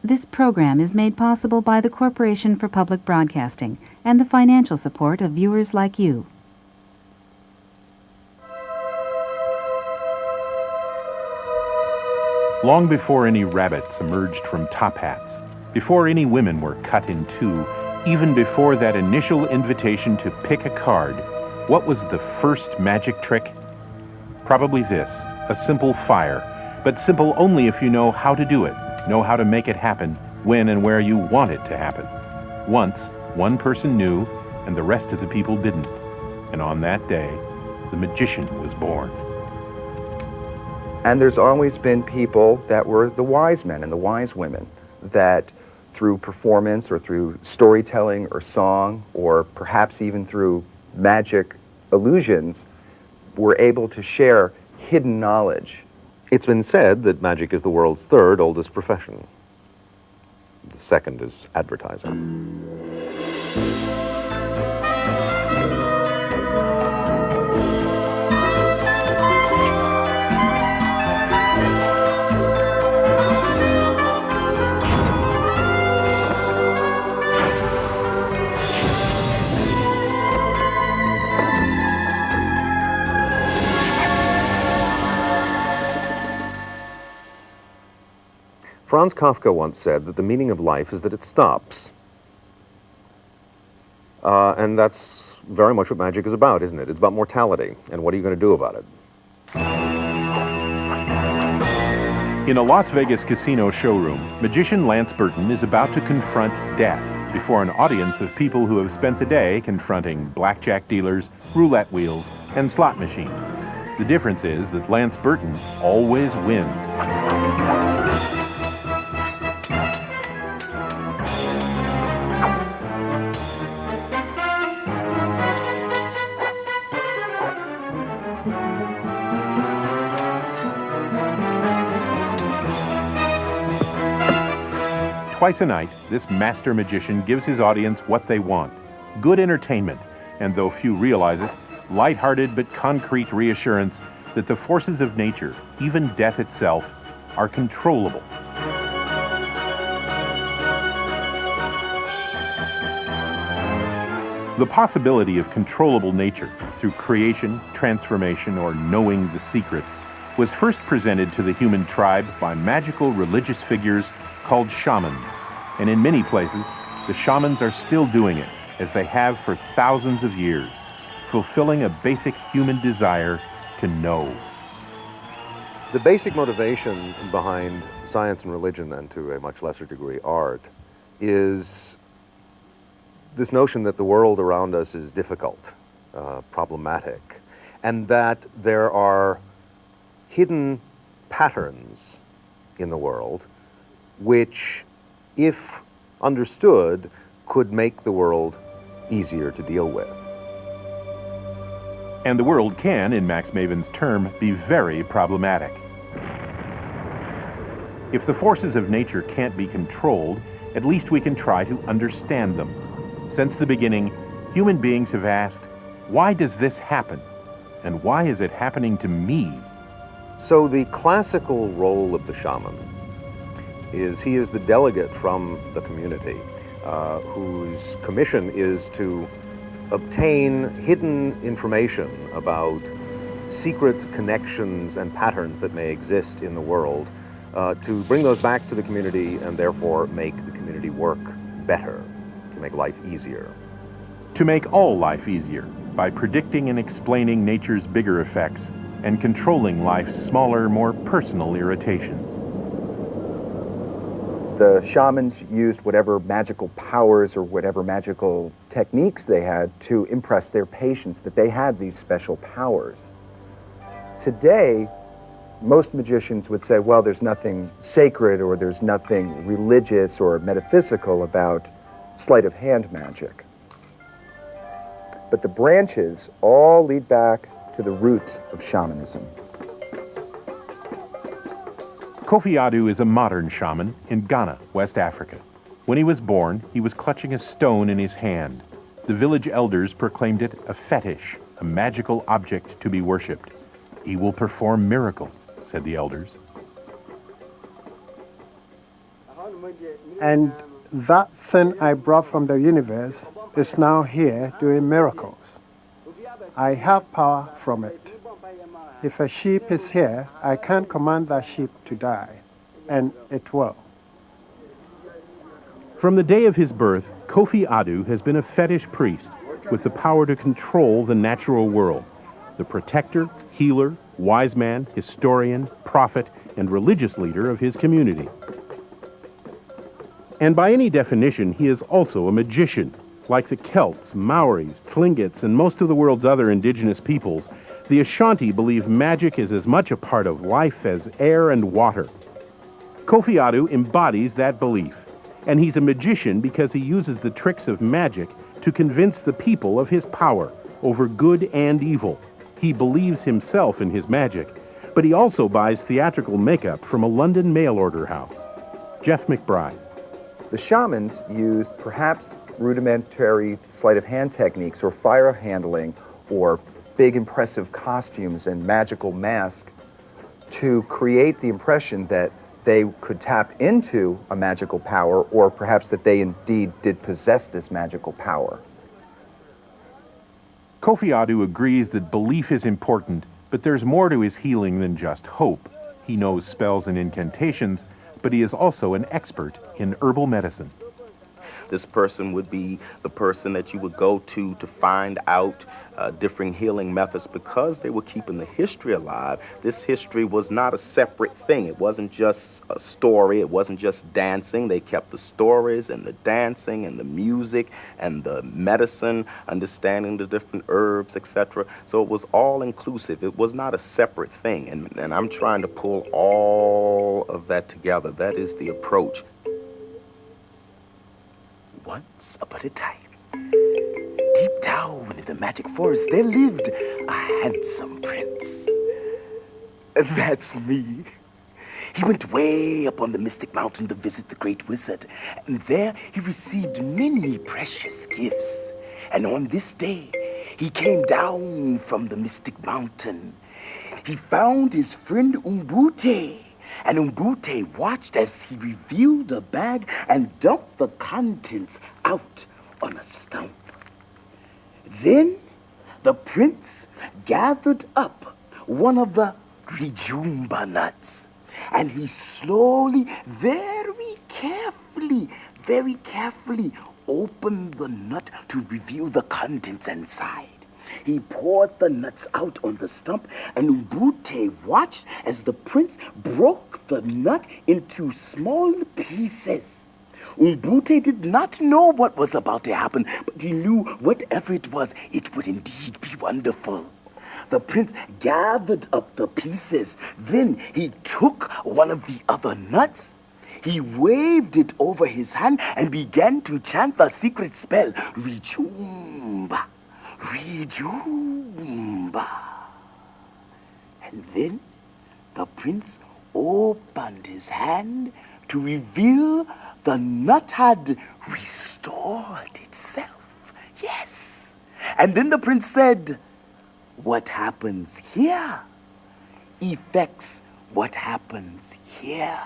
This program is made possible by the Corporation for Public Broadcasting and the financial support of viewers like you. Long before any rabbits emerged from top hats, before any women were cut in two, even before that initial invitation to pick a card, what was the first magic trick? Probably this, a simple fire, but simple only if you know how to do it, know how to make it happen when and where you want it to happen. Once, one person knew, and the rest of the people didn't. And on that day, the magician was born. And there's always been people that were the wise men and the wise women that through performance or through storytelling or song or perhaps even through magic illusions were able to share hidden knowledge. It's been said that magic is the world's third oldest profession. The second is advertising. Franz Kafka once said that the meaning of life is that it stops. And that's very much what magic is about, isn't it? It's about mortality, and what are you going to do about it? In a Las Vegas casino showroom, magician Lance Burton is about to confront death before an audience of people who have spent the day confronting blackjack dealers, roulette wheels, and slot machines. The difference is that Lance Burton always wins. Twice a night, this master magician gives his audience what they want, good entertainment, and though few realize it, lighthearted but concrete reassurance that the forces of nature, even death itself, are controllable. The possibility of controllable nature through creation, transformation, or knowing the secret was first presented to the human tribe by magical religious figures called shamans, and in many places, the shamans are still doing it, as they have for thousands of years, fulfilling a basic human desire to know. The basic motivation behind science and religion, and to a much lesser degree art, is this notion that the world around us is difficult, problematic, and that there are hidden patterns in the world which, if understood, could make the world easier to deal with. And the world can, in Max Maven's term, be very problematic. If the forces of nature can't be controlled, at least we can try to understand them. Since the beginning, human beings have asked, why does this happen? And why is it happening to me? So the classical role of the shaman is he is the delegate from the community whose commission is to obtain hidden information about secret connections and patterns that may exist in the world, to bring those back to the community and therefore make the community work better, to make life easier. To make all life easier by predicting and explaining nature's bigger effects and controlling life's smaller, more personal irritations. The shamans used whatever magical powers or whatever magical techniques they had to impress their patients that they had these special powers. Today, most magicians would say, well, there's nothing sacred or there's nothing religious or metaphysical about sleight of hand magic. But the branches all lead back to the roots of shamanism. Kofi Adu is a modern shaman in Ghana, West Africa. When he was born, he was clutching a stone in his hand. The village elders proclaimed it a fetish, a magical object to be worshipped. He will perform miracles, said the elders. And that thing I brought from the universe is now here doing miracles. I have power from it. If a sheep is here, I can command that sheep to die, and it will. From the day of his birth, Kofi Adu has been a fetish priest with the power to control the natural world, the protector, healer, wise man, historian, prophet, and religious leader of his community. And by any definition, he is also a magician. Like the Celts, Maoris, Tlingits, and most of the world's other indigenous peoples, the Ashanti believe magic is as much a part of life as air and water. Kofi Adu embodies that belief, and he's a magician because he uses the tricks of magic to convince the people of his power over good and evil. He believes himself in his magic, but he also buys theatrical makeup from a London mail-order house. Jeff McBride. The shamans used perhaps rudimentary sleight of hand techniques or fire handling or big impressive costumes and magical masks to create the impression that they could tap into a magical power, or perhaps that they indeed did possess this magical power. Kofi Adu agrees that belief is important, but there's more to his healing than just hope. He knows spells and incantations, but he is also an expert in herbal medicine. This person would be the person that you would go to find out different healing methods, because they were keeping the history alive. This history was not a separate thing. It wasn't just a story. It wasn't just dancing. They kept the stories and the dancing and the music and the medicine, understanding the different herbs, etc. So it was all inclusive. It was not a separate thing. And I'm trying to pull all of that together. That is the approach. Once upon a time, deep down in the magic forest, there lived a handsome prince. That's me. He went way up on the mystic mountain to visit the great wizard, and there he received many precious gifts. And on this day, he came down from the mystic mountain. He found his friend Umbute, and Umbute watched as he revealed a bag and dumped the contents out on a stump. Then the prince gathered up one of the Rijumba nuts, and he slowly, very carefully opened the nut to reveal the contents inside. He poured the nuts out on the stump, and Umbute watched as the prince broke the nut into small pieces. Umbute did not know what was about to happen, but he knew whatever it was, it would indeed be wonderful. The prince gathered up the pieces. Then he took one of the other nuts. He waved it over his hand and began to chant the secret spell, Rijumba. Rijumba. And then the prince opened his hand to reveal the nut had restored itself. Yes. And then the prince said, "What happens here affects what happens here."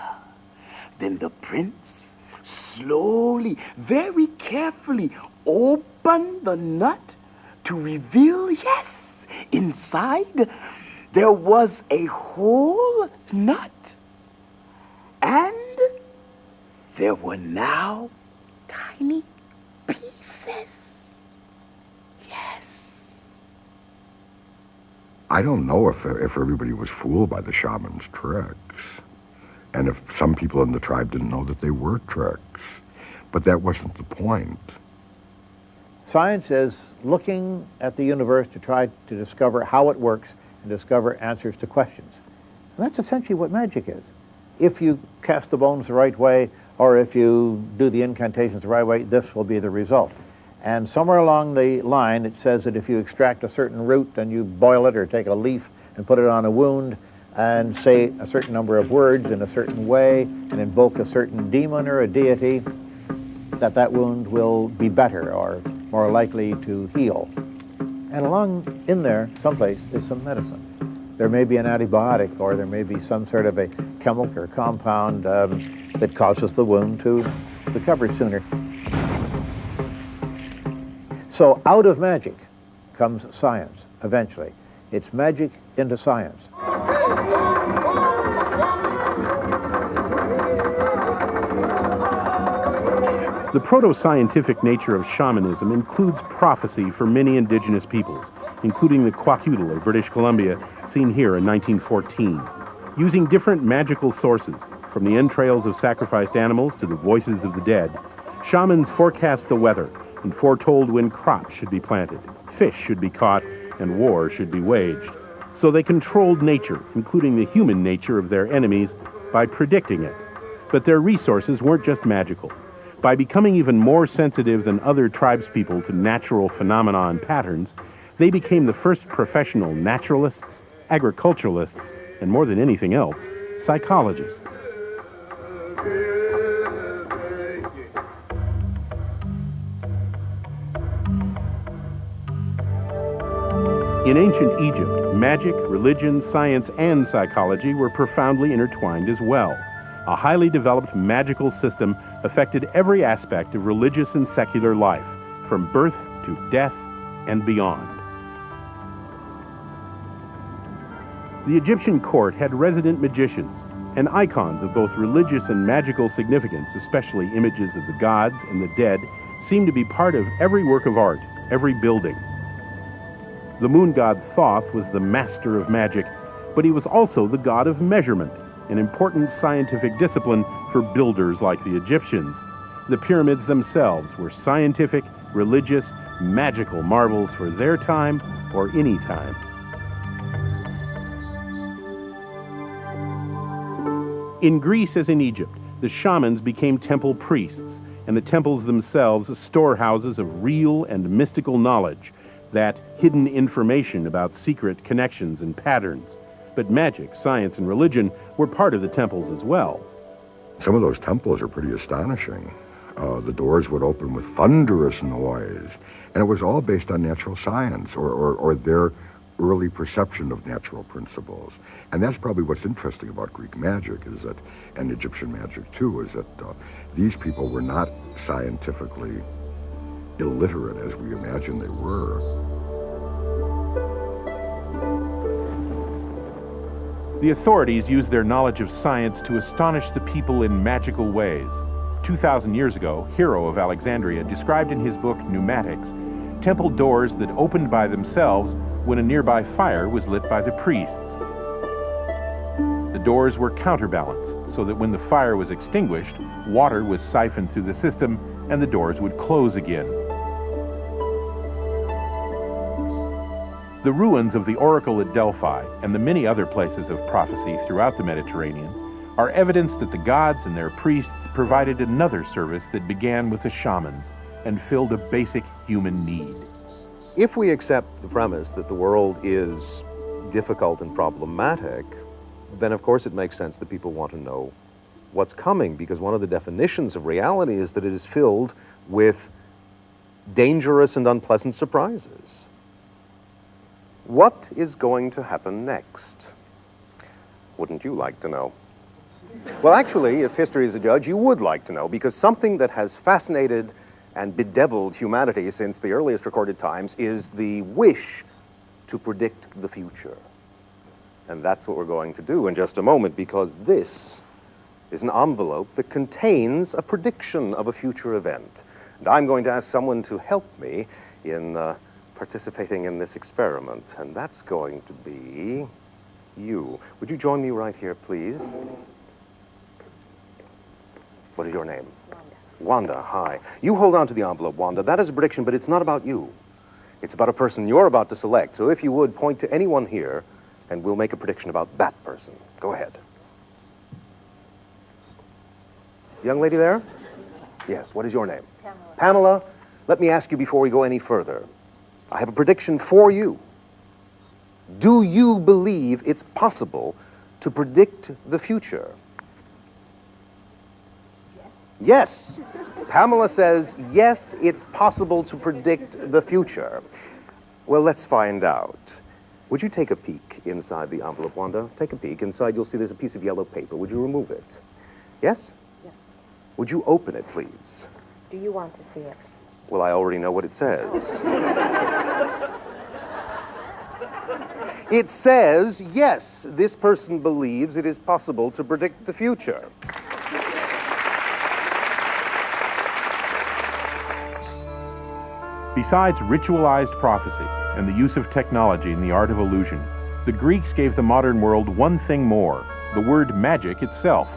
Then the prince slowly, very carefully opened the nut to reveal, yes, inside there was a whole nut. And there were now tiny pieces. Yes. I don't know if everybody was fooled by the shaman's tricks, and if some people in the tribe didn't know that they were tricks. But that wasn't the point. Science is looking at the universe to try to discover how it works and discover answers to questions. And that's essentially what magic is. If you cast the bones the right way, or if you do the incantations the right way, this will be the result. And somewhere along the line, it says that if you extract a certain root and you boil it or take a leaf and put it on a wound and say a certain number of words in a certain way and invoke a certain demon or a deity, that wound will be better or more likely to heal. And along in there, someplace, is some medicine. There may be an antibiotic, or there may be some sort of a chemical or compound that causes the wound to recover sooner. So out of magic comes science, eventually. It's magic into science. The proto-scientific nature of shamanism includes prophecy for many indigenous peoples, including the Kwakiutl of British Columbia, seen here in 1914. Using different magical sources, from the entrails of sacrificed animals to the voices of the dead, shamans forecast the weather and foretold when crops should be planted, fish should be caught, and war should be waged. So they controlled nature, including the human nature of their enemies, by predicting it. But their resources weren't just magical. By becoming even more sensitive than other tribespeople to natural phenomena and patterns, they became the first professional naturalists, agriculturalists, and more than anything else, psychologists. In ancient Egypt, magic, religion, science, and psychology were profoundly intertwined as well. A highly developed magical system affected every aspect of religious and secular life, from birth to death and beyond. The Egyptian court had resident magicians, and icons of both religious and magical significance, especially images of the gods and the dead, seemed to be part of every work of art, every building. The moon god Thoth was the master of magic, but he was also the god of measurement, an important scientific discipline for builders like the Egyptians. The pyramids themselves were scientific, religious, magical marvels for their time or any time. In Greece as in Egypt, the shamans became temple priests, and the temples themselves storehouses of real and mystical knowledge, that hidden information about secret connections and patterns. But magic, science, and religion were part of the temples as well. Some of those temples are pretty astonishing. The doors would open with thunderous noise, and it was all based on natural science or their early perception of natural principles. And that's probably what's interesting about Greek magic, is that, and Egyptian magic too, is that these people were not scientifically illiterate as we imagine they were. The authorities used their knowledge of science to astonish the people in magical ways. 2,000 years ago, Hero of Alexandria described in his book Pneumatics temple doors that opened by themselves when a nearby fire was lit by the priests. The doors were counterbalanced so that when the fire was extinguished, water was siphoned through the system and the doors would close again. The ruins of the Oracle at Delphi and the many other places of prophecy throughout the Mediterranean are evidence that the gods and their priests provided another service that began with the shamans and filled a basic human need. If we accept the premise that the world is difficult and problematic, then of course it makes sense that people want to know what's coming, because one of the definitions of reality is that it is filled with dangerous and unpleasant surprises. What is going to happen next? Wouldn't you like to know? Well, actually, if history is a judge, you would like to know, because something that has fascinated and bedeviled humanity since the earliest recorded times is the wish to predict the future. And that's what we're going to do in just a moment, because this is an envelope that contains a prediction of a future event. And I'm going to ask someone to help me in participating in this experiment, and that's going to be you. Would you join me right here, please? What is your name? Wanda, hi. You hold on to the envelope, Wanda. That is a prediction, but it's not about you. It's about a person you're about to select. So if you would, point to anyone here, and we'll make a prediction about that person. Go ahead. Young lady there? Yes, what is your name? Pamela. Pamela, let me ask you before we go any further. I have a prediction for you. Do you believe it's possible to predict the future? Yes. Pamela says, yes, it's possible to predict the future. Well, let's find out. Would you take a peek inside the envelope, Wanda? Take a peek. Inside, you'll see there's a piece of yellow paper. Would you remove it? Yes? Yes. Would you open it, please? Do you want to see it? Well, I already know what it says. It says, yes, this person believes it is possible to predict the future. Besides ritualized prophecy and the use of technology in the art of illusion, the Greeks gave the modern world one thing more, the word magic itself.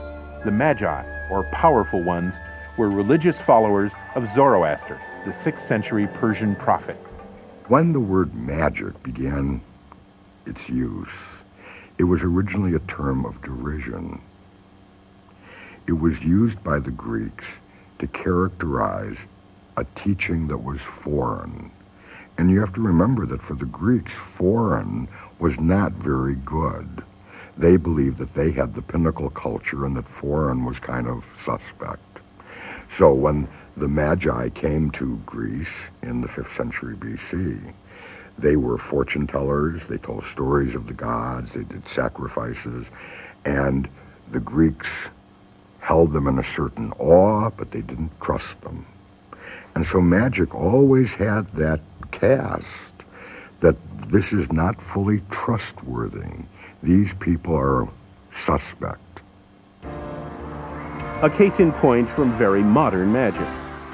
The Magi, or powerful ones, were religious followers of Zoroaster, the 6th century Persian prophet. When the word magic began its use, it was originally a term of derision. It was used by the Greeks to characterize a teaching that was foreign. And you have to remember that for the Greeks, foreign was not very good. They believed that they had the pinnacle culture and that foreign was kind of suspect. So when the Magi came to Greece in the 5th century BC, they were fortune tellers, they told stories of the gods, they did sacrifices, and the Greeks held them in a certain awe, but they didn't trust them. And so magic always had that cast that this is not fully trustworthy. These people are suspect. A case in point from very modern magic.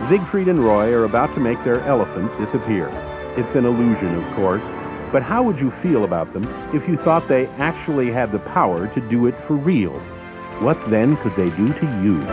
Siegfried and Roy are about to make their elephant disappear. It's an illusion, of course, but how would you feel about them if you thought they actually had the power to do it for real? What then could they do to you?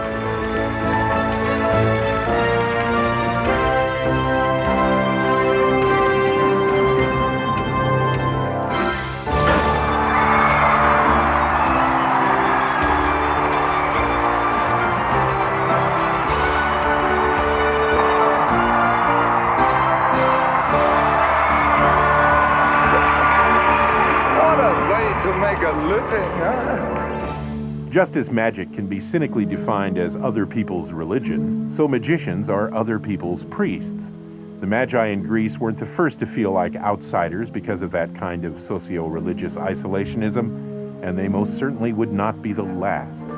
Just as magic can be cynically defined as other people's religion, so magicians are other people's priests. The Magi in Greece weren't the first to feel like outsiders because of that kind of socio-religious isolationism, and they most certainly would not be the last.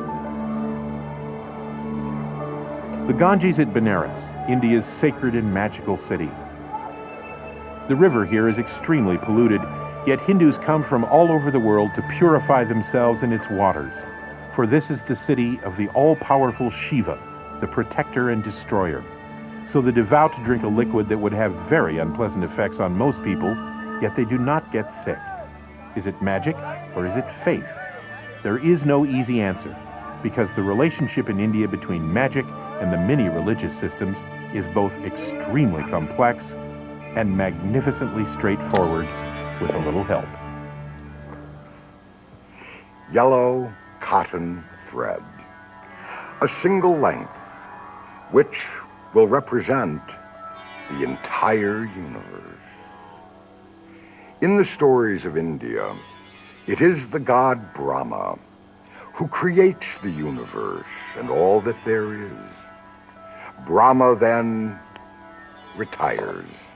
The Ganges at Benares, India's sacred and magical city. The river here is extremely polluted, yet Hindus come from all over the world to purify themselves in its waters. For this is the city of the all-powerful Shiva, the protector and destroyer. So the devout drink a liquid that would have very unpleasant effects on most people, yet they do not get sick. Is it magic or is it faith? There is no easy answer, because the relationship in India between magic and the many religious systems is both extremely complex and magnificently straightforward with a little help. Yellow cotton thread, a single length, which will represent the entire universe. In the stories of India, it is the god Brahma who creates the universe and all that there is. Brahma then retires,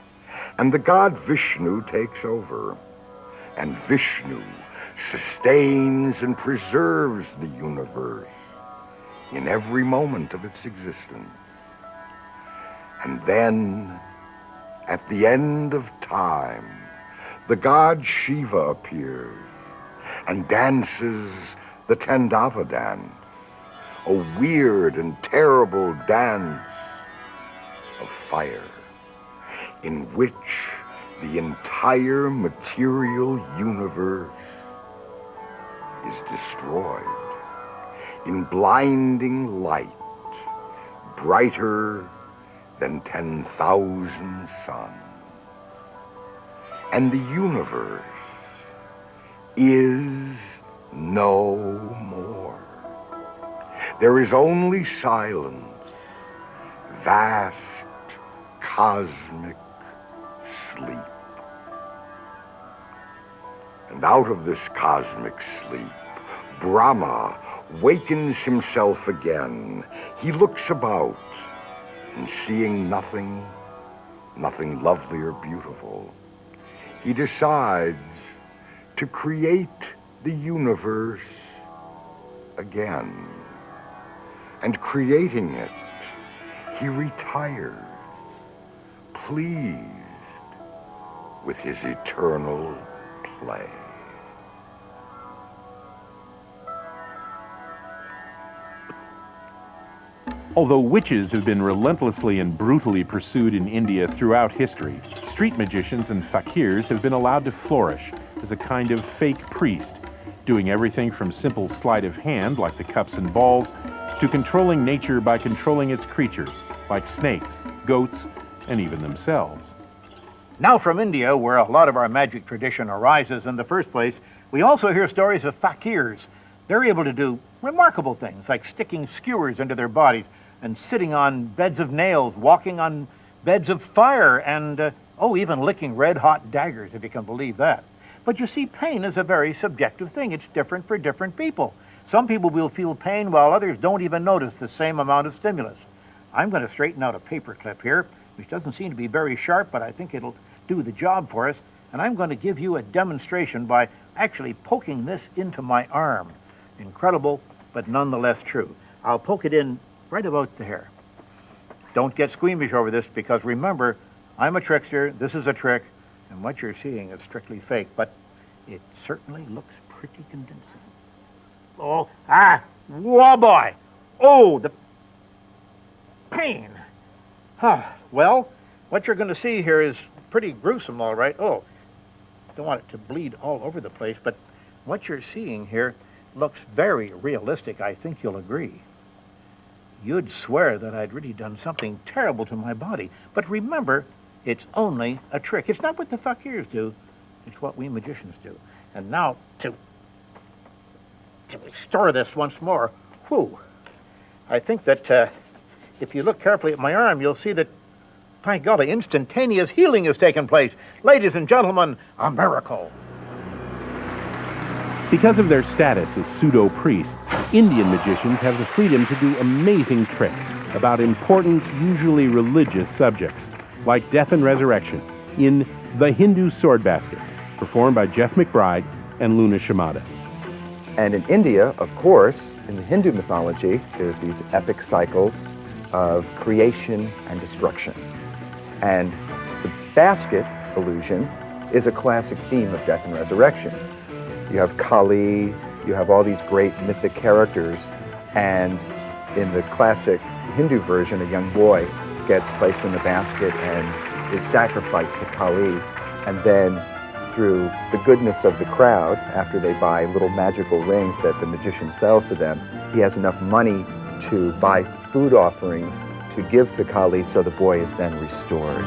and the god Vishnu takes over, and Vishnu sustains and preserves the universe in every moment of its existence. And then, at the end of time, the god Shiva appears and dances the Tandava dance, a weird and terrible dance of fire, in which the entire material universe is destroyed in blinding light, brighter than 10,000 suns. And the universe is no more. There is only silence, vast cosmic sleep. And out of this cosmic sleep, Brahma wakens himself again. He looks about, and seeing nothing lovely or beautiful, he decides to create the universe again. and creating it, he retires, pleased with his eternal play. Although witches have been relentlessly and brutally pursued in India throughout history, street magicians and fakirs have been allowed to flourish as a kind of fake priest, doing everything from simple sleight of hand, like the cups and balls, to controlling nature by controlling its creatures, like snakes, goats, and even themselves. Now from India, where a lot of our magic tradition arises in the first place, we also hear stories of fakirs. They're able to do remarkable things, like sticking skewers into their bodies and sitting on beds of nails, walking on beds of fire, and, even licking red-hot daggers, if you can believe that. But you see, pain is a very subjective thing. It's different for different people. Some people will feel pain while others don't even notice the same amount of stimulus. I'm going to straighten out a paper clip here, which doesn't seem to be very sharp, but I think it'll do the job for us. And I'm going to give you a demonstration by actually poking this into my arm. Incredible, but nonetheless true. I'll poke it in right about there. Don't get squeamish over this, because remember, I'm a trickster, this is a trick, and what you're seeing is strictly fake, but it certainly looks pretty convincing. Oh, whoa boy! Oh, the pain! Well, what you're going to see here is pretty gruesome, all right. Oh, don't want it to bleed all over the place, but what you're seeing here looks very realistic. I think you'll agree. You'd swear that I'd really done something terrible to my body. But remember, it's only a trick. It's not what the fakirs do. It's what we magicians do. And now, to restore this once more, whew, I think that if you look carefully at my arm, you'll see that, by golly, instantaneous healing has taken place. Ladies and gentlemen, a miracle. Because of their status as pseudo-priests, Indian magicians have the freedom to do amazing tricks about important, usually religious subjects, like death and resurrection, in The Hindu Sword Basket, performed by Jeff McBride and Luna Shimada. And in India, of course, in the Hindu mythology, there's these epic cycles of creation and destruction. And the basket illusion is a classic theme of death and resurrection. You have Kali, you have all these great mythic characters, and in the classic Hindu version, a young boy gets placed in the basket and is sacrificed to Kali, and then through the goodness of the crowd, after they buy little magical rings that the magician sells to them, he has enough money to buy food offerings to give to Kali, so the boy is then restored.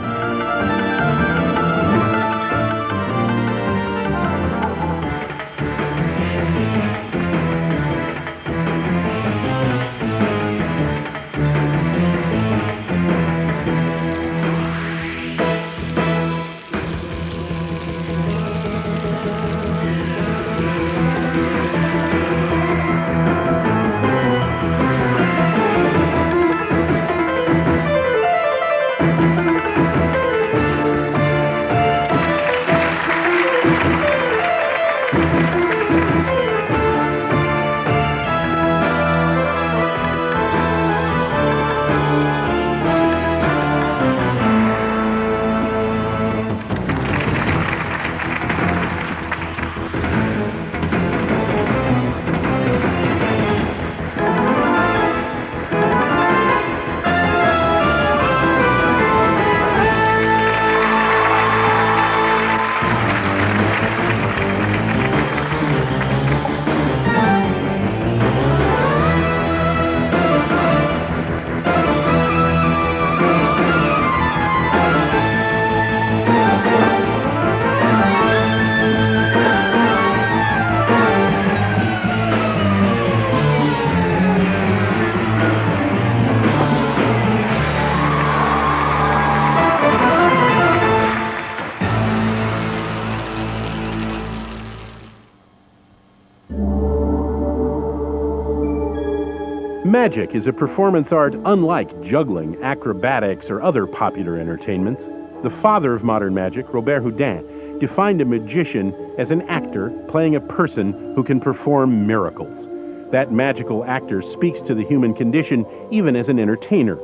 Magic is a performance art unlike juggling, acrobatics, or other popular entertainments. The father of modern magic, Robert Houdin, defined a magician as an actor playing a person who can perform miracles. That magical actor speaks to the human condition even as an entertainer.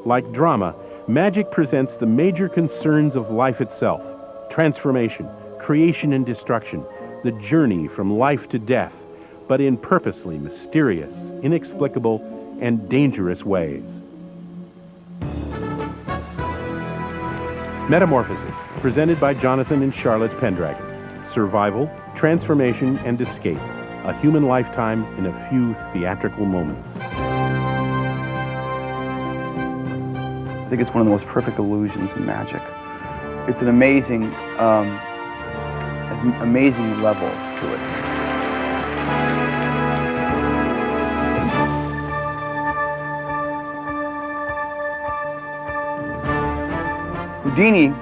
Like drama, magic presents the major concerns of life itself: transformation, creation and destruction, the journey from life to death, but in purposely mysterious, inexplicable, and dangerous ways. Metamorphosis, presented by Jonathan and Charlotte Pendragon. Survival, transformation, and escape. A human lifetime in a few theatrical moments. I think it's one of the most perfect illusions in magic. It's an amazing, has amazing levels to it. Houdini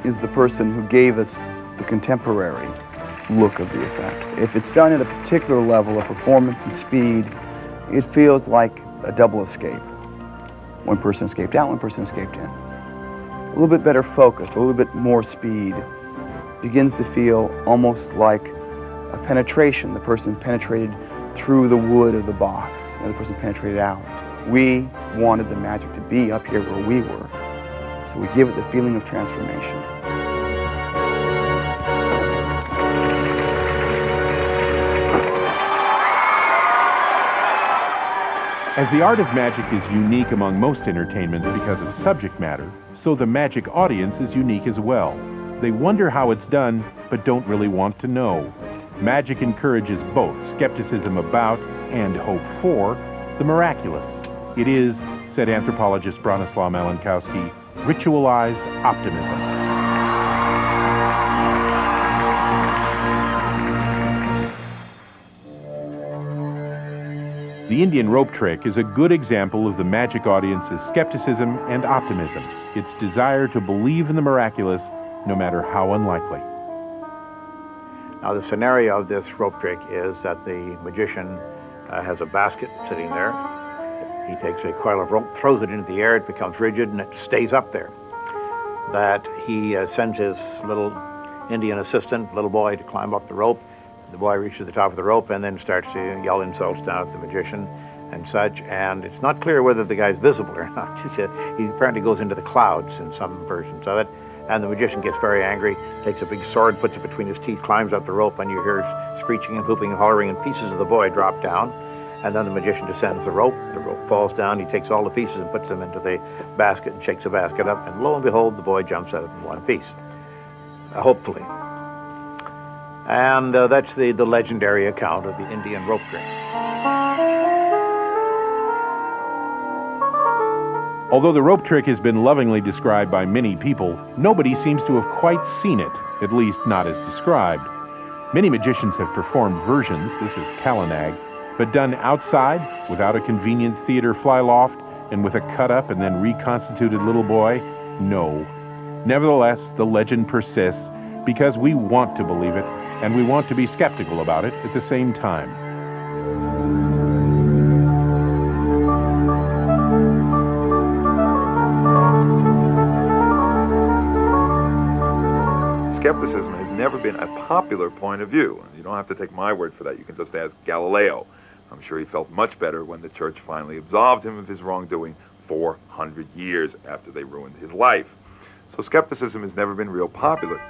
is the person who gave us the contemporary look of the effect. If it's done at a particular level of performance and speed, it feels like a double escape. One person escaped out, one person escaped in. A little bit better focus, a little bit more speed, begins to feel almost like a penetration. The person penetrated through the wood of the box, the other person penetrated out. We wanted the magic to be up here where we were, so we give it the feeling of transformation. As the art of magic is unique among most entertainments because of subject matter, so the magic audience is unique as well. They wonder how it's done, but don't really want to know. Magic encourages both skepticism about and hope for the miraculous. It is, said anthropologist Bronislaw Malenkowski, ritualized optimism. The Indian rope trick is a good example of the magic audience's skepticism and optimism, its desire to believe in the miraculous, no matter how unlikely. Now, the scenario of this rope trick is that the magician has a basket sitting there. He takes a coil of rope, throws it into the air, it becomes rigid, and it stays up there. That he sends his little Indian assistant, little boy, to climb up the rope. The boy reaches the top of the rope and then starts to yell insults down at the magician and such, and it's not clear whether the guy's visible or not. He apparently goes into the clouds in some versions of it, and the magician gets very angry, takes a big sword, puts it between his teeth, climbs up the rope, and you hear screeching and whooping and hollering, and pieces of the boy drop down, and then the magician descends the rope falls down, he takes all the pieces and puts them into the basket and shakes the basket up, and lo and behold, the boy jumps out in one piece, hopefully. And that's the legendary account of the Indian rope trick. Although the rope trick has been lovingly described by many people, nobody seems to have quite seen it, at least not as described. Many magicians have performed versions, this is Kalanag, but done outside, without a convenient theater flyloft, and with a cut-up and then reconstituted little boy? No. Nevertheless, the legend persists because we want to believe it, and we want to be skeptical about it at the same time. Skepticism has never been a popular point of view. You don't have to take my word for that. You can just ask Galileo. I'm sure he felt much better when the church finally absolved him of his wrongdoing 400 years after they ruined his life. So skepticism has never been real popular.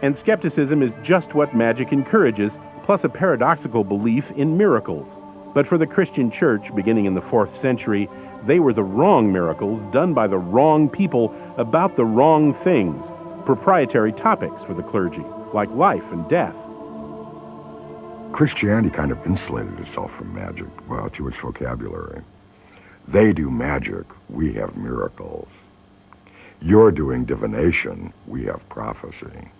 And skepticism is just what magic encourages, plus a paradoxical belief in miracles. But for the Christian church, beginning in the 4th century, they were the wrong miracles done by the wrong people about the wrong things, proprietary topics for the clergy, like life and death. Christianity kind of insulated itself from magic, well, through its vocabulary. They do magic, we have miracles. You're doing divination, we have prophecy.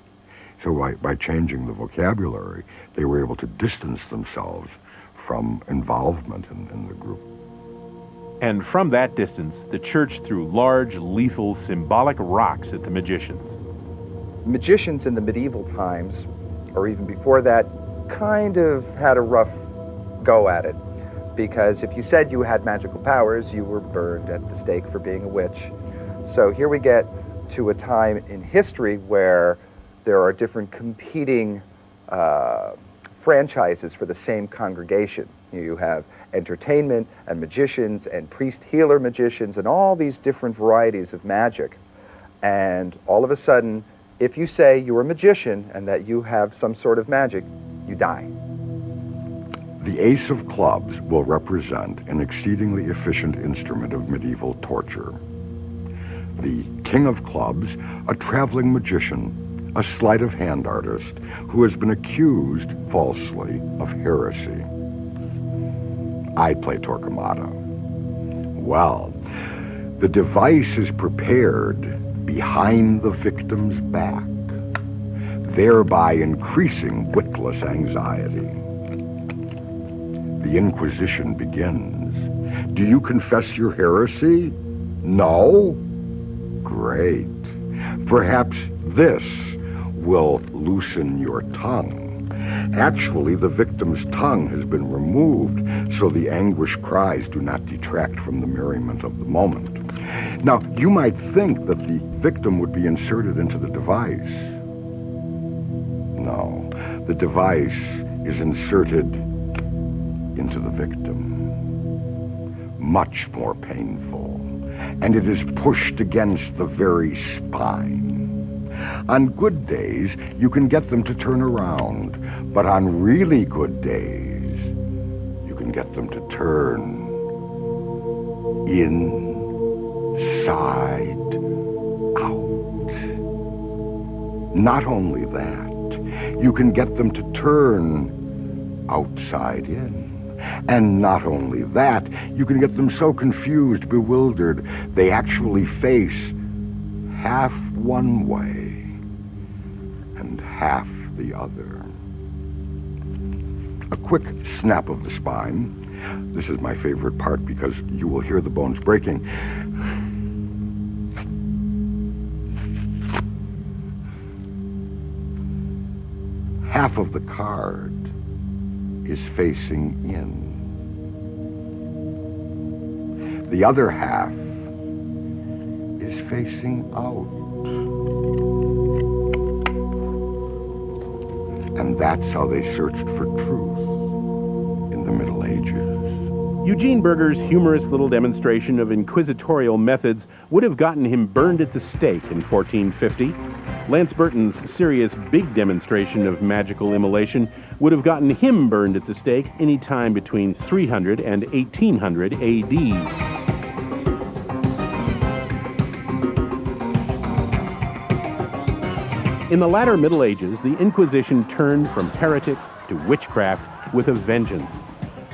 So by changing the vocabulary, they were able to distance themselves from involvement in the group. And from that distance, the church threw large, lethal, symbolic rocks at the magicians. Magicians in the medieval times, or even before that, kind of had a rough go at it. Because if you said you had magical powers, you were burned at the stake for being a witch. So here we get to a time in history where there are different competing franchises for the same congregation. You have entertainment and magicians and priest-healer magicians and all these different varieties of magic. And all of a sudden, if you say you're a magician and that you have some sort of magic, you die. The ace of clubs will represent an exceedingly efficient instrument of medieval torture. The king of clubs, a traveling magician, a sleight of hand artist who has been accused falsely of heresy. I play Torquemada. Well, the device is prepared behind the victim's back, thereby increasing witless anxiety. The Inquisition begins. Do you confess your heresy? No? Great. Perhaps this will loosen your tongue. Actually, the victim's tongue has been removed, so the anguished cries do not detract from the merriment of the moment. Now, you might think that the victim would be inserted into the device. No, the device is inserted into the victim. Much more painful, and it is pushed against the very spine. On good days, you can get them to turn around, but on really good days, you can get them to turn inside out. Not only that, you can get them to turn outside in. And not only that, you can get them so confused, bewildered, they actually face half one way and half the other. A quick snap of the spine. This is my favorite part because you will hear the bones breaking. Half of the card is facing in. The other half is facing out. And that's how they searched for truth in the Middle Ages. Eugene Burger's humorous little demonstration of inquisitorial methods would have gotten him burned at the stake in 1450. Lance Burton's serious big demonstration of magical immolation would have gotten him burned at the stake any time between 300 and 1800 AD. In the latter Middle Ages, the Inquisition turned from heretics to witchcraft with a vengeance.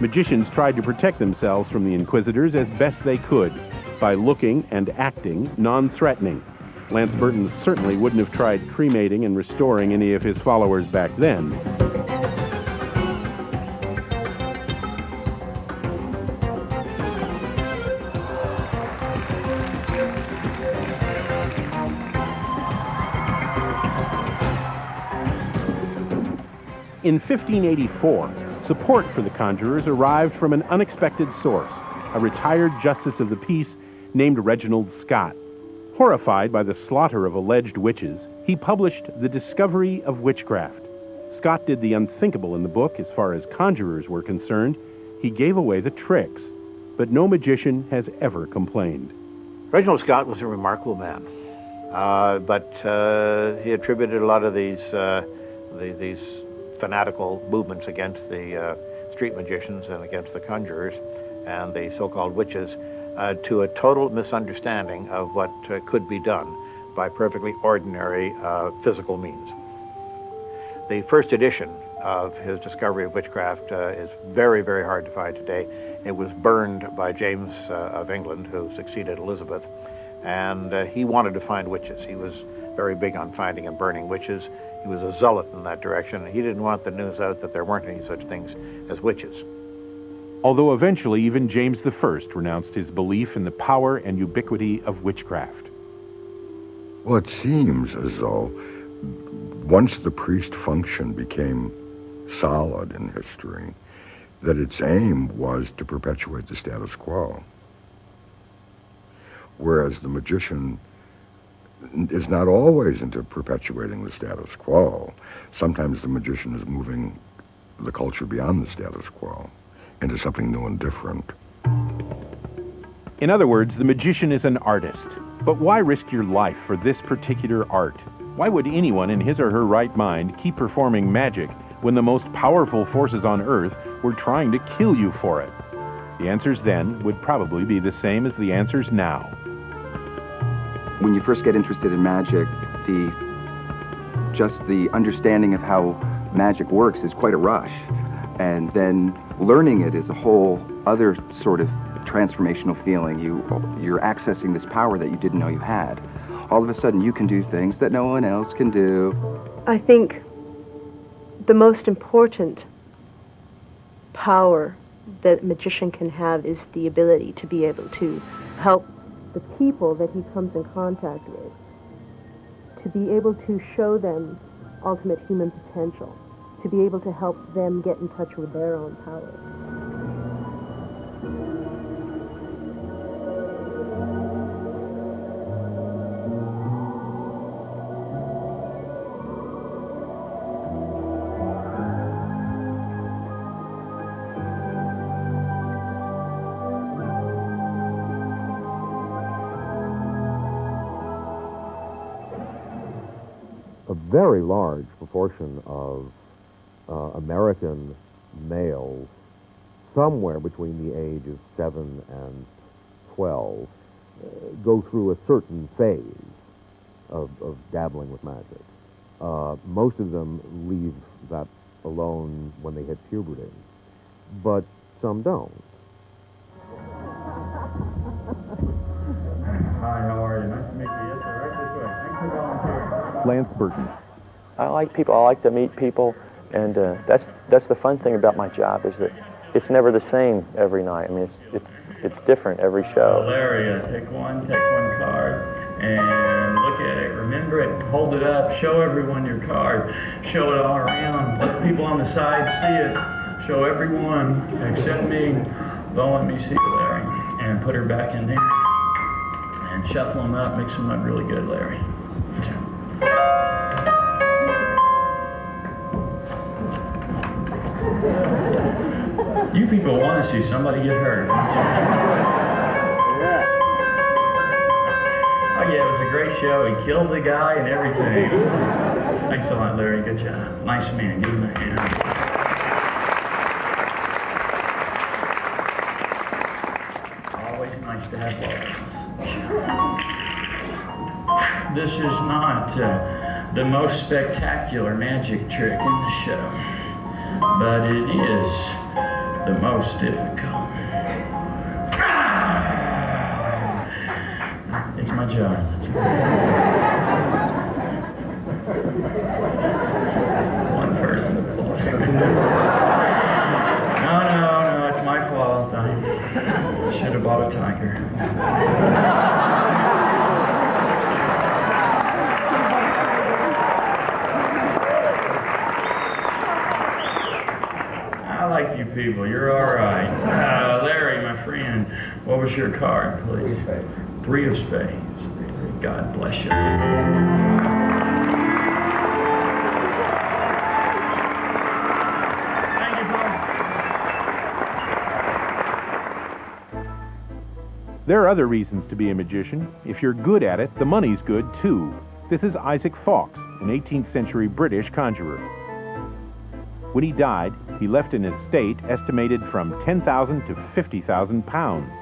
Magicians tried to protect themselves from the Inquisitors as best they could by looking and acting non-threatening. Lance Burton certainly wouldn't have tried cremating and restoring any of his followers back then. In 1584, support for the conjurers arrived from an unexpected source, a retired justice of the peace named Reginald Scott. Horrified by the slaughter of alleged witches, he published The Discovery of Witchcraft. Scott did the unthinkable in the book as far as conjurers were concerned. He gave away the tricks, but no magician has ever complained. Reginald Scott was a remarkable man, but he attributed a lot of these fanatical movements against the street magicians and against the conjurers and the so-called witches to a total misunderstanding of what could be done by perfectly ordinary physical means. The first edition of his Discovery of Witchcraft is very, very hard to find today. It was burned by James of England, who succeeded Elizabeth, and he wanted to find witches. He was very big on finding and burning witches. He was a zealot in that direction, and he didn't want the news out that there weren't any such things as witches. Although eventually even James I renounced his belief in the power and ubiquity of witchcraft. Well, it seems as though once the priest function became solid in history, that its aim was to perpetuate the status quo. Whereas the magician is not always into perpetuating the status quo. Sometimes the magician is moving the culture beyond the status quo into something new and different. In other words, the magician is an artist. But why risk your life for this particular art? Why would anyone in his or her right mind keep performing magic when the most powerful forces on Earth were trying to kill you for it? The answers then would probably be the same as the answers now. When you first get interested in magic, just the understanding of how magic works is quite a rush. And then learning it is a whole other sort of transformational feeling. You're accessing this power that you didn't know you had. All of a sudden you can do things that no one else can do. I think the most important power that a magician can have is the ability to be able to help the people that he comes in contact with, to be able to show them ultimate human potential, to be able to help them get in touch with their own power. A very large proportion of American males, somewhere between the age of 7 and 12, go through a certain phase of dabbling with magic. Most of them leave that alone when they hit puberty, but some don't. Hi, how are you? Nice to meet you. Yes, sir. Right this way. Thanks for volunteering. Lance Burton. I like people. I like to meet people, and that's the fun thing about my job is that it's never the same every night. I mean, it's different every show. Larry, take one card, and look at it. Remember it. Hold it up. Show everyone your card. Show it all around. Let people on the side see it. Show everyone except me. Don't let me see it, Larry. And put her back in there. And shuffle them up. Mix them up really good, Larry. You people want to see somebody get hurt. Oh yeah, it was a great show. He killed the guy and everything. Thanks a lot, Larry. Good job. Nice man. Give him a hand. Always nice to have bars. This is not the most spectacular magic trick in the show, but it is the most difficult. It's my job. One person applauded. No, it's my fault. I should have bought a tiger. You people, you're all right. Larry, my friend, what was your card, please? 3 of spades. God bless you. Thank you, Paul. There are other reasons to be a magician. If you're good at it, the money's good too. This is Isaac Fawkes, an 18th century British conjurer. When he died, he left an estate estimated from 10,000 to 50,000 pounds.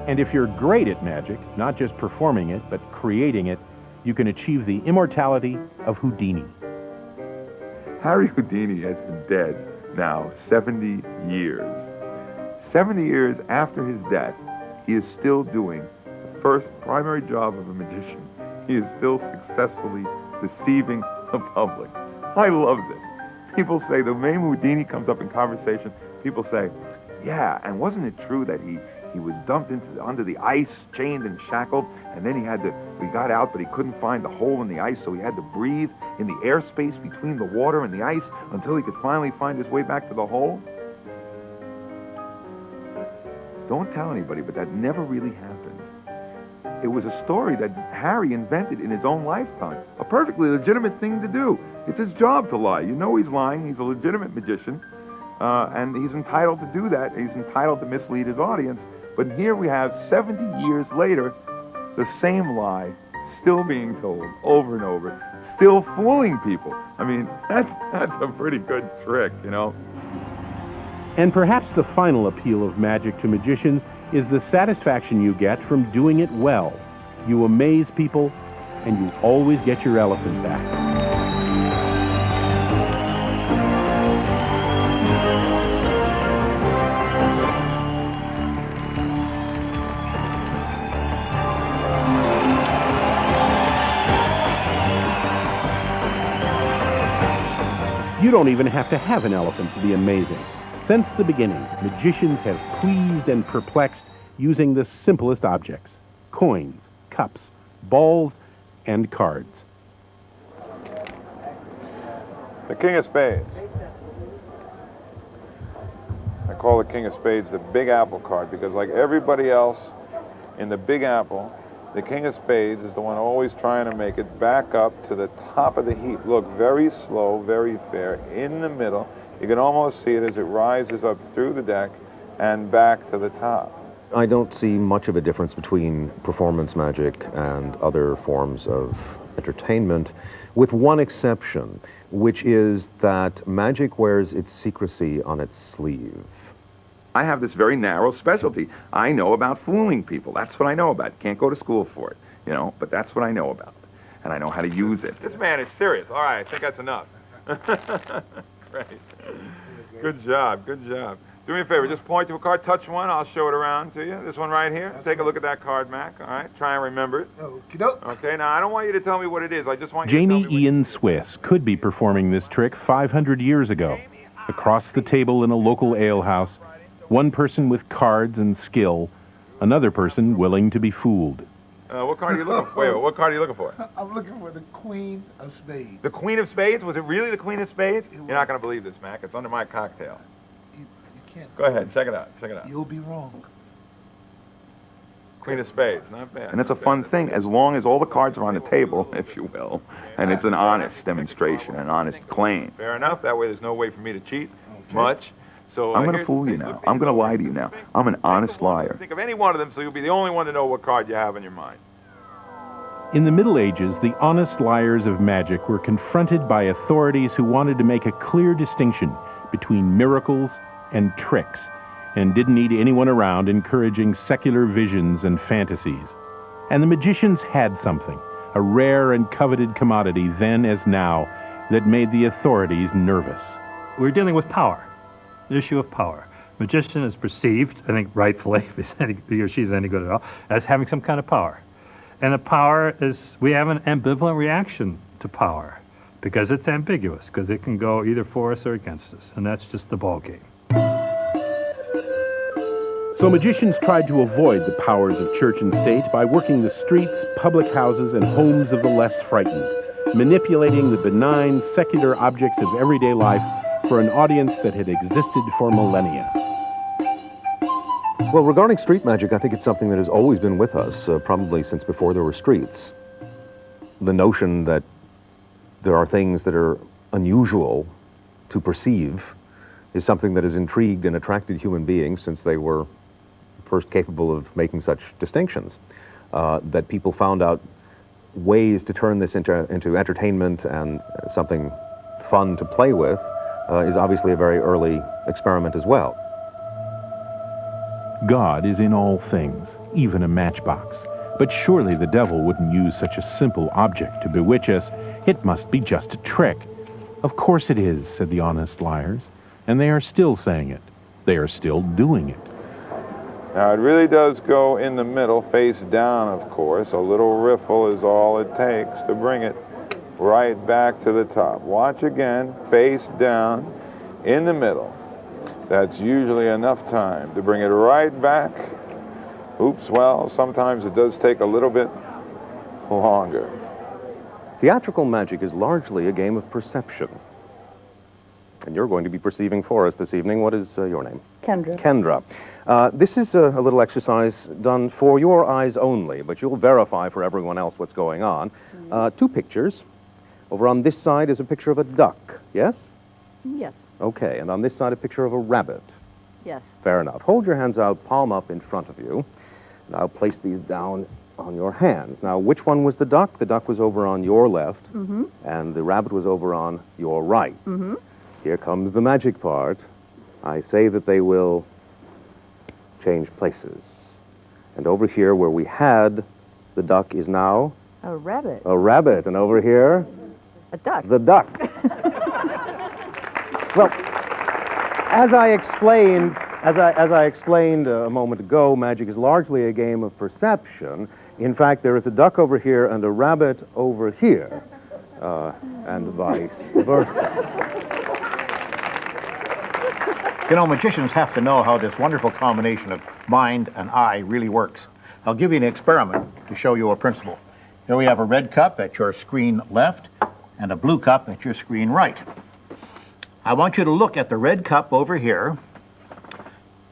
And if you're great at magic, not just performing it, but creating it, you can achieve the immortality of Houdini. Harry Houdini has been dead now 70 years. 70 years after his death, he is still doing the first primary job of a magician. He is still successfully deceiving the public. I love this. People say, the name Houdini comes up in conversation, people say, yeah, and wasn't it true that he was dumped under the ice, chained and shackled, and then we got out, but he couldn't find the hole in the ice, so he had to breathe in the airspace between the water and the ice until he could finally find his way back to the hole? Don't tell anybody, but that never really happened. It was a story that Harry invented in his own lifetime. A perfectly legitimate thing to do. It's his job to lie. You know he's lying. He's a legitimate magician. And he's entitled to do that. He's entitled to mislead his audience. But here we have, 70 years later, the same lie still being told over and over, still fooling people. I mean, that's a pretty good trick, you know. And perhaps the final appeal of magic to magicians is the satisfaction you get from doing it well. You amaze people, and you always get your elephant back. You don't even have to have an elephant to be amazing. Since the beginning, magicians have pleased and perplexed using the simplest objects: coins, cups, balls, and cards. The King of Spades. I call the King of Spades the Big Apple card because, like everybody else in the Big Apple, the King of Spades is the one always trying to make it back up to the top of the heap. Look, very slow, very fair, in the middle. You can almost see it as it rises up through the deck and back to the top. I don't see much of a difference between performance magic and other forms of entertainment, with one exception, which is that magic wears its secrecy on its sleeve. I have this very narrow specialty. I know about fooling people. That's what I know about. Can't go to school for it, you know, but that's what I know about. And I know how to use it. This man is serious. All right, I think that's enough. Great. Good job, good job. Do me a favor, just point to a card, touch one, I'll show it around to you. This one right here. Take a look at that card, Mac, all right? Try and remember it. Okay, now I don't want you to tell me what it is. I just want you to tell me Jamy Ian Swiss could be performing this trick 500 years ago. Across the table in a local alehouse, one person with cards and skill, another person willing to be fooled. What card are you looking for? Wait, what card are you looking for? I'm looking for the Queen of Spades. The Queen of Spades? Was it really the Queen of Spades? You're not going to believe this, Mac. It's under my cocktail. You can't. Go ahead, check it out. Check it out. You'll be wrong. Queen of Spades, not bad. And it's a fun thing, as long as all the cards are on the table, if you will, and it's an honest demonstration, an honest claim. Fair enough. That way there's no way for me to cheat much. So I'm going to fool you now. I'm going to lie to you now. I'm an honest liar. Think of any one of them so you'll be the only one to know what card you have in your mind. In the Middle Ages, the honest liars of magic were confronted by authorities who wanted to make a clear distinction between miracles and tricks, and didn't need anyone around encouraging secular visions and fantasies. And the magicians had something, a rare and coveted commodity then as now, that made the authorities nervous. We're dealing with power, the issue of power. Magician is perceived, I think rightfully, if he or she's any good at all, as having some kind of power. And the power is, we have an ambivalent reaction to power because it's ambiguous, because it can go either for us or against us, and that's just the ball game. So magicians tried to avoid the powers of church and state by working the streets, public houses, and homes of the less frightened, manipulating the benign, secular objects of everyday life for an audience that had existed for millennia. Well, regarding street magic, I think it's something that has always been with us, probably since before there were streets. The notion that there are things that are unusual to perceive is something that has intrigued and attracted human beings since they were first capable of making such distinctions. That people found out ways to turn this into entertainment and something fun to play with is obviously a very early experiment as well. God is in all things, even a matchbox. But surely the devil wouldn't use such a simple object to bewitch us. It must be just a trick. Of course it is, said the honest liars. And they are still saying it. They are still doing it. Now it really does go in the middle, face down, of course. A little riffle is all it takes to bring it right back to the top. Watch again, face down, in the middle. That's usually enough time to bring it right back. Oops, well, sometimes it does take a little bit longer. Theatrical magic is largely a game of perception. And you're going to be perceiving for us this evening. What is your name? Kendra. Kendra. This is a little exercise done for your eyes only, but you'll verify for everyone else what's going on. Two pictures. Over on this side is a picture of a duck, yes? Yes. Okay, and on this side a picture of a rabbit. Yes. Fair enough. Hold your hands out, palm up in front of you. And I'll place these down on your hands. Now, which one was the duck? The duck was over on your left, and the rabbit was over on your right. Here comes the magic part. I say that they will change places. And over here, where we had the duck, is now A rabbit. a rabbit. And over here, A duck. the duck. Well, as I explained a moment ago, magic is largely a game of perception. In fact, there is a duck over here and a rabbit over here, and vice versa. You know, magicians have to know how this wonderful combination of mind and eye really works. I'll give you an experiment to show you a principle. Here we have a red cup at your screen left and a blue cup at your screen right. I want you to look at the red cup over here.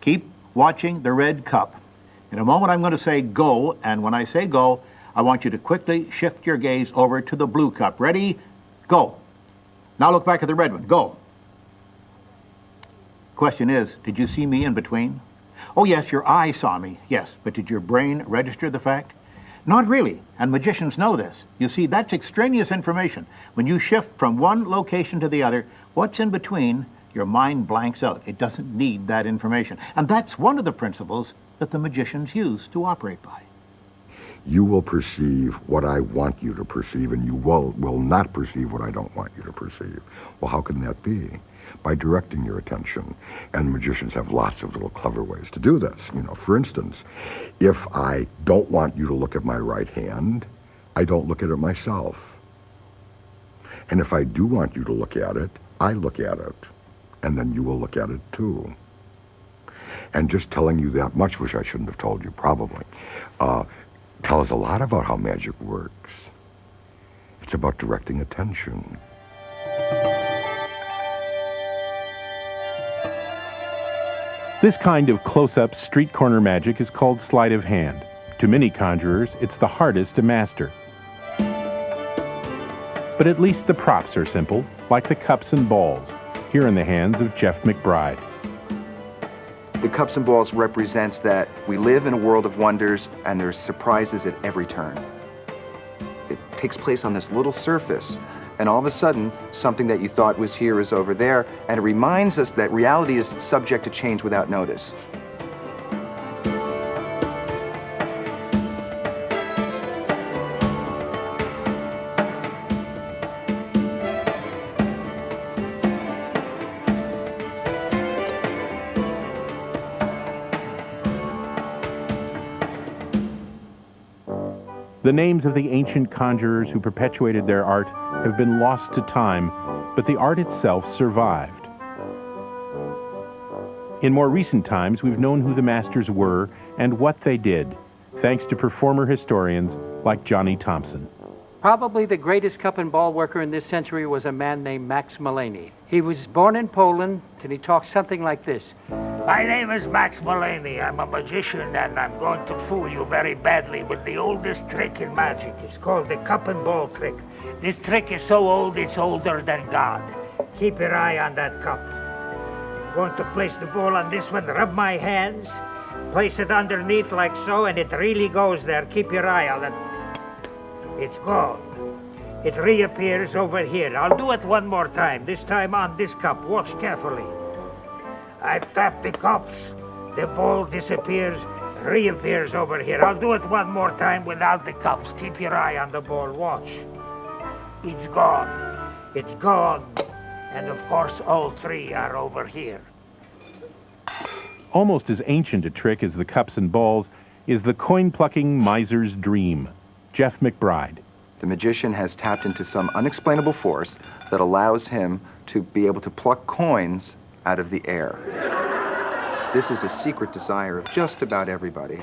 Keep watching the red cup. In a moment I'm going to say go, and when I say go, I want you to quickly shift your gaze over to the blue cup. Ready? Go. Now look back at the red one. Go. Question is, did you see me in between? Oh yes, your eye saw me, yes, but did your brain register the fact? Not really, and magicians know this. You see, that's extraneous information. When you shift from one location to the other, what's in between, your mind blanks out. It doesn't need that information. And that's one of the principles that the magicians use to operate by. You will perceive what I want you to perceive, and you will not perceive what I don't want you to perceive. Well, how can that be? By directing your attention. And magicians have lots of little clever ways to do this. You know, for instance, if I don't want you to look at my right hand, I don't look at it myself. And if I do want you to look at it, I look at it. And then you will look at it too. And just telling you that much, which I shouldn't have told you probably, tells a lot about how magic works. It's about directing attention. This kind of close-up street corner magic is called sleight of hand. To many conjurers, it's the hardest to master. But at least the props are simple, like the cups and balls, here in the hands of Jeff McBride. The cups and balls represents that we live in a world of wonders and there's surprises at every turn. It takes place on this little surface, and all of a sudden, something that you thought was here is over there, and it reminds us that reality is subject to change without notice. The names of the ancient conjurers who perpetuated their art have been lost to time, but the art itself survived. In more recent times, we've known who the masters were and what they did, thanks to performer historians like Johnny Thompson. Probably the greatest cup and ball worker in this century was a man named Max Mulaney. He was born in Poland, and he talked something like this. My name is Max Mulaney. I'm a magician, and I'm going to fool you very badly with the oldest trick in magic. It's called the cup and ball trick. This trick is so old, it's older than God. Keep your eye on that cup. I'm going to place the ball on this one, rub my hands, place it underneath like so, and it really goes there. Keep your eye on it. It's gone. It reappears over here. I'll do it one more time, this time on this cup. Watch carefully. I tap the cups, the ball disappears, reappears over here. I'll do it one more time without the cups. Keep your eye on the ball, watch. It's gone. It's gone. And of course, all three are over here. Almost as ancient a trick as the cups and balls is the coin-plucking miser's dream. Jeff McBride. The magician has tapped into some unexplainable force that allows him to be able to pluck coins out of the air. This is a secret desire of just about everybody.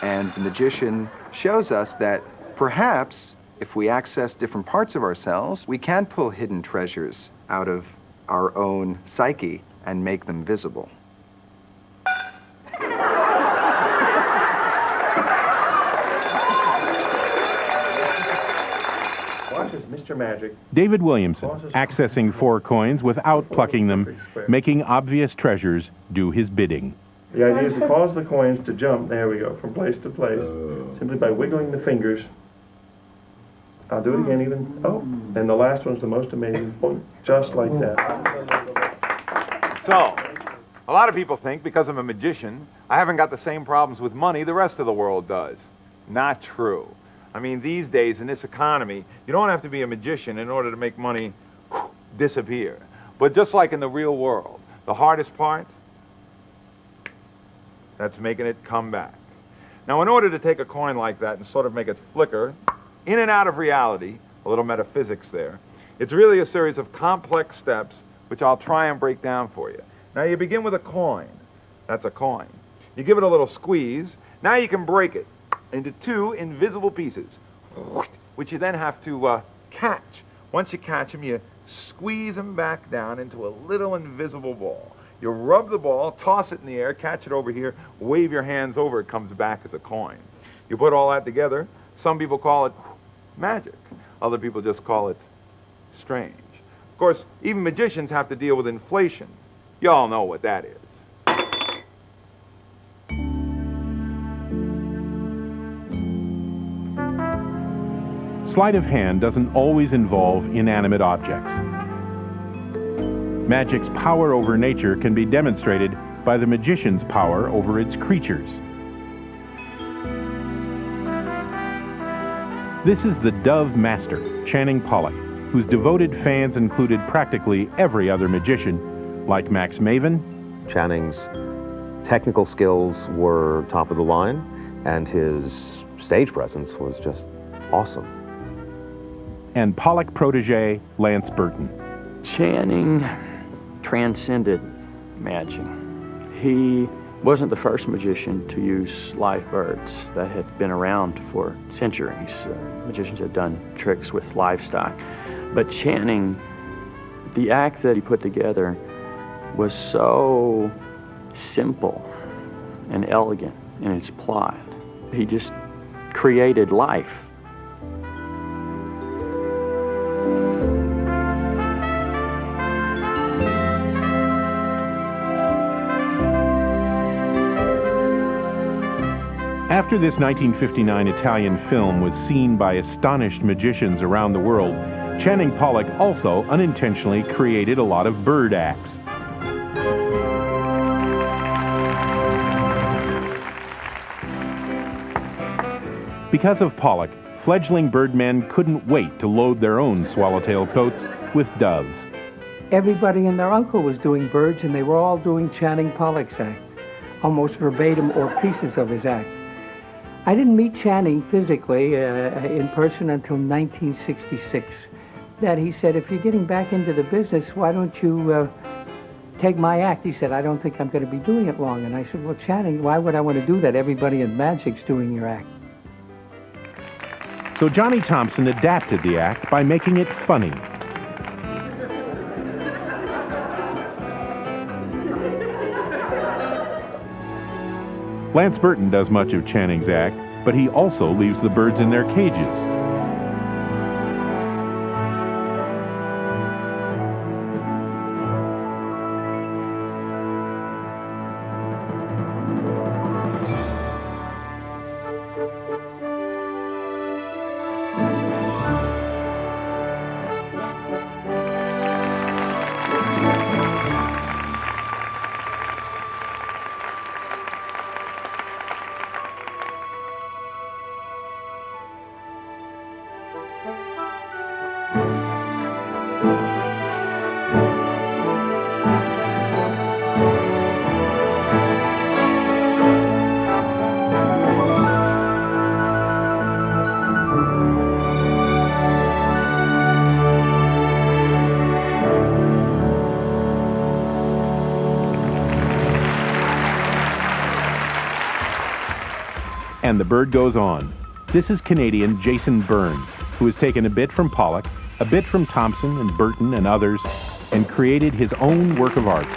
And the magician shows us that perhaps If we access different parts of ourselves, we can pull hidden treasures out of our own psyche and make them visible. Watches Mr. Magic. David Williamson, accessing 4 coins without plucking them, making obvious treasures do his bidding. The idea is to cause the coins to jump, there we go, from place to place, simply by wiggling the fingers. I'll do it again even, oh, and the last one's the most amazing point, just like that. So, a lot of people think because I'm a magician, I haven't got the same problems with money the rest of the world does. Not true. I mean, these days in this economy, you don't have to be a magician in order to make money disappear. But just like in the real world, the hardest part, that's making it come back. Now, in order to take a coin like that and sort of make it flicker in and out of reality, a little metaphysics there, it's really a series of complex steps which I'll try and break down for you. Now, you begin with a coin. That's a coin. You give it a little squeeze. Now you can break it into 2 invisible pieces, which you then have to catch. Once you catch them, you squeeze them back down into a little invisible ball. You rub the ball, toss it in the air, catch it over here, wave your hands over, it comes back as a coin. You put all that together. Some people call it magic. Other people just call it strange. Of course, even magicians have to deal with inflation. You all know what that is. Sleight of hand doesn't always involve inanimate objects. Magic's power over nature can be demonstrated by the magician's power over its creatures. This is the Dove Master, Channing Pollock, whose devoted fans included practically every other magician, like Max Maven. Channing's technical skills were top of the line, and his stage presence was just awesome. And Pollock protege Lance Burton. Channing transcended magic. He wasn't the first magician to use live birds. That had been around for centuries. Magicians had done tricks with livestock. But Channing, the act that he put together was so simple and elegant in its plot. He just created life. After this 1959 Italian film was seen by astonished magicians around the world, Channing Pollock also unintentionally created a lot of bird acts. Because of Pollock, fledgling birdmen couldn't wait to load their own swallowtail coats with doves. Everybody and their uncle was doing birds, and they were all doing Channing Pollock's act, almost verbatim or pieces of his act. I didn't meet Channing physically in person until 1966. That he said, if you're getting back into the business, why don't you take my act? He said, I don't think I'm going to be doing it long. And I said, well, Channing, why would I want to do that? Everybody in magic's doing your act. So Johnny Thompson adapted the act by making it funny. Lance Burton does much of Channing's act, but he also leaves the birds in their cages. And the bird goes on. This is Canadian Jason Byrne, who has taken a bit from Pollock, a bit from Thompson and Burton and others, and created his own work of art.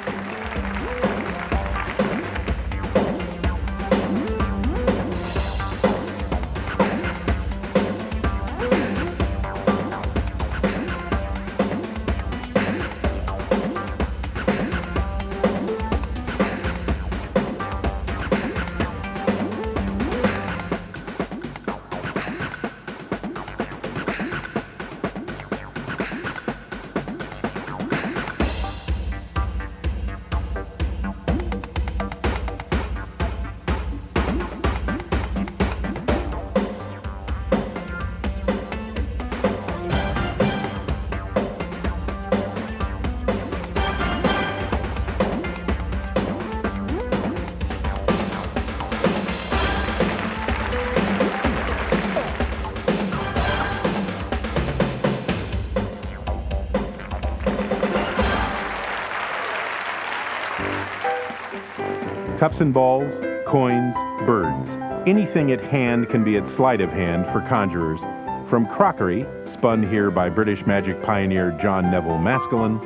Cups and balls, coins, birds. Anything at hand can be at sleight of hand for conjurers. From crockery, spun here by British magic pioneer John Neville Maskelyne,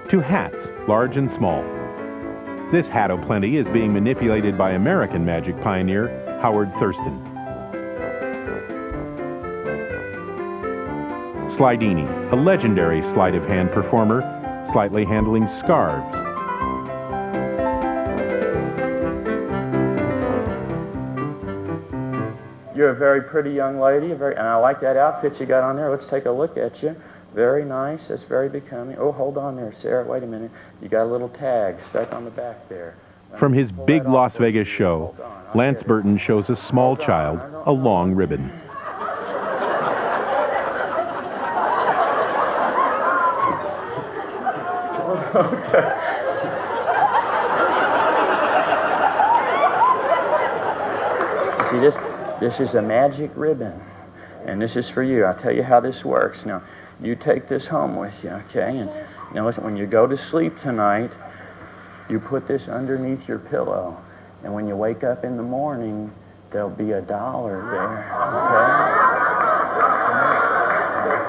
to hats, large and small. This hat o'plenty is being manipulated by American magic pioneer Howard Thurston. Slidini, a legendary sleight of hand performer, slightly handling scarves. You're a very pretty young lady, and I like that outfit you got on there. Let's take a look at you. Very nice. That's very becoming. Oh, hold on there, Sarah. Wait a minute. You got a little tag stuck on the back there. From his big Las Vegas show, Lance Burton shows a small child a long ribbon. Okay. See, this is a magic ribbon, and this is for you. I'll tell you how this works. Now, you take this home with you, okay? And now listen, when you go to sleep tonight, you put this underneath your pillow, and when you wake up in the morning, there'll be $1 there,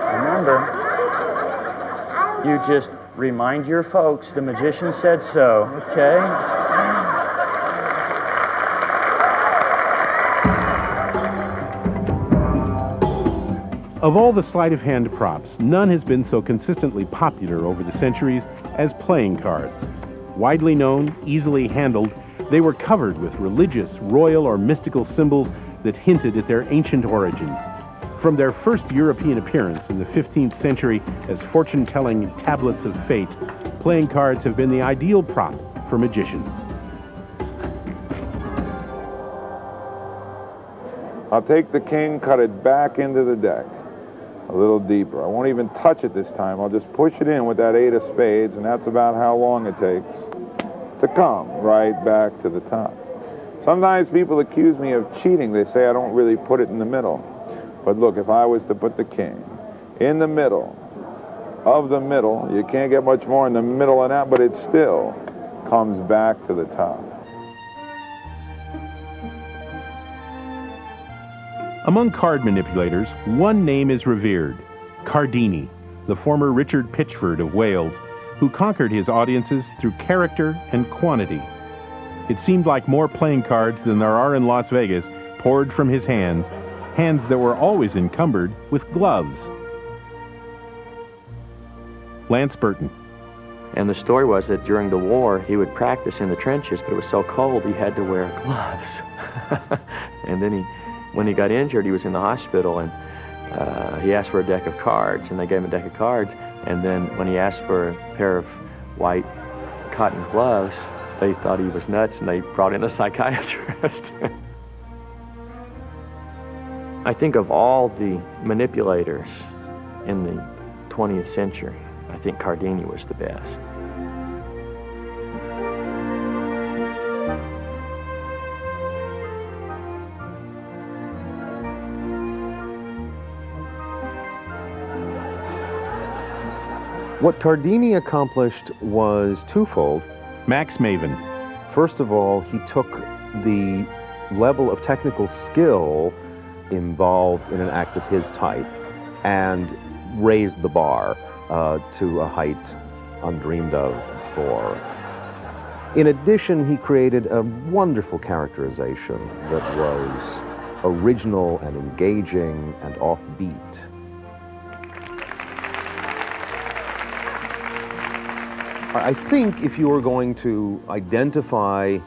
okay? Remember, you just remind your folks the magician said so, okay? Of all the sleight of hand props, none has been so consistently popular over the centuries as playing cards. Widely known, easily handled, they were covered with religious, royal, or mystical symbols that hinted at their ancient origins. From their first European appearance in the 15th century as fortune-telling tablets of fate, playing cards have been the ideal prop for magicians. I'll take the king, cut it back into the deck. A little deeper. I won't even touch it this time. I'll just push it in with that 8 of spades, and that's about how long it takes to come right back to the top. Sometimes people accuse me of cheating. They say I don't really put it in the middle. But look, if I was to put the king in the middle of the middle, you can't get much more in the middle of that, but it still comes back to the top. Among card manipulators, one name is revered, Cardini, the former Richard Pitchford of Wales, who conquered his audiences through character and quantity. It seemed like more playing cards than there are in Las Vegas poured from his hands, hands that were always encumbered with gloves. Lance Burton. And the story was that during the war, he would practice in the trenches, but it was so cold he had to wear gloves. And then when he got injured, he was in the hospital, and he asked for a deck of cards, and they gave him a deck of cards. And then when he asked for a pair of white cotton gloves, they thought he was nuts, and they brought in a psychiatrist. I think of all the manipulators in the 20th century, I think Cardini was the best. What Cardini accomplished was twofold. Max Maven. First of all, he took the level of technical skill involved in an act of his type and raised the bar to a height undreamed of before. In addition, he created a wonderful characterization that was original and engaging and offbeat. I think if you were going to identify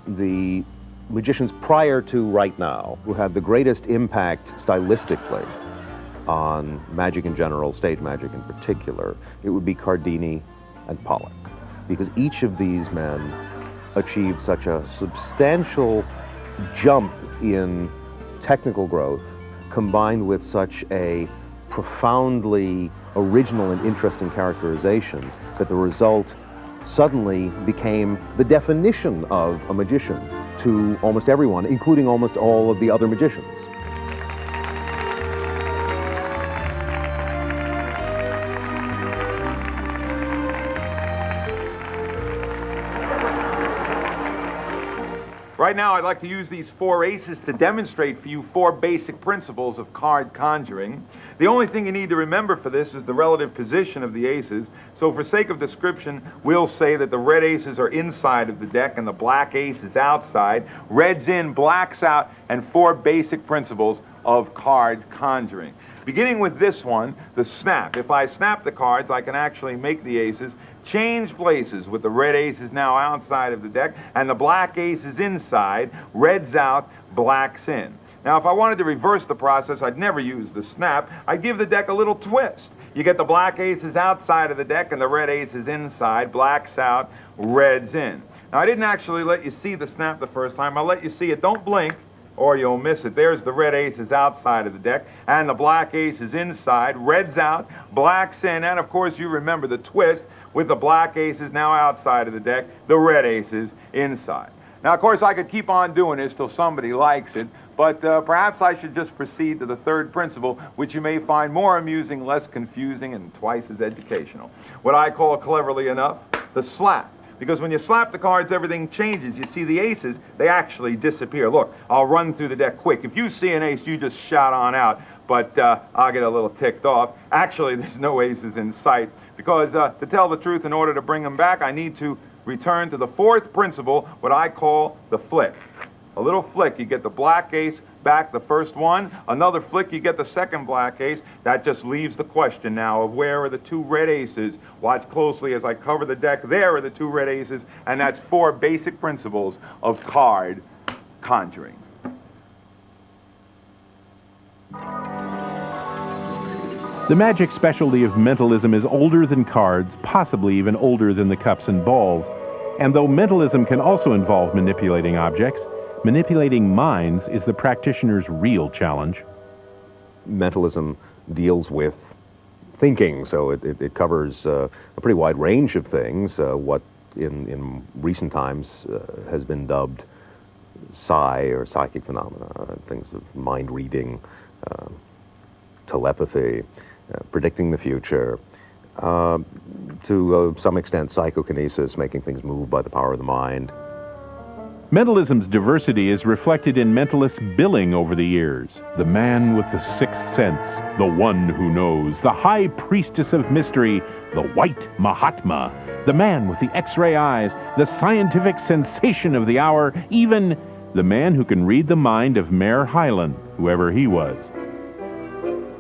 the magicians prior to right now, who had the greatest impact stylistically on magic in general, stage magic in particular, it would be Houdini and Pollock, because each of these men achieved such a substantial jump in technical growth, combined with such a profoundly original and interesting characterization, that the result suddenly became the definition of a magician to almost everyone, including almost all of the other magicians. Right now, I'd like to use these 4 aces to demonstrate for you 4 basic principles of card conjuring. The only thing you need to remember for this is the relative position of the aces. So for sake of description, we'll say that the red aces are inside of the deck and the black ace is outside. Red's in, black's out, and 4 basic principles of card conjuring. Beginning with this one, the snap. If I snap the cards, I can actually make the aces change places, with the red ace is now outside of the deck and the black ace is inside. Red's out, black's in. Now, if I wanted to reverse the process, I'd never use the snap. I'd give the deck a little twist. You get the black aces outside of the deck and the red ace is inside. Black's out, red's in. Now, I didn't actually let you see the snap the first time. I'll let you see it. Don't blink or you'll miss it. There's the red ace is outside of the deck and the black ace is inside. Red's out, black's in, and of course you remember the twist. With the black aces now outside of the deck, the red aces inside. Now, of course, I could keep on doing this till somebody likes it, but perhaps I should just proceed to the 3rd principle, which you may find more amusing, less confusing, and twice as educational. What I call, cleverly enough, the slap. Because when you slap the cards, everything changes. You see the aces, they actually disappear. Look, I'll run through the deck quick. If you see an ace, you just shout on out, but I'll get a little ticked off. Actually, there's no aces in sight. Because to tell the truth, in order to bring them back, I need to return to the 4th principle, what I call the flick. A little flick, you get the black ace back, the first one. Another flick, you get the 2nd black ace. That just leaves the question now of where are the 2 red aces. Watch closely as I cover the deck. There are the 2 red aces, and that's 4 basic principles of card conjuring. The magic specialty of mentalism is older than cards, possibly even older than the cups and balls. And though mentalism can also involve manipulating objects, manipulating minds is the practitioner's real challenge. Mentalism deals with thinking, so it covers a pretty wide range of things, what in recent times has been dubbed psi or psychic phenomena, things of mind reading, telepathy, predicting the future, to some extent psychokinesis, making things move by the power of the mind. Mentalism's diversity is reflected in mentalists' billing over the years. The man with the 6th sense, the one who knows, the high priestess of mystery, the white Mahatma, the man with the X-ray eyes, the scientific sensation of the hour, even the man who can read the mind of Mayor Highland, whoever he was.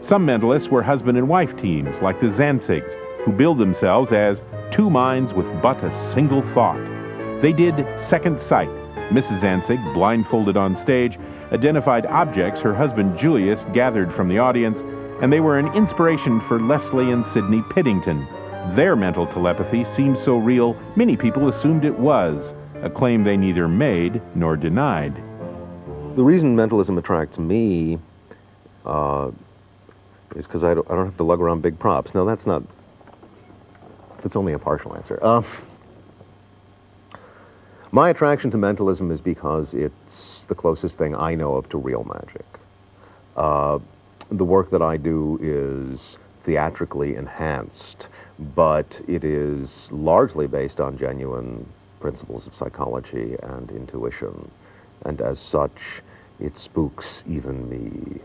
Some mentalists were husband and wife teams, like the Zanzigs, who billed themselves as 2 minds with but a single thought. They did second sight. Mrs. Zanzig, blindfolded on stage, identified objects her husband Julius gathered from the audience, and they were an inspiration for Leslie and Sidney Piddington. Their mental telepathy seemed so real, many people assumed it was, a claim they neither made nor denied. The reason mentalism attracts me is because I don't have to lug around big props. No, that's only a partial answer. My attraction to mentalism is because it's the closest thing I know of to real magic. The work that I do is theatrically enhanced, but it is largely based on genuine principles of psychology and intuition, and as such, it spooks even me.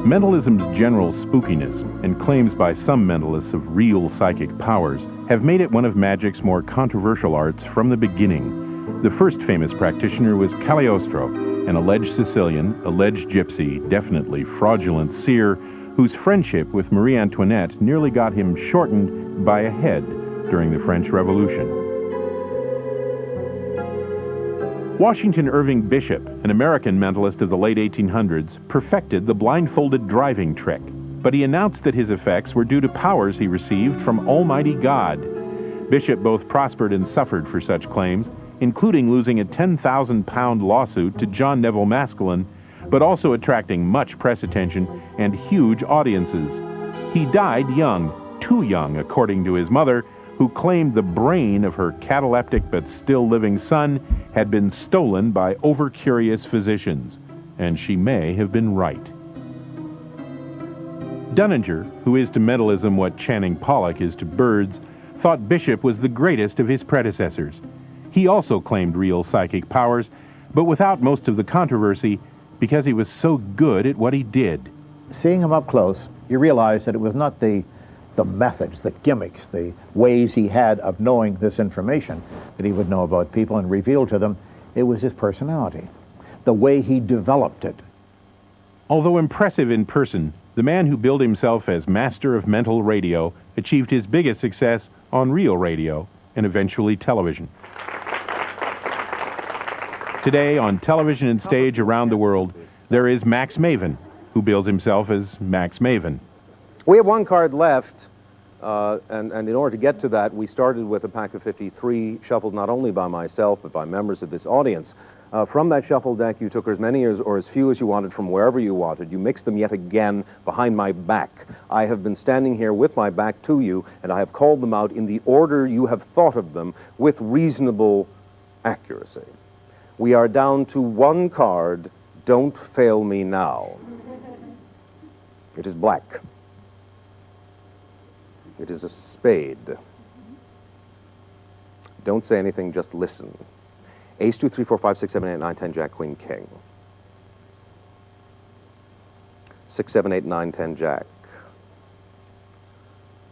Mentalism's general spookiness and claims by some mentalists of real psychic powers have made it one of magic's more controversial arts from the beginning. The first famous practitioner was Cagliostro, an alleged Sicilian, alleged gypsy, definitely fraudulent seer, whose friendship with Marie Antoinette nearly got him shortened by a head during the French Revolution. Washington Irving Bishop, an American mentalist of the late 1800s, perfected the blindfolded driving trick, but he announced that his effects were due to powers he received from Almighty God. Bishop both prospered and suffered for such claims, including losing a 10,000-pound lawsuit to John Neville Maskelyne, but also attracting much press attention and huge audiences. He died young, too young, according to his mother, who claimed the brain of her cataleptic but still living son had been stolen by over-curious physicians, and she may have been right. Dunninger, who is to mentalism what Channing Pollock is to birds, thought Bishop was the greatest of his predecessors. He also claimed real psychic powers, but without most of the controversy because he was so good at what he did. Seeing him up close, you realize that it was not the methods, the gimmicks, the ways he had of knowing this information that he would know about people and reveal to them. It was his personality, the way he developed it. Although impressive in person, the man who billed himself as master of mental radio achieved his biggest success on real radio and eventually television. Today, on television and stage around the world, there is Max Maven, who bills himself as Max Maven. We have one card left, and in order to get to that, we started with a pack of 53, shuffled not only by myself, but by members of this audience. From that shuffle deck, you took as many or as few as you wanted from wherever you wanted. You mixed them yet again behind my back. I have been standing here with my back to you, and I have called them out in the order you have thought of them with reasonable accuracy. We are down to one card. Don't fail me now. It is black. It is a spade. Don't say anything, just listen. Ace, 2, 3, 4, 5, 6, 7, 8, 9, 10, Jack, Queen, King. 6, 7, 8, 9, 10, Jack.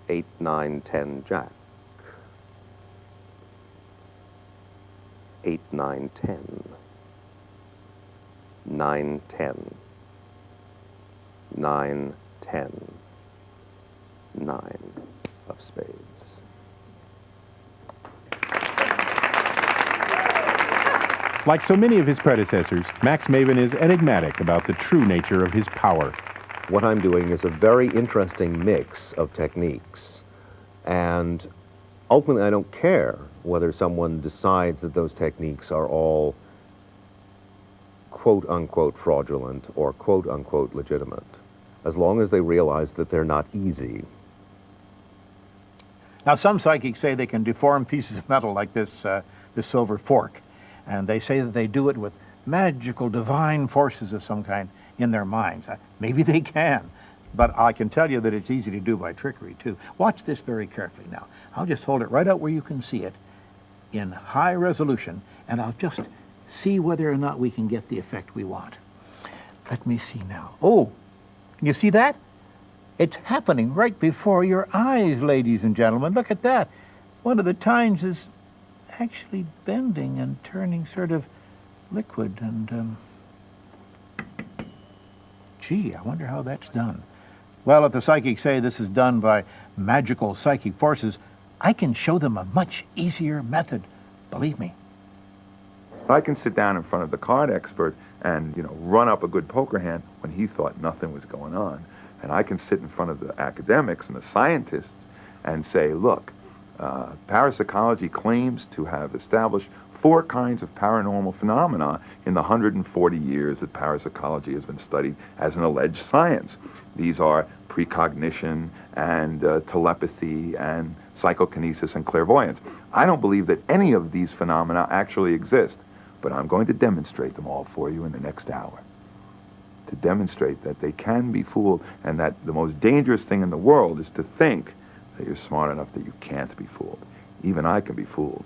8, 9, 10, Jack. 8, 9, 10. 9, 10. 9, 10. 9 of spades. Like so many of his predecessors, Max Maven is enigmatic about the true nature of his power. What I'm doing is a very interesting mix of techniques, and ultimately I don't care whether someone decides that those techniques are all quote-unquote fraudulent or quote-unquote legitimate, as long as they realize that they're not easy. Now, some psychics say they can deform pieces of metal like this silver fork, and they say that they do it with magical, divine forces of some kind in their minds. Maybe they can, but I can tell you that it's easy to do by trickery, too. Watch this very carefully now. I'll just hold it right out where you can see it in high resolution, and I'll just see whether or not we can get the effect we want. Let me see now. Oh, can you see that? It's happening right before your eyes, ladies and gentlemen. Look at that. One of the tines is actually bending and turning sort of liquid, and gee, I wonder how that's done. Well, if the psychics say this is done by magical psychic forces, I can show them a much easier method, believe me. I can sit down in front of the card expert and, run up a good poker hand when he thought nothing was going on. And I can sit in front of the academics and the scientists and say, look, parapsychology claims to have established 4 kinds of paranormal phenomena in the 140 years that parapsychology has been studied as an alleged science. These are precognition and telepathy and psychokinesis and clairvoyance. I don't believe that any of these phenomena actually exist, but I'm going to demonstrate them all for you in the next hour. To demonstrate that they can be fooled, and that the most dangerous thing in the world is to think that you're smart enough that you can't be fooled. Even I can be fooled,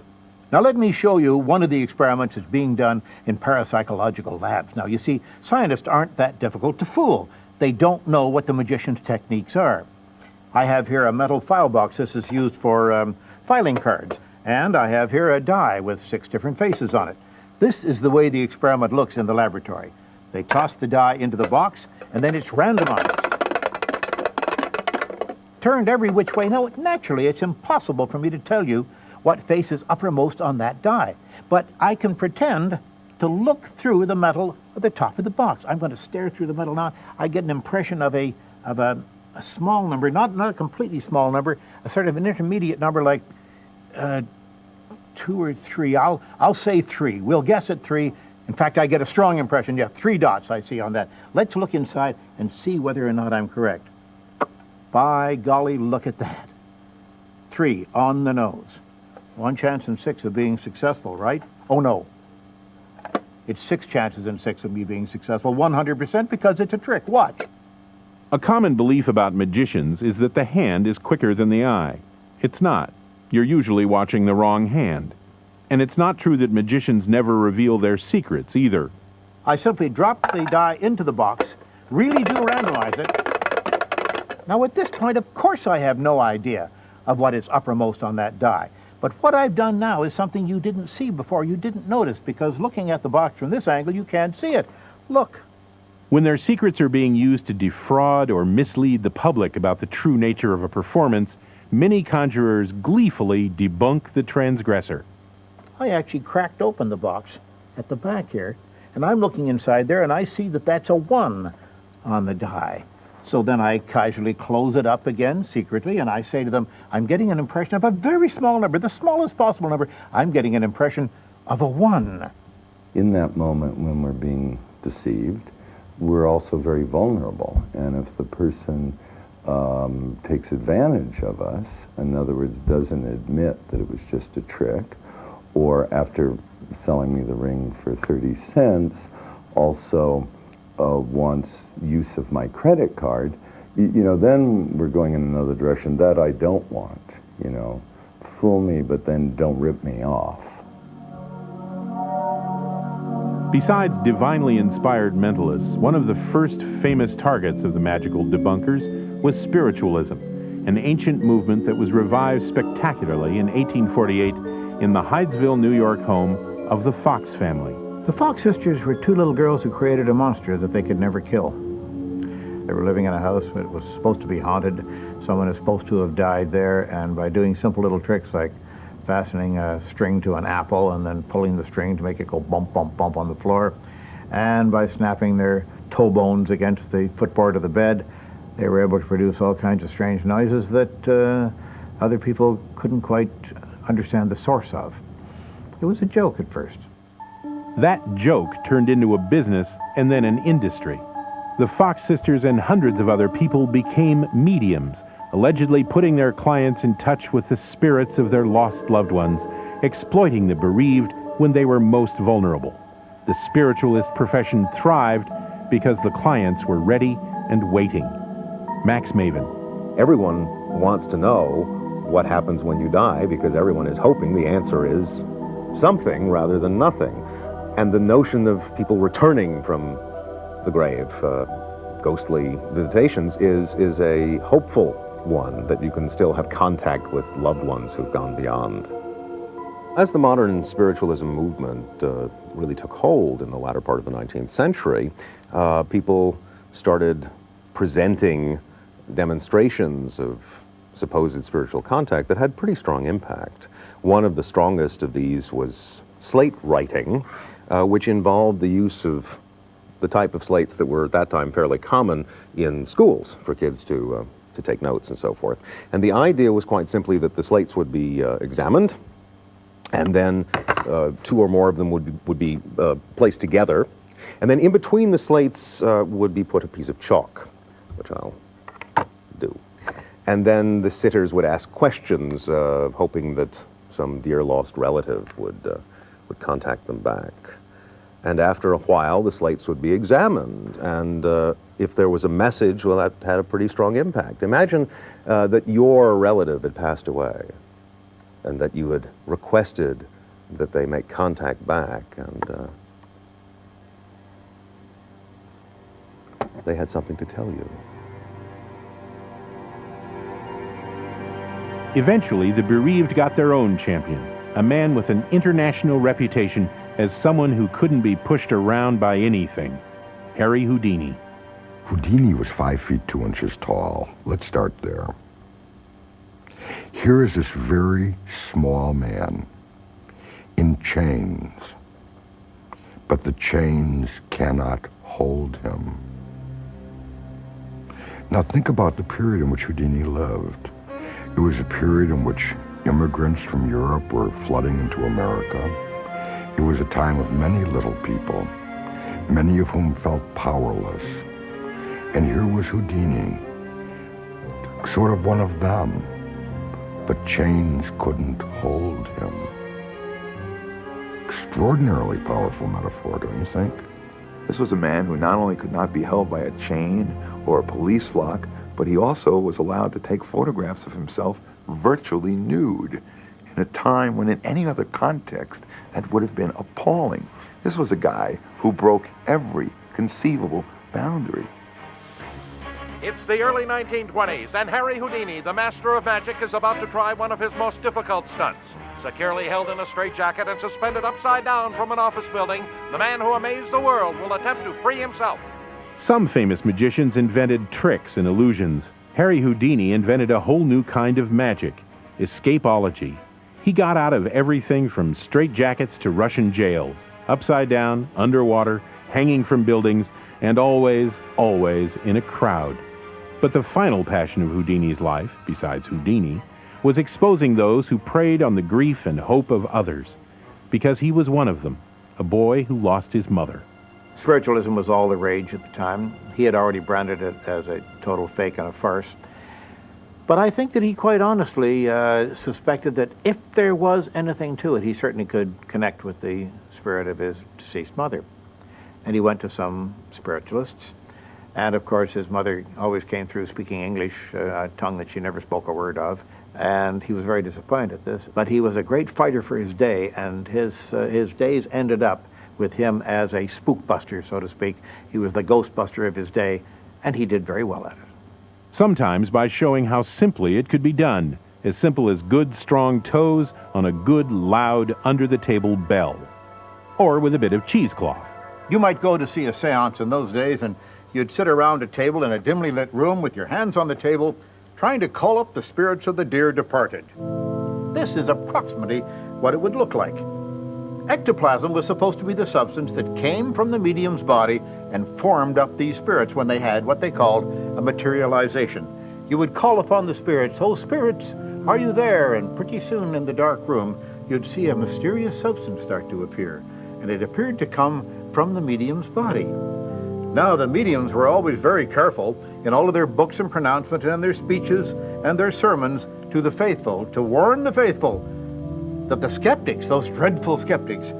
Now let me show you one of the experiments that's being done in parapsychological labs. Now you see, scientists aren't that difficult to fool. They don't know what the magician's techniques are. I have here a metal file box. This is used for filing cards. And I have here a die with 6 different faces on it. This is the way the experiment looks in the laboratory. They toss the die into the box, and then it's randomized. Turned every which way. Now, naturally, it's impossible for me to tell you what face is uppermost on that die. But I can pretend to look through the metal at the top of the box. I'm going to stare through the metal now. I get an impression of a small number, not a completely small number, a sort of an intermediate number like 2 or 3. I'll say 3. We'll guess at 3. In fact, I get a strong impression. Yeah, 3 dots I see on that. Let's look inside and see whether or not I'm correct. By golly, look at that. 3 on the nose. 1 chance in 6 of being successful, right? Oh, no. It's 6 chances in 6 of me being successful, 100%, because it's a trick. Watch. A common belief about magicians is that the hand is quicker than the eye. It's not. You're usually watching the wrong hand. And it's not true that magicians never reveal their secrets either. I simply drop the die into the box, really do randomize it. Now at this point, of course I have no idea of what is uppermost on that die. But what I've done now is something you didn't see before, you didn't notice, because looking at the box from this angle, you can't see it. Look. When their secrets are being used to defraud or mislead the public about the true nature of a performance, many conjurers gleefully debunk the transgressor. I actually cracked open the box at the back here, and I'm looking inside there, and I see that that's a 1 on the die. So then I casually close it up again secretly, and I say to them, I'm getting an impression of a very small number, the smallest possible number. I'm getting an impression of a 1. In that moment when we're being deceived, we're also very vulnerable. And if the person takes advantage of us, in other words, doesn't admit that it was just a trick, or after selling me the ring for 30 cents, also wants use of my credit card, you know, then we're going in another direction. That I don't want, you know. Fool me, but then don't rip me off. Besides divinely inspired mentalists, one of the first famous targets of the magical debunkers was spiritualism, an ancient movement that was revived spectacularly in 1848 in the Hydesville, New York home of the Fox family. The Fox sisters were 2 little girls who created a monster that they could never kill. They were living in a house that was supposed to be haunted. Someone is supposed to have died there, and by doing simple little tricks like fastening a string to an apple and then pulling the string to make it go bump, bump, bump on the floor, and by snapping their toe bones against the footboard of the bed, they were able to produce all kinds of strange noises that other people couldn't quite understand the source of. It was a joke at first. That joke turned into a business and then an industry. The Fox sisters and hundreds of other people became mediums, allegedly putting their clients in touch with the spirits of their lost loved ones, exploiting the bereaved when they were most vulnerable. The spiritualist profession thrived because the clients were ready and waiting. Max Maven. Everyone wants to know what happens when you die because everyone is hoping the answer is something rather than nothing. And the notion of people returning from the grave, ghostly visitations, is a hopeful one, that you can still have contact with loved ones who've gone beyond. As the modern spiritualism movement really took hold in the latter part of the 19th century, people started presenting demonstrations of supposed spiritual contact that had pretty strong impact. One of the strongest of these was slate writing, which involved the use of the type of slates that were at that time fairly common in schools for kids to take notes and so forth. And the idea was quite simply that the slates would be examined, and then 2 or more of them would be placed together, and then in between the slates would be put a piece of chalk, which I'll do. And then the sitters would ask questions, hoping that some dear lost relative would contact them back. And after a while, the slates would be examined, and if there was a message, well, that had a pretty strong impact. Imagine that your relative had passed away, and that you had requested that they make contact back, and they had something to tell you. Eventually, the bereaved got their own champion, a man with an international reputation as someone who couldn't be pushed around by anything, Harry Houdini. Houdini was 5 feet 2 inches tall. Let's start there. Here is this very small man in chains, but the chains cannot hold him. Now think about the period in which Houdini lived. It was a period in which immigrants from Europe were flooding into America. It was a time of many little people, many of whom felt powerless. And here was Houdini, sort of one of them, but chains couldn't hold him. Extraordinarily powerful metaphor, don't you think? This was a man who not only could not be held by a chain or a police lock, but he also was allowed to take photographs of himself virtually nude in a time when in any other context that would have been appalling. This was a guy who broke every conceivable boundary. It's the early 1920s, and Harry Houdini, the master of magic, is about to try one of his most difficult stunts. Securely held in a straitjacket and suspended upside down from an office building, the man who amazed the world will attempt to free himself. Some famous magicians invented tricks and illusions. Harry Houdini invented a whole new kind of magic, escapology. He got out of everything from straitjackets to Russian jails, upside down, underwater, hanging from buildings, and always, always in a crowd. But the final passion of Houdini's life, besides Houdini, was exposing those who preyed on the grief and hope of others, because he was one of them, a boy who lost his mother. Spiritualism was all the rage at the time. He had already branded it as a total fake and a farce. But I think that he quite honestly suspected that if there was anything to it, he certainly could connect with the spirit of his deceased mother. And he went to some spiritualists. And of course, his mother always came through speaking English, a tongue that she never spoke a word of. And he was very disappointed at this. But he was a great fighter for his day, and his days ended up with him as a spookbuster, so to speak. He was the ghostbuster of his day, and he did very well at it. Sometimes by showing how simply it could be done, as simple as good, strong toes on a good, loud, under-the-table bell, or with a bit of cheesecloth. You might go to see a seance in those days, and you'd sit around a table in a dimly lit room with your hands on the table, trying to call up the spirits of the dear departed. This is approximately what it would look like. Ectoplasm was supposed to be the substance that came from the medium's body and formed up these spirits when they had what they called a materialization. You would call upon the spirits, "Oh, spirits, are you there?" And pretty soon in the dark room, you'd see a mysterious substance start to appear, and it appeared to come from the medium's body. Now, the mediums were always very careful in all of their books and pronouncements and their speeches and their sermons to the faithful, to warn the faithful that the skeptics, those dreadful skeptics,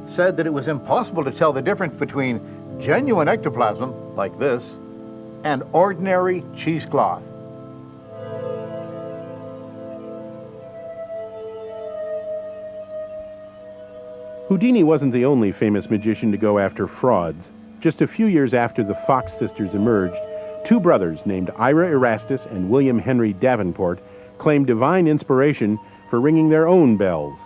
said that it was impossible to tell the difference between genuine ectoplasm, like this, and ordinary cheesecloth. Houdini wasn't the only famous magician to go after frauds. Just a few years after the Fox sisters emerged, two brothers named Ira Erastus and William Henry Davenport claimed divine inspiration for ringing their own bells.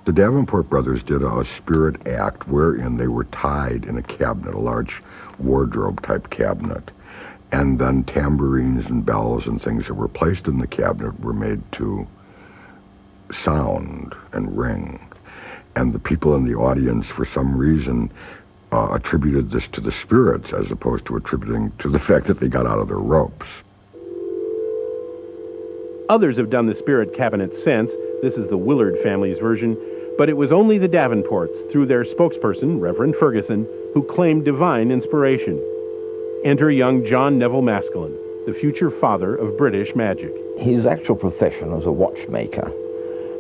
The Davenport brothers did a spirit act wherein they were tied in a cabinet, a large wardrobe-type cabinet, and then tambourines and bells and things that were placed in the cabinet were made to sound and ring. And the people in the audience, for some reason, attributed this to the spirits as opposed to attributing to the fact that they got out of their ropes. Others have done the spirit cabinet since. This is the Willard family's version. But it was only the Davenports, through their spokesperson, Reverend Ferguson, who claimed divine inspiration. Enter young John Neville Maskelyne, the future father of British magic. His actual profession was a watchmaker,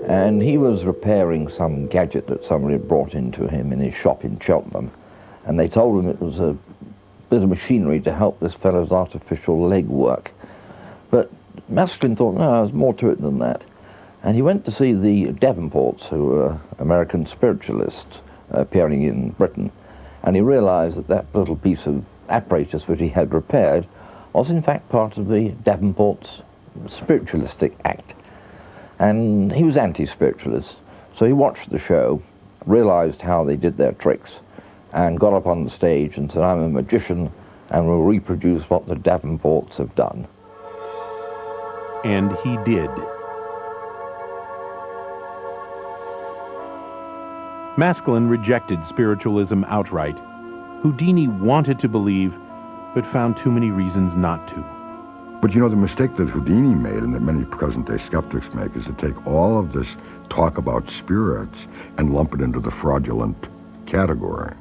and he was repairing some gadget that somebody had brought into him in his shop in Cheltenham, and they told him it was a bit of machinery to help this fellow's artificial leg work. But Maskelyne thought, no, there's more to it than that. And he went to see the Davenports, who were American spiritualists appearing in Britain, and he realized that that little piece of apparatus which he had repaired was in fact part of the Davenport's spiritualistic act. And he was anti-spiritualist, so he watched the show, realized how they did their tricks, and got up on the stage and said, I'm a magician and will reproduce what the Davenports have done. And he did. Maskelyne rejected spiritualism outright. Houdini wanted to believe, but found too many reasons not to. But you know, the mistake that Houdini made and that many present-day skeptics make is to take all of this talk about spirits and lump it into the fraudulent category,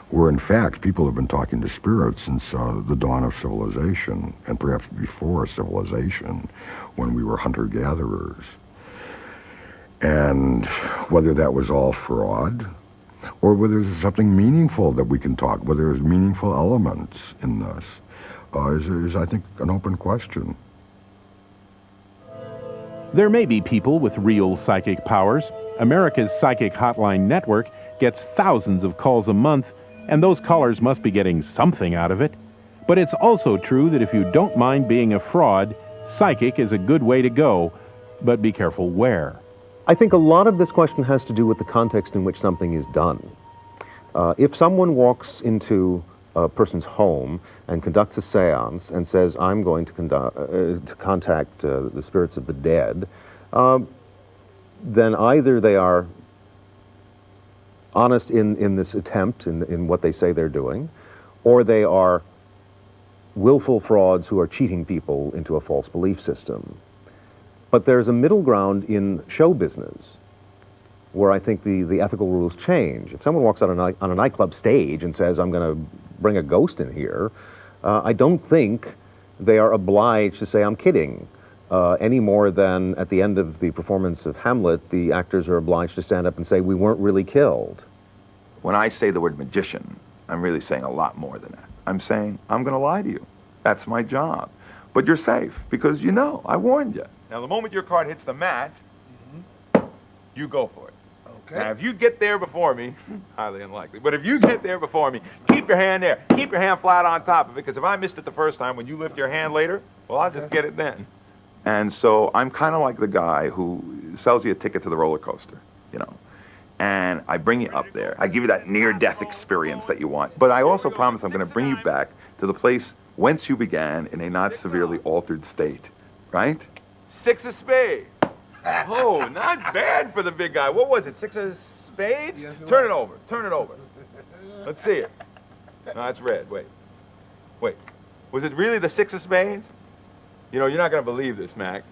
where in fact people have been talking to spirits since the dawn of civilization, and perhaps before civilization, when we were hunter-gatherers. And whether that was all fraud, or whether there's something meaningful that we can talk, whether there's meaningful elements in this, is I think, an open question. There may be people with real psychic powers. America's Psychic Hotline Network gets thousands of calls a month, and those callers must be getting something out of it. But it's also true that if you don't mind being a fraud, psychic is a good way to go, but be careful where. I think a lot of this question has to do with the context in which something is done. If someone walks into a person's home and conducts a seance and says, I'm going to contact the spirits of the dead, then either they are honest in this attempt, in what they say they're doing, or they are willful frauds who are cheating people into a false belief system. But there's a middle ground in show business where I think the ethical rules change. If someone walks out on a nightclub stage and says, I'm going to bring a ghost in here, I don't think they are obliged to say, I'm kidding, any more than at the end of the performance of Hamlet, the actors are obliged to stand up and say, we weren't really killed. When I say the word magician, I'm really saying a lot more than that. I'm saying, I'm going to lie to you. That's my job. But you're safe, because you know, I warned you. Now, the moment your card hits the mat, you go for it. Okay. Now, if you get there before me, highly unlikely, but if you get there before me, keep your hand there. Keep your hand flat on top of it, because if I missed it the first time, when you lift your hand later, well, I'll just get it then. And so I'm kind of like the guy who sells you a ticket to the roller coaster, you know. And I bring you up there. I give you that near-death experience that you want. But I also promise I'm going to bring you back to the place whence you began in a not severely altered state, right? 6 of spades. Oh, not bad for the big guy. What was it, 6 of spades? Yes, turn it over, turn it over. Let's see it. No, that's red, wait. Wait, was it really the 6 of spades? You know, you're not going to believe this, Mac.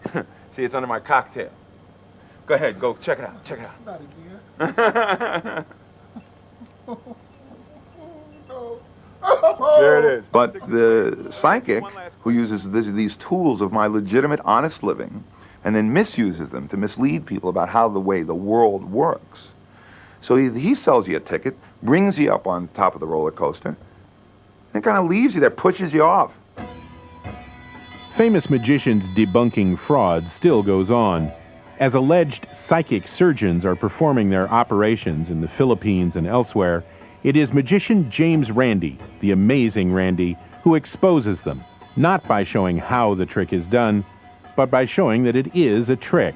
See, it's under my cocktail. Go ahead, go check it out, check it out. Not again. There it is. But the psychic who uses these tools of my legitimate, honest living and then misuses them to mislead people about how the way the world works. So he sells you a ticket, brings you up on top of the roller coaster, and kind of leaves you there, pushes you off. Famous magicians debunking fraud still goes on. As alleged psychic surgeons are performing their operations in the Philippines and elsewhere, it is magician James Randi, the amazing Randi, who exposes them, not by showing how the trick is done, but by showing that it is a trick.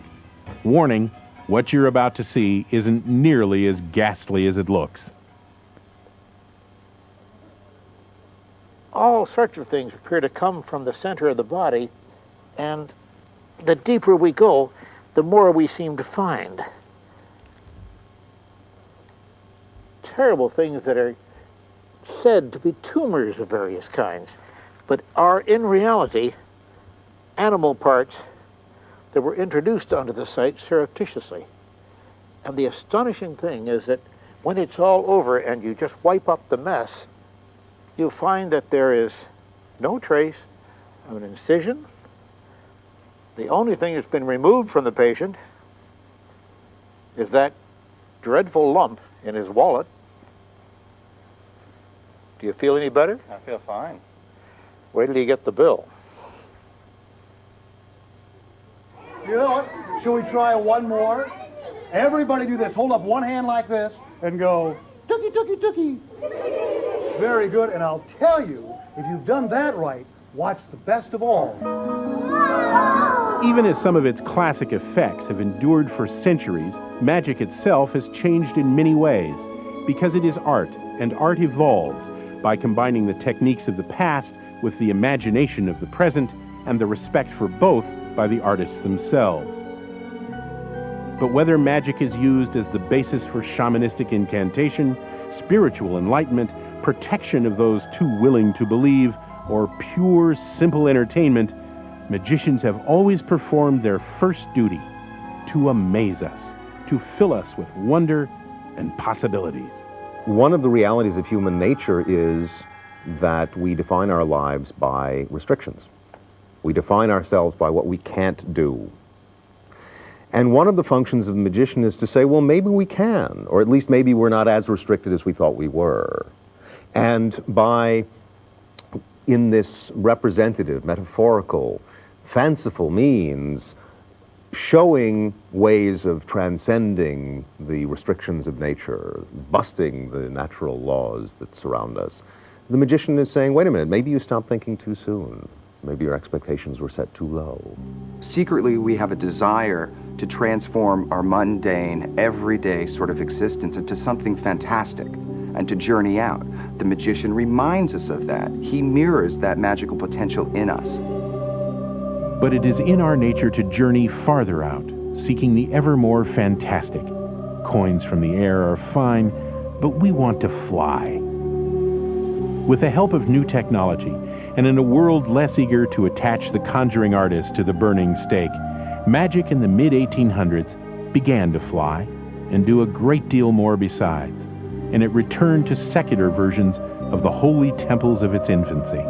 Warning, what you're about to see isn't nearly as ghastly as it looks. All sorts of things appear to come from the center of the body, and the deeper we go, the more we seem to find. Terrible things that are said to be tumors of various kinds, but are in reality animal parts that were introduced onto the site surreptitiously. And the astonishing thing is that when it's all over and you just wipe up the mess, you'll find that there is no trace of an incision. The only thing that's been removed from the patient is that dreadful lump in his wallet. Do you feel any better? I feel fine. Wait till you get the bill. You know what? Shall we try one more? Everybody do this. Hold up one hand like this and go, tookie, tookie, tookie. Very good, and I'll tell you, if you've done that right, watch the best of all. Even as some of its classic effects have endured for centuries, magic itself has changed in many ways because it is art, and art evolves by combining the techniques of the past with the imagination of the present and the respect for both by the artists themselves. But whether magic is used as the basis for shamanistic incantation, spiritual enlightenment, protection of those too willing to believe, or pure, simple entertainment, magicians have always performed their first duty: to amaze us, to fill us with wonder and possibilities. One of the realities of human nature is that we define our lives by restrictions. We define ourselves by what we can't do. And one of the functions of the magician is to say, well, maybe we can, or at least maybe we're not as restricted as we thought we were. And by, in this representative, metaphorical, fanciful means, showing ways of transcending the restrictions of nature, busting the natural laws that surround us, the magician is saying, wait a minute, maybe you stopped thinking too soon. Maybe your expectations were set too low. Secretly, we have a desire to transform our mundane, everyday sort of existence into something fantastic and to journey out. The magician reminds us of that. He mirrors that magical potential in us. But it is in our nature to journey farther out, seeking the ever more fantastic. Coins from the air are fine, but we want to fly. With the help of new technology, and in a world less eager to attach the conjuring artist to the burning stake, magic in the mid-1800s began to fly and do a great deal more besides, and it returned to secular versions of the holy temples of its infancy.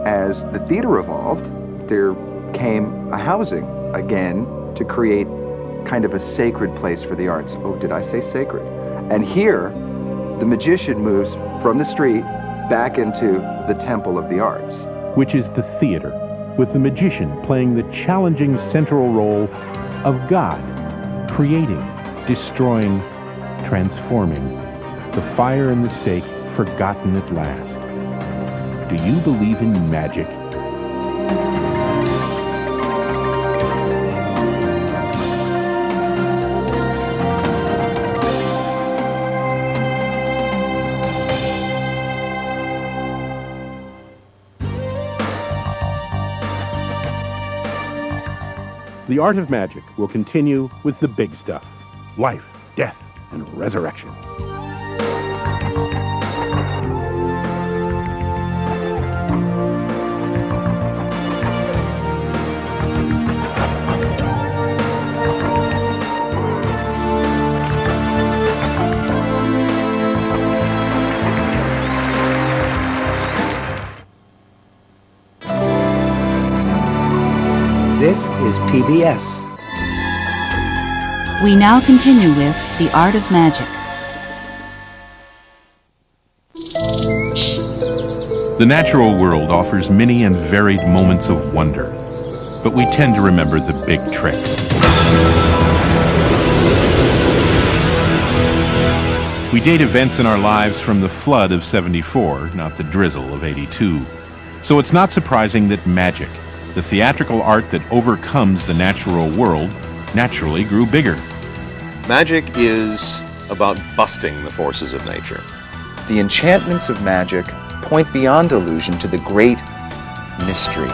As the theater evolved, there came a housing again to create kind of a sacred place for the arts. Oh, did I say sacred? And here, the magician moves from the street back into the temple of the arts, which is the theater, with the magician playing the challenging central role of God, creating, destroying, transforming, the fire and the stake forgotten at last. Do you believe in magic? The Art of Magic will continue with the big stuff: life, death, and resurrection. This is PBS. We now continue with The Art of Magic. The natural world offers many and varied moments of wonder, but we tend to remember the big tricks. We date events in our lives from the flood of '74, not the drizzle of '82. So it's not surprising that magic, the theatrical art that overcomes the natural world, naturally grew bigger. Magic is about busting the forces of nature. The enchantments of magic point beyond illusion to the great mystery,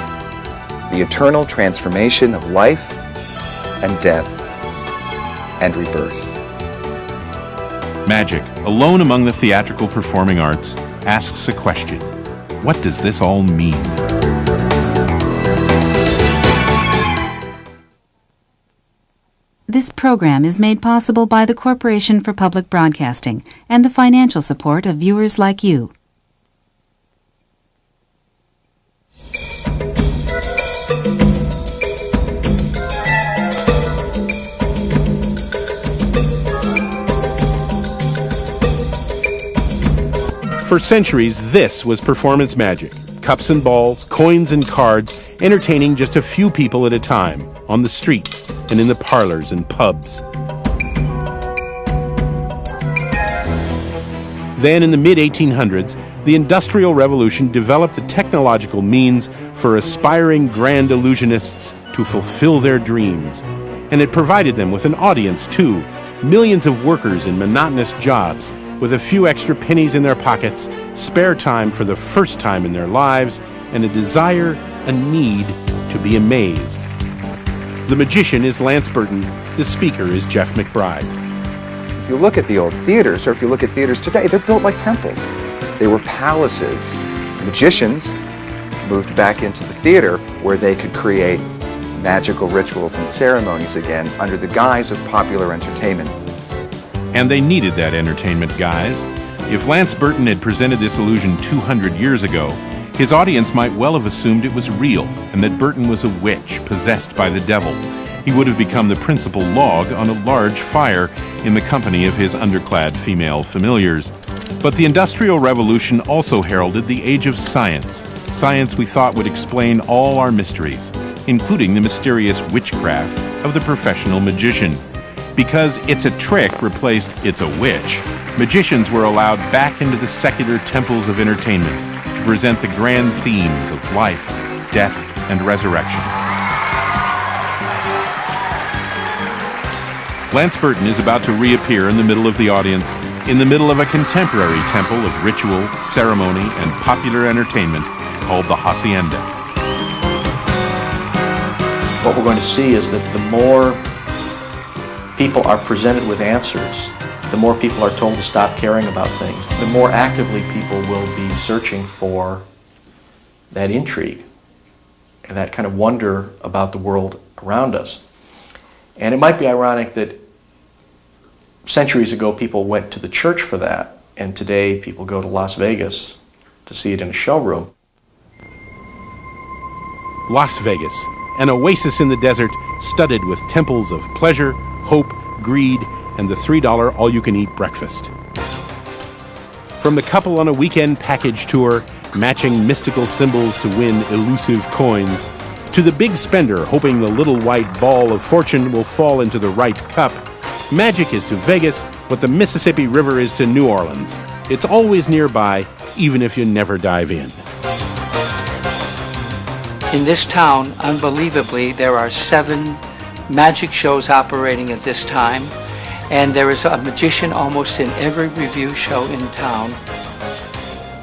the eternal transformation of life and death and rebirth. Magic, alone among the theatrical performing arts, asks a question. What does this all mean? This program is made possible by the Corporation for Public Broadcasting and the financial support of viewers like you. For centuries, this was performance magic. Cups and balls, coins and cards, entertaining just a few people at a time, on the streets and in the parlors and pubs. Then, in the mid-1800s, the Industrial Revolution developed the technological means for aspiring grand illusionists to fulfill their dreams. And it provided them with an audience, too. Millions of workers in monotonous jobs, with a few extra pennies in their pockets, spare time for the first time in their lives, and a desire, a need to be amazed. The magician is Lance Burton. The speaker is Jeff McBride. If you look at the old theaters, or if you look at theaters today, they're built like temples. They were palaces. Magicians moved back into the theater where they could create magical rituals and ceremonies again under the guise of popular entertainment. And they needed that entertainment, guys. If Lance Burton had presented this illusion 200 years ago, his audience might well have assumed it was real and that Burton was a witch possessed by the devil. He would have become the principal log on a large fire in the company of his underclad female familiars. But the Industrial Revolution also heralded the age of science, science we thought would explain all our mysteries, including the mysterious witchcraft of the professional magician. Because it's a trick replaced it's a witch, magicians were allowed back into the secular temples of entertainment to present the grand themes of life, death, and resurrection. Lance Burton is about to reappear in the middle of the audience, in the middle of a contemporary temple of ritual, ceremony, and popular entertainment called the Hacienda. What we're going to see is that the more people are presented with answers, the more people are told to stop caring about things, the more actively people will be searching for that intrigue and that kind of wonder about the world around us. And it might be ironic that centuries ago people went to the church for that, and today people go to Las Vegas to see it in a showroom. Las Vegas, an oasis in the desert studded with temples of pleasure, hope, greed, and the $3 all-you-can-eat breakfast. From the couple on a weekend package tour, matching mystical symbols to win elusive coins, to the big spender hoping the little white ball of fortune will fall into the right cup, magic is to Vegas what the Mississippi River is to New Orleans. It's always nearby, even if you never dive in. In this town, unbelievably, there are 7 magic shows operating at this time, and there is a magician almost in every review show in town.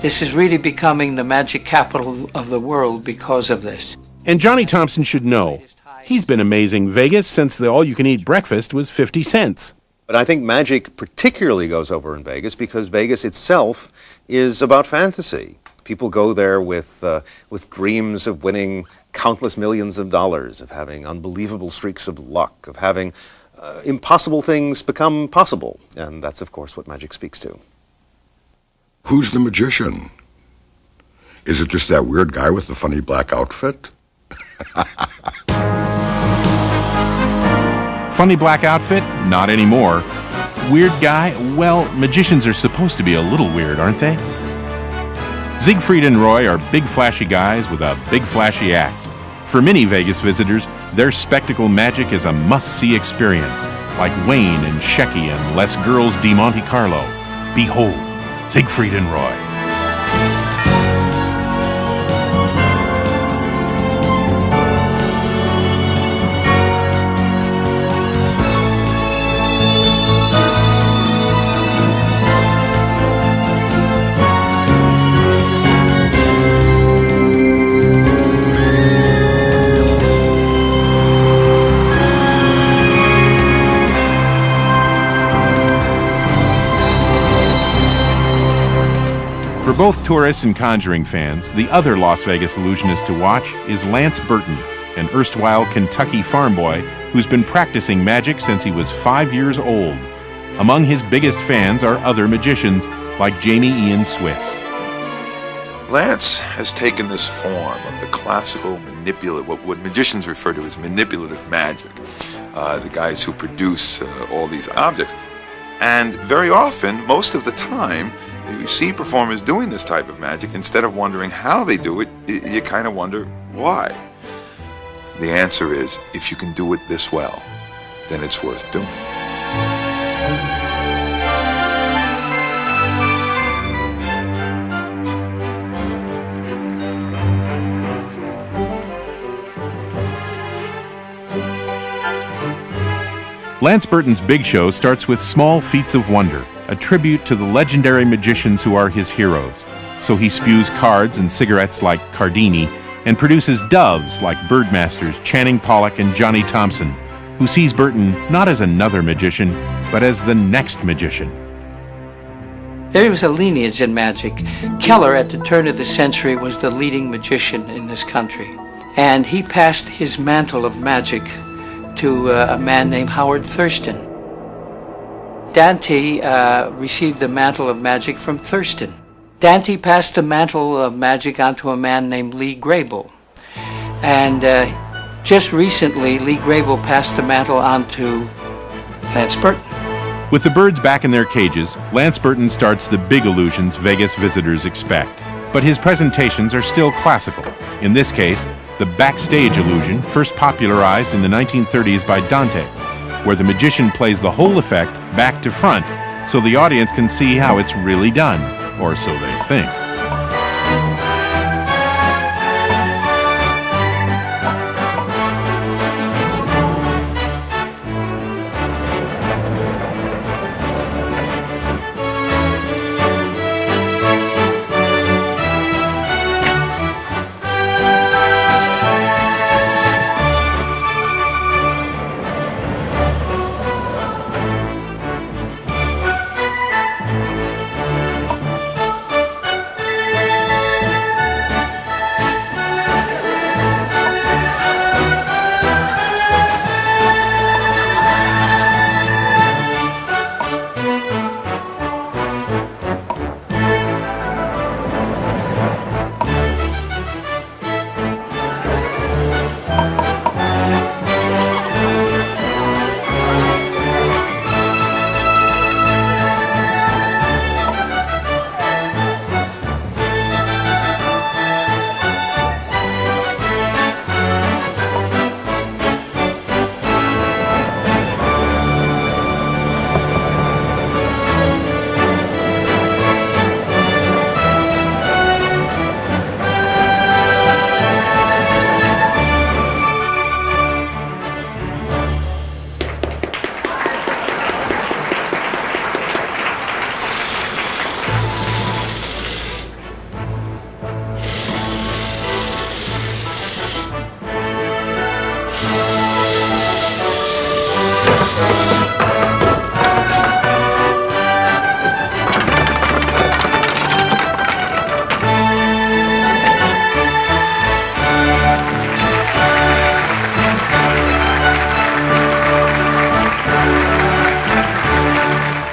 This is really becoming the magic capital of the world because of this. And Johnny Thompson should know. He's been amazing Vegas since the all-you-can-eat breakfast was 50 cents. But I think magic particularly goes over in Vegas because Vegas itself is about fantasy. People go there with dreams of winning countless millions of dollars, of having unbelievable streaks of luck, of having impossible things become possible. And that's, of course, what magic speaks to. Who's the magician? Is it just that weird guy with the funny black outfit? Funny black outfit? Not anymore. Weird guy? Well, magicians are supposed to be a little weird, aren't they? Siegfried and Roy are big flashy guys with a big flashy act. For many Vegas visitors, their spectacle magic is a must-see experience, like Wayne and Shecky and Les Girls de Monte Carlo. Behold, Siegfried and Roy. For both tourists and Conjuring fans, the other Las Vegas illusionist to watch is Lance Burton, an erstwhile Kentucky farm boy who's been practicing magic since he was 5 years old. Among his biggest fans are other magicians like Jamy Ian Swiss. Lance has taken this form of the classical what magicians refer to as manipulative magic, the guys who produce all these objects. And very often, most of the time, you see performers doing this type of magic, instead of wondering how they do it, you kind of wonder why. The answer is, if you can do it this well, then it's worth doing. Lance Burton's Big Show starts with Small Feats of Wonder, a tribute to the legendary magicians who are his heroes. So he spews cards and cigarettes like Houdini, and produces doves like Birdmasters Channing Pollock and Johnny Thompson, who sees Burton not as another magician, but as the next magician. There was a lineage in magic. Keller, at the turn of the century, was the leading magician in this country. And he passed his mantle of magic to a man named Howard Thurston. Dante received the mantle of magic from Thurston. Dante passed the mantle of magic onto a man named Lee Grable. And just recently, Lee Grable passed the mantle on to Lance Burton. With the birds back in their cages, Lance Burton starts the big illusions Vegas visitors expect. But his presentations are still classical. In this case, the backstage illusion, first popularized in the 1930s by Dante, where the magician plays the whole effect back to front so the audience can see how it's really done, or so they think.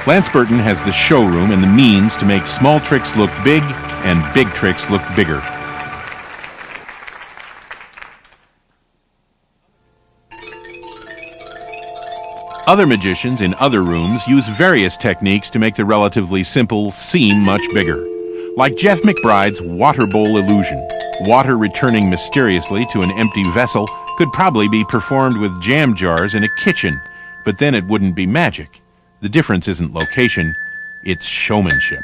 Lance Burton has the showroom and the means to make small tricks look big and big tricks look bigger. Other magicians in other rooms use various techniques to make the relatively simple seem much bigger. Like Jeff McBride's water bowl illusion. Water returning mysteriously to an empty vessel could probably be performed with jam jars in a kitchen, but then it wouldn't be magic. The difference isn't location, it's showmanship.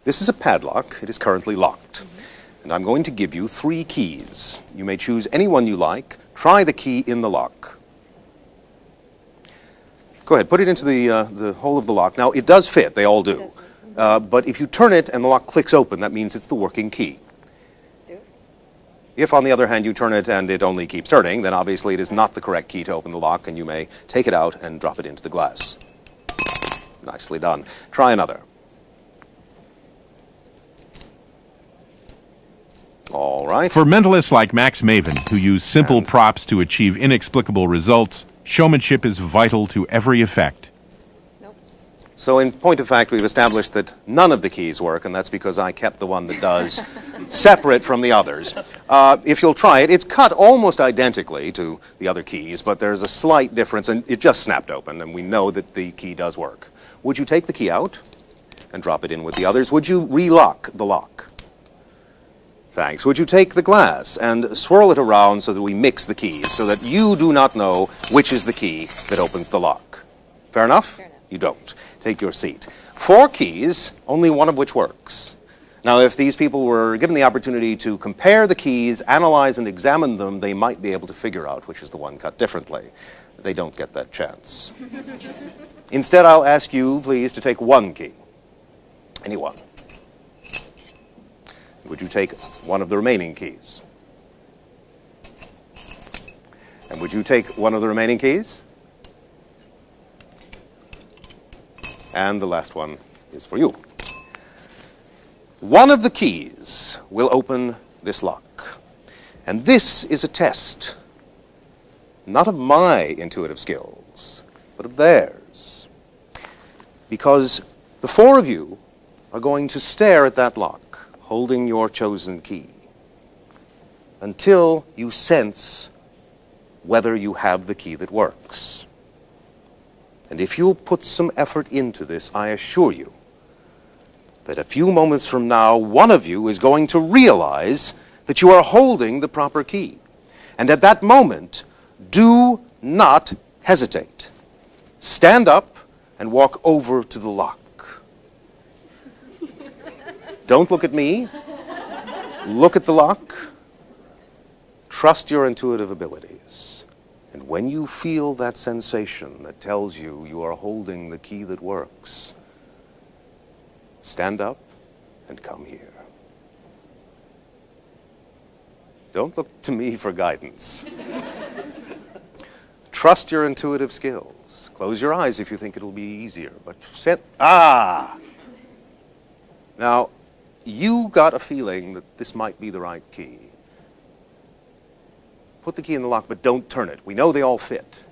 This is a padlock. It is currently locked. And I'm going to give you 3 keys. You may choose any one you like. Try the key in the lock. Go ahead, put it into the hole of the lock. Now, it does fit. They all do. But if you turn it and the lock clicks open, that means it's the working key. If, on the other hand, you turn it and it only keeps turning, then obviously it is not the correct key to open the lock, and you may take it out and drop it into the glass. Nicely done. Try another. All right. For mentalists like Max Maven, who use simple props to achieve inexplicable results, showmanship is vital to every effect. So in point of fact, we've established that none of the keys work, and that's because I kept the one that does separate from the others. If you'll try it, it's cut almost identically to the other keys, but there's a slight difference, and it just snapped open, and we know that the key does work. Would you take the key out and drop it in with the others? Would you relock the lock? Thanks. Would you take the glass and swirl it around so that we mix the keys, so that you do not know which is the key that opens the lock? Fair enough? Fair enough. You don't. Take your seat. 4 keys, only one of which works. Now, if these people were given the opportunity to compare the keys, analyze and examine them, they might be able to figure out which is the one cut differently. They don't get that chance. Instead, I'll ask you, please, to take 1 key. Any one. Would you take one of the remaining keys? And would you take one of the remaining keys? And the last one is for you. One of the keys will open this lock. And this is a test, not of my intuitive skills, but of theirs. Because the 4 of you are going to stare at that lock, holding your chosen key, until you sense whether you have the key that works. And if you'll put some effort into this, I assure you that a few moments from now, one of you is going to realize that you are holding the proper key. And at that moment, do not hesitate. Stand up and walk over to the lock. Don't look at me. Look at the lock. Trust your intuitive abilities. And when you feel that sensation that tells you you are holding the key that works, stand up and come here. Don't look to me for guidance. Trust your intuitive skills. Close your eyes if you think it'll be easier, but Now, you got a feeling that this might be the right key. Put the key in the lock, but don't turn it. We know they all fit.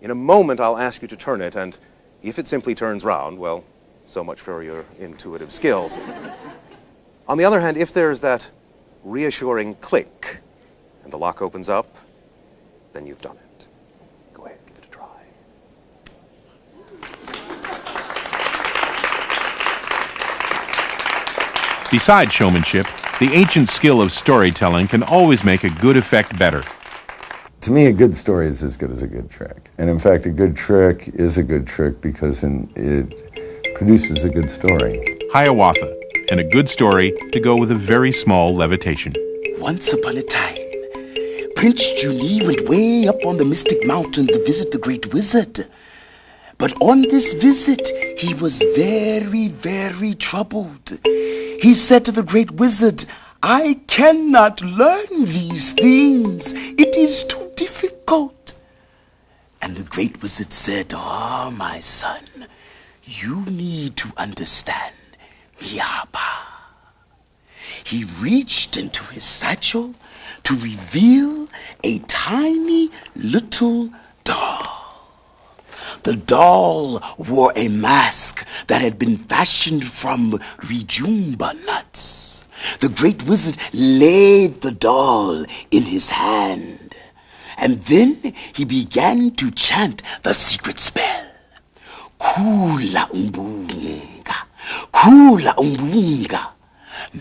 In a moment, I'll ask you to turn it, and if it simply turns round, well, so much for your intuitive skills. On the other hand, if there's that reassuring click, and the lock opens up, then you've done it. Go ahead, give it a try. Besides showmanship, the ancient skill of storytelling can always make a good effect better. To me, a good story is as good as a good trick. And in fact, a good trick is a good trick because it produces a good story. Hiawatha, and a good story to go with a very small levitation. Once upon a time, Prince Eugene went way up on the mystic mountain to visit the great wizard. But on this visit, he was very, very troubled. He said to the great wizard, "I cannot learn these things. It is too difficult." And the great wizard said, "Oh, my son, you need to understand Miyaba." He reached into his satchel to reveal a tiny little doll. The doll wore a mask that had been fashioned from rejumba nuts. The great wizard laid the doll in his hand, and then he began to chant the secret spell. Kula umbunga, kula umbunga.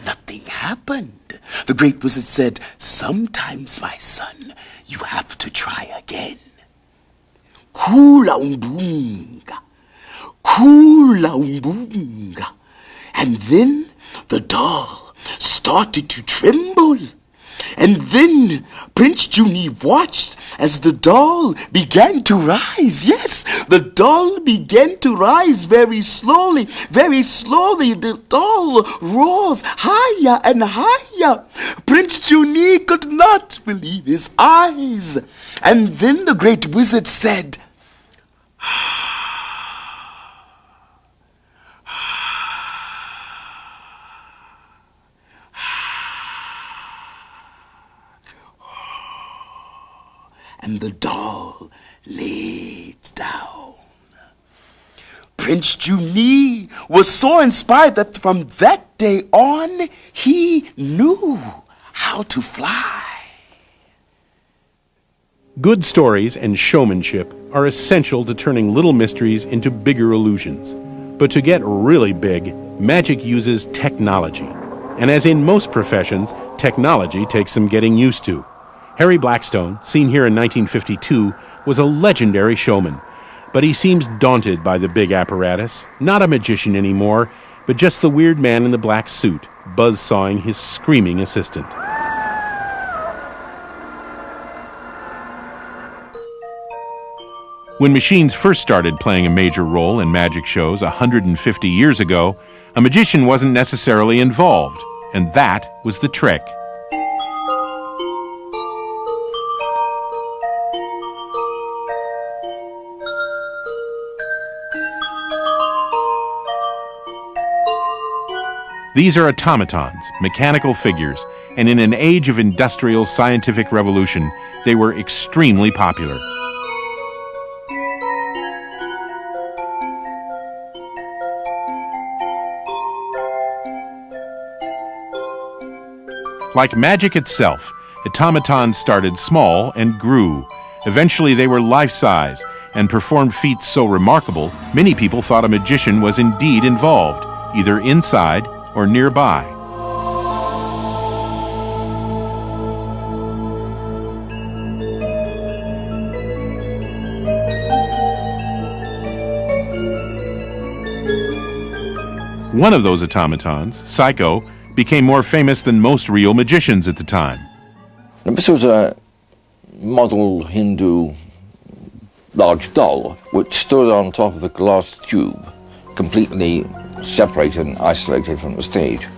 Nothing happened. The great wizard said, "Sometimes, my son, you have to try again. Kula umbunga, Kula-umbunga. And then the doll started to tremble. And then Prince Junie watched as the doll began to rise. Yes, the doll began to rise very slowly. Very slowly, the doll rose higher and higher. Prince Junie could not believe his eyes. And then the great wizard said, and the doll laid down. Prince Junie was so inspired that from that day on, he knew how to fly. Good stories and showmanship are essential to turning little mysteries into bigger illusions. But to get really big, magic uses technology. And as in most professions, technology takes some getting used to. Harry Blackstone, seen here in 1952, was a legendary showman. But he seems daunted by the big apparatus, not a magician anymore, but just the weird man in the black suit, buzzsawing his screaming assistant. When machines first started playing a major role in magic shows 150 years ago, a magician wasn't necessarily involved, and that was the trick. These are automatons, mechanical figures, and in an age of industrial scientific revolution, they were extremely popular. Like magic itself, automatons started small and grew. Eventually they were life-size and performed feats so remarkable, many people thought a magician was indeed involved, either inside or nearby. One of those automatons, Psycho, became more famous than most real magicians at the time. This was a model Hindu large doll which stood on top of a glass tube, completely separated and isolated from the stage.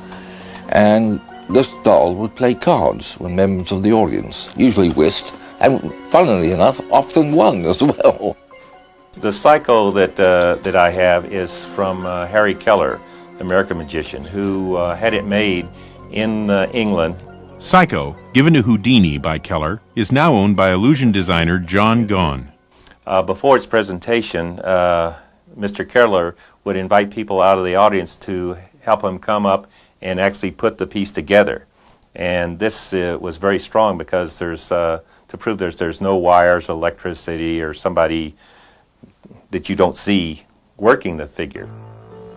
And this doll would play cards with members of the audience, usually whist, and funnily enough, often won as well. The Psycho that I have is from Harry Keller, the American magician, who had it made in England. Psycho, given to Houdini by Keller, is now owned by illusion designer John Gone. Before its presentation, Mr. Keller would invite people out of the audience to help him come up and actually put the piece together. And this was very strong because there's to prove there's no wires, electricity, or somebody that you don't see working the figure.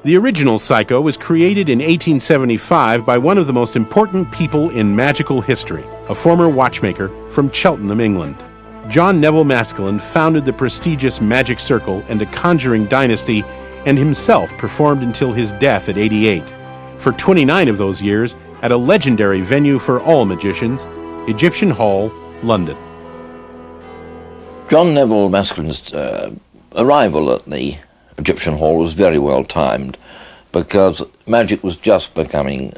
The original Psycho was created in 1875 by one of the most important people in magical history, a former watchmaker from Cheltenham, England. John Neville Maskelyne founded the prestigious Magic Circle and a conjuring dynasty, and himself performed until his death at 88. For 29 of those years, at a legendary venue for all magicians, Egyptian Hall, London. John Neville Maskelyne's arrival at the Egyptian Hall was very well timed because magic was just becoming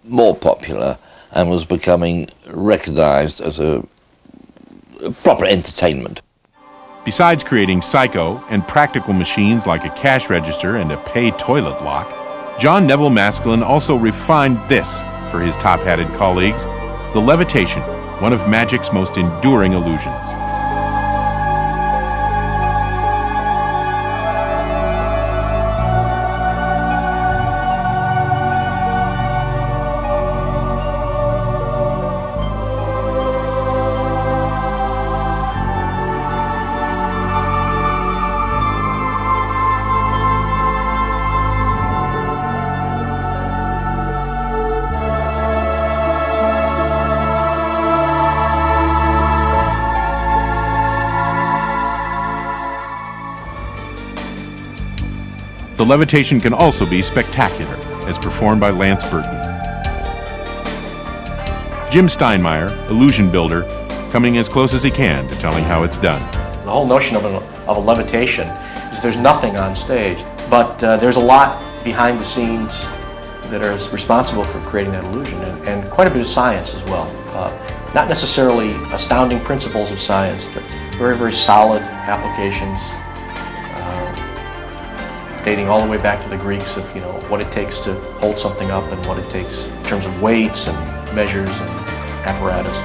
more popular and was becoming recognized as a proper entertainment. Besides creating Psycho and practical machines like a cash register and a pay toilet lock, John Neville Maskelyne also refined this for his top-hatted colleagues, the levitation, one of magic's most enduring illusions. the levitation can also be spectacular, as performed by Lance Burton. Jim Steinmeier, illusion builder, coming as close as he can to telling how it's done. The whole notion of a levitation is there's nothing on stage, but there's a lot behind the scenes that are responsible for creating that illusion, and quite a bit of science as well. Not necessarily astounding principles of science, but very, very solid applications dating all the way back to the Greeks of, what it takes to hold something up and what it takes in terms of weights and measures and apparatus.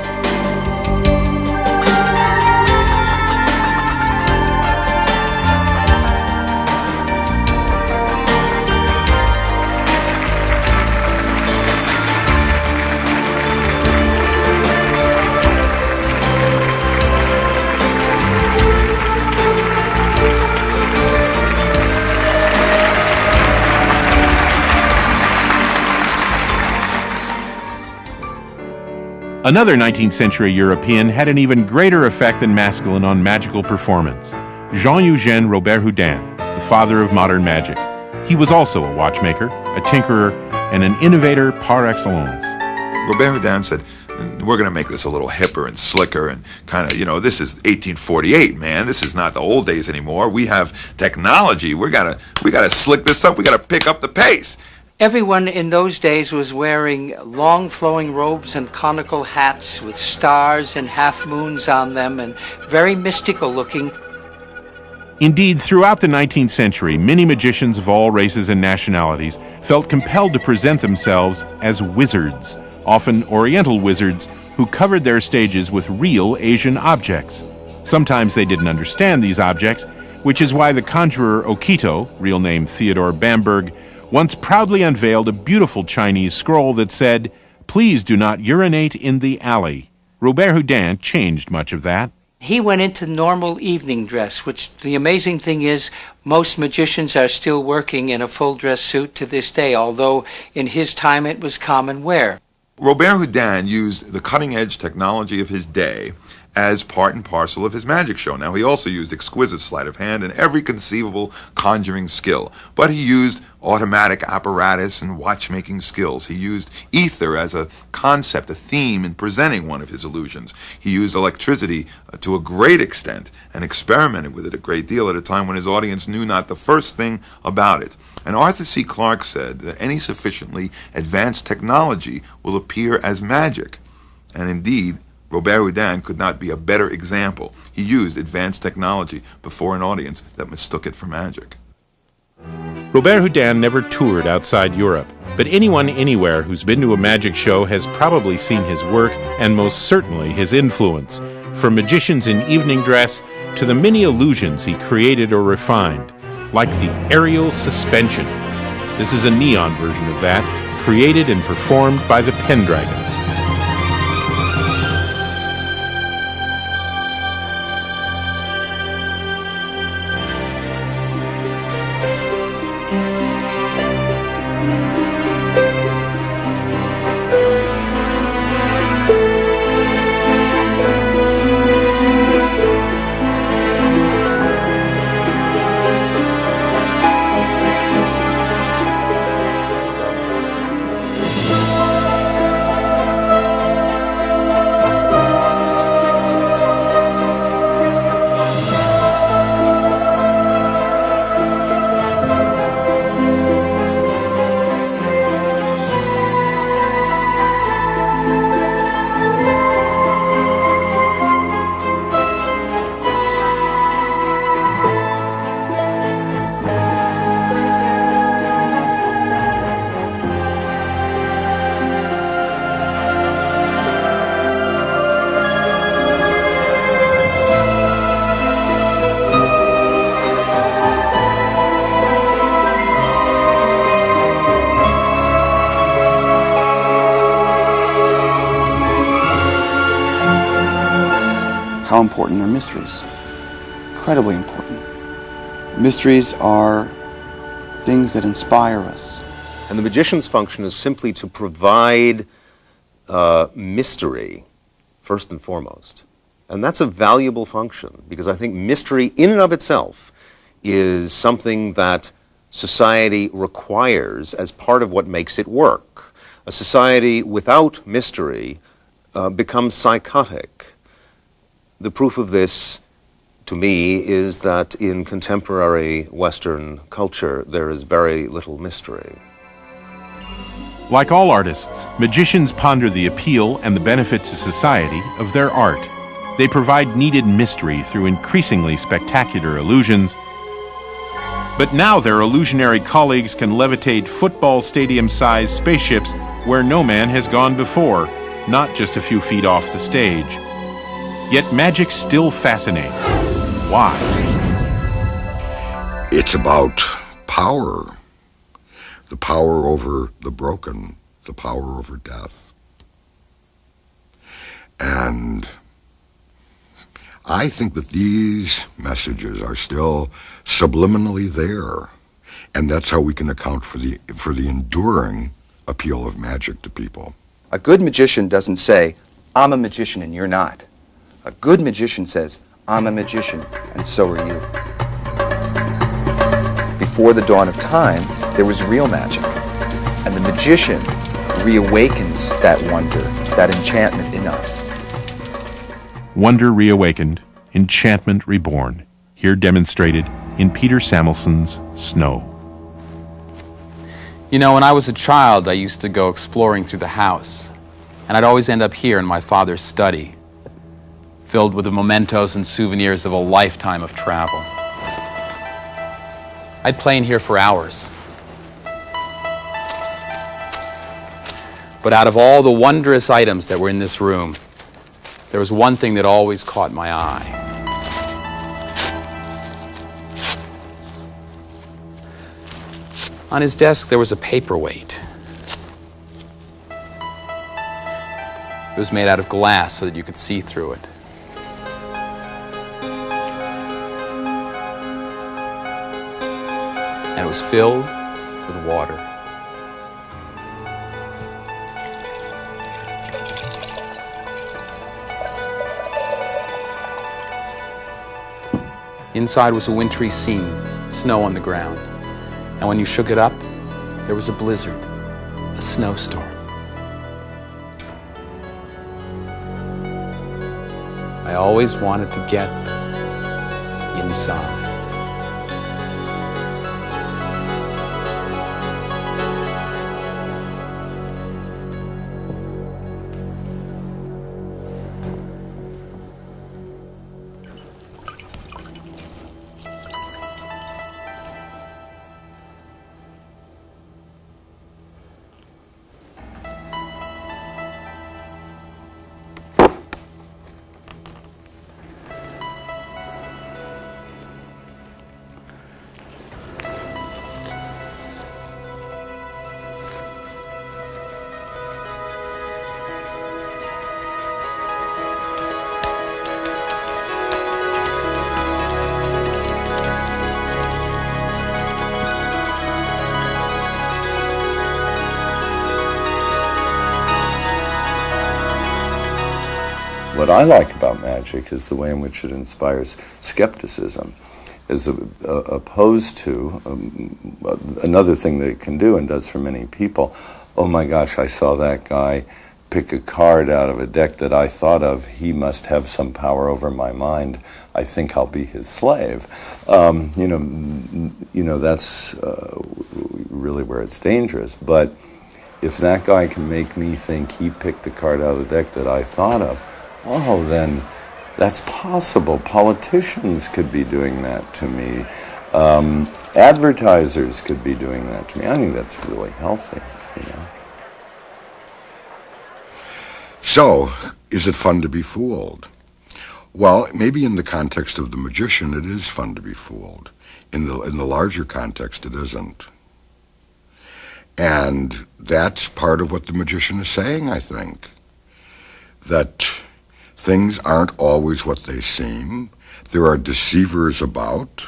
Another 19th century European had an even greater effect than Maskelyne on magical performance. Jean-Eugène Robert Houdin, the father of modern magic. He was also a watchmaker, a tinkerer, and an innovator par excellence. Robert Houdin said, we're going to make this a little hipper and slicker and kind of, this is 1848, man. This is not the old days anymore. We have technology. We got to slick this up. We got to pick up the pace. Everyone in those days was wearing long flowing robes and conical hats with stars and half moons on them and very mystical looking. Indeed, throughout the 19th century, many magicians of all races and nationalities felt compelled to present themselves as wizards, often Oriental wizards who covered their stages with real Asian objects. Sometimes they didn't understand these objects, which is why the conjurer Okito, real name Theodore Bamberg, once proudly unveiled a beautiful Chinese scroll that said, "Please do not urinate in the alley." Robert Houdin changed much of that. He went into normal evening dress, which the amazing thing is most magicians are still working in a full dress suit to this day, although in his time it was common wear. Robert Houdin used the cutting-edge technology of his day as part and parcel of his magic show. Now, he also used exquisite sleight of hand and every conceivable conjuring skill, but he used automatic apparatus and watchmaking skills. He used ether as a concept, a theme in presenting one of his illusions. He used electricity to a great extent and experimented with it a great deal at a time when his audience knew not the first thing about it. And Arthur C. Clarke said that any sufficiently advanced technology will appear as magic. And indeed, Robert Houdin could not be a better example. He used advanced technology before an audience that mistook it for magic. Robert Houdin never toured outside Europe, but anyone anywhere who's been to a magic show has probably seen his work and most certainly his influence, from magicians in evening dress to the many illusions he created or refined, like the aerial suspension. This is a neon version of that, created and performed by the Pendragons. How important are mysteries? Incredibly important. Mysteries are things that inspire us. And the magician's function is simply to provide mystery, first and foremost. And that's a valuable function, because I think mystery in and of itself is something that society requires as part of what makes it work. A society without mystery becomes psychotic. The proof of this, to me, is that in contemporary Western culture, there is very little mystery. Like all artists, magicians ponder the appeal and the benefit to society of their art. They provide needed mystery through increasingly spectacular illusions. But now their illusionary colleagues can levitate football stadium-sized spaceships where no man has gone before, not just a few feet off the stage. Yet magic still fascinates. Why? It's about power. The power over the broken, the power over death. And I think that these messages are still subliminally there. And that's how we can account for the enduring appeal of magic to people. A good magician doesn't say, I'm a magician and you're not. A good magician says, I'm a magician and so are you. Before the dawn of time, there was real magic. And the magician reawakens that wonder, that enchantment in us. Wonder reawakened, enchantment reborn, here demonstrated in Peter Samuelson's Snow. You know, when I was a child, I used to go exploring through the house, and I'd always end up here in my father's study, filled with the mementos and souvenirs of a lifetime of travel. I'd play in here for hours. But out of all the wondrous items that were in this room, there was one thing that always caught my eye. On his desk, there was a paperweight. It was made out of glass so that you could see through it. And it was filled with water. Inside was a wintry scene, snow on the ground. And when you shook it up, there was a blizzard, a snowstorm. I always wanted to get inside. What I like about magic is the way in which it inspires skepticism, as opposed to another thing that it can do and does for many people. Oh my gosh, I saw that guy pick a card out of a deck that I thought of. He must have some power over my mind. I think I'll be his slave. You know, that's really where it's dangerous. But if that guy can make me think he picked the card out of the deck that I thought of, oh, then that's possible. Politicians could be doing that to me. Advertisers could be doing that to me. I think that's really healthy, you know. So, is it fun to be fooled? Well, maybe in the context of the magician, it is fun to be fooled. In the larger context, it isn't. And that's part of what the magician is saying, I think. That things aren't always what they seem. There are deceivers about.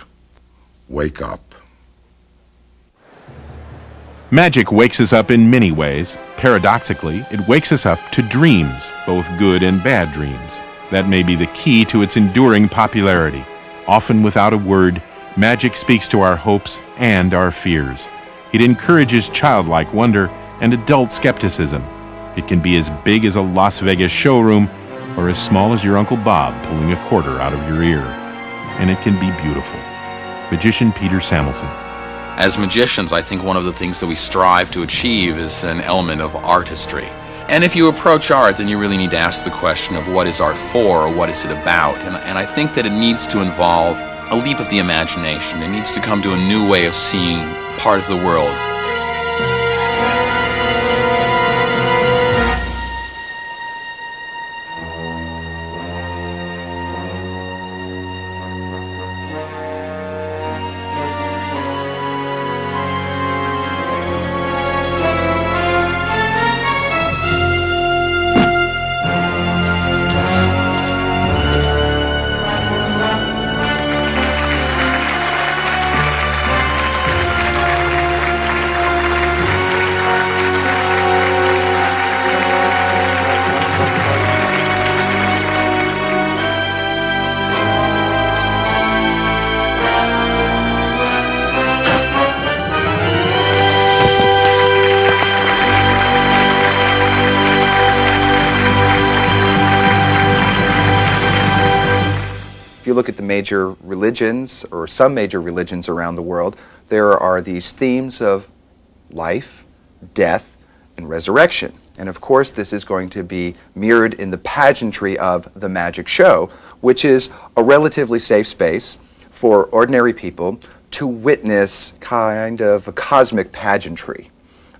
Wake up. Magic wakes us up in many ways. Paradoxically, it wakes us up to dreams, both good and bad dreams. That may be the key to its enduring popularity. Often without a word, magic speaks to our hopes and our fears. It encourages childlike wonder and adult skepticism. It can be as big as a Las Vegas showroom or as small as your Uncle Bob pulling a quarter out of your ear. And it can be beautiful. Magician Peter Samuelson. As magicians, I think one of the things that we strive to achieve is an element of artistry. And if you approach art, then you really need to ask the question of what is art for, or what is it about? And I think that it needs to involve a leap of the imagination. It needs to come to a new way of seeing part of the world. you look at the major religions, or some major religions around the world, there are these themes of life, death, and resurrection. And of course, this is going to be mirrored in the pageantry of the magic show, which is a relatively safe space for ordinary people to witness kind of a cosmic pageantry,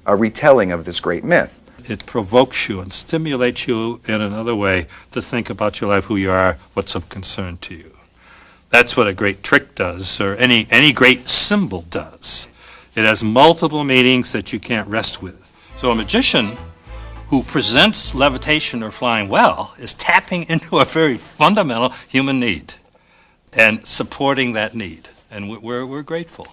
a retelling of this great myth. It provokes you and stimulates you in another way to think about your life, who you are, what's of concern to you. That's what a great trick does, or any great symbol does. It has multiple meanings that you can't rest with. So a magician who presents levitation or flying well is tapping into a very fundamental human need and supporting that need. And we're grateful.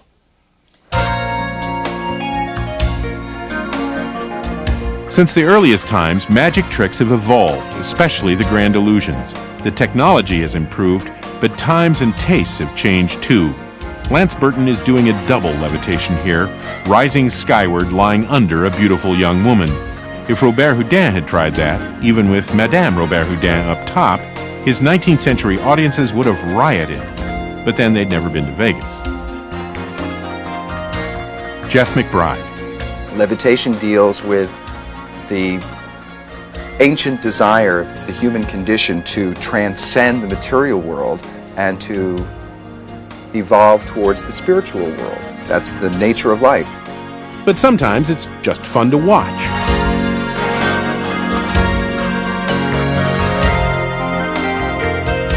Since the earliest times, magic tricks have evolved, especially the grand illusions. The technology has improved, but times and tastes have changed too. Lance Burton is doing a double levitation here, rising skyward, lying under a beautiful young woman. If Robert Houdin had tried that, even with Madame Robert Houdin up top, his 19th century audiences would have rioted. But then they'd never been to Vegas. Jeff McBride. Levitation deals with the ancient desire of the human condition to transcend the material world and to evolve towards the spiritual world. That's the nature of life. But sometimes it's just fun to watch.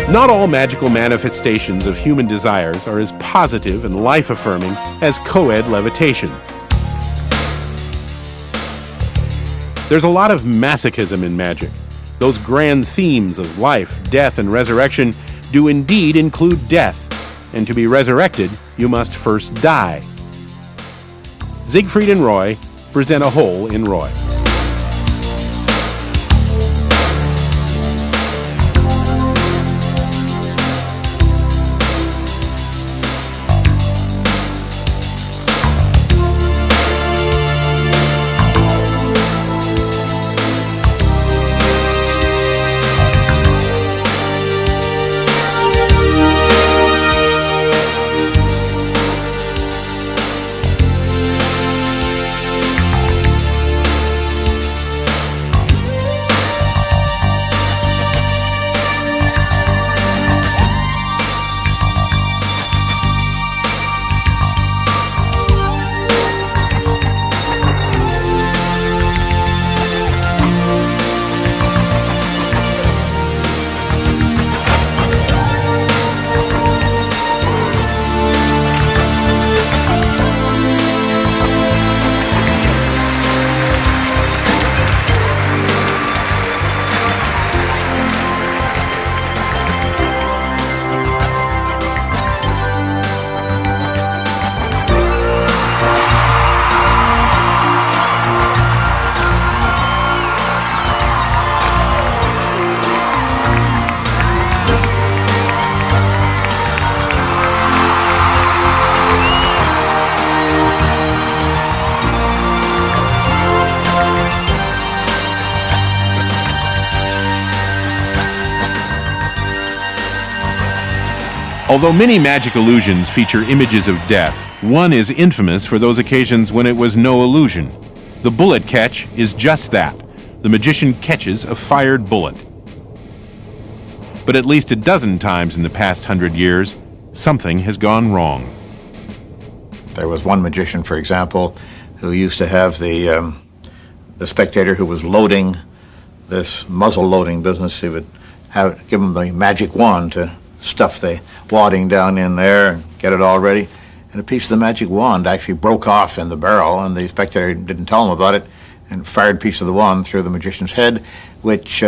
Not all magical manifestations of human desires are as positive and life-affirming as co-ed levitations. There's a lot of masochism in magic. Those grand themes of life, death, and resurrection do indeed include death. And to be resurrected, you must first die. Siegfried and Roy present A Hole in Roy. Although many magic illusions feature images of death, one is infamous for those occasions when it was no illusion. The bullet catch is just that. The magician catches a fired bullet. But at least a dozen times in the past 100 years, something has gone wrong. There was one magician, for example, who used to have the spectator who was loading this muzzle loading business. He would give him the magic wand to stuff the wadding down in there and get it all ready. And a piece of the magic wand actually broke off in the barrel, and the spectator didn't tell him about it, and fired a piece of the wand through the magician's head, which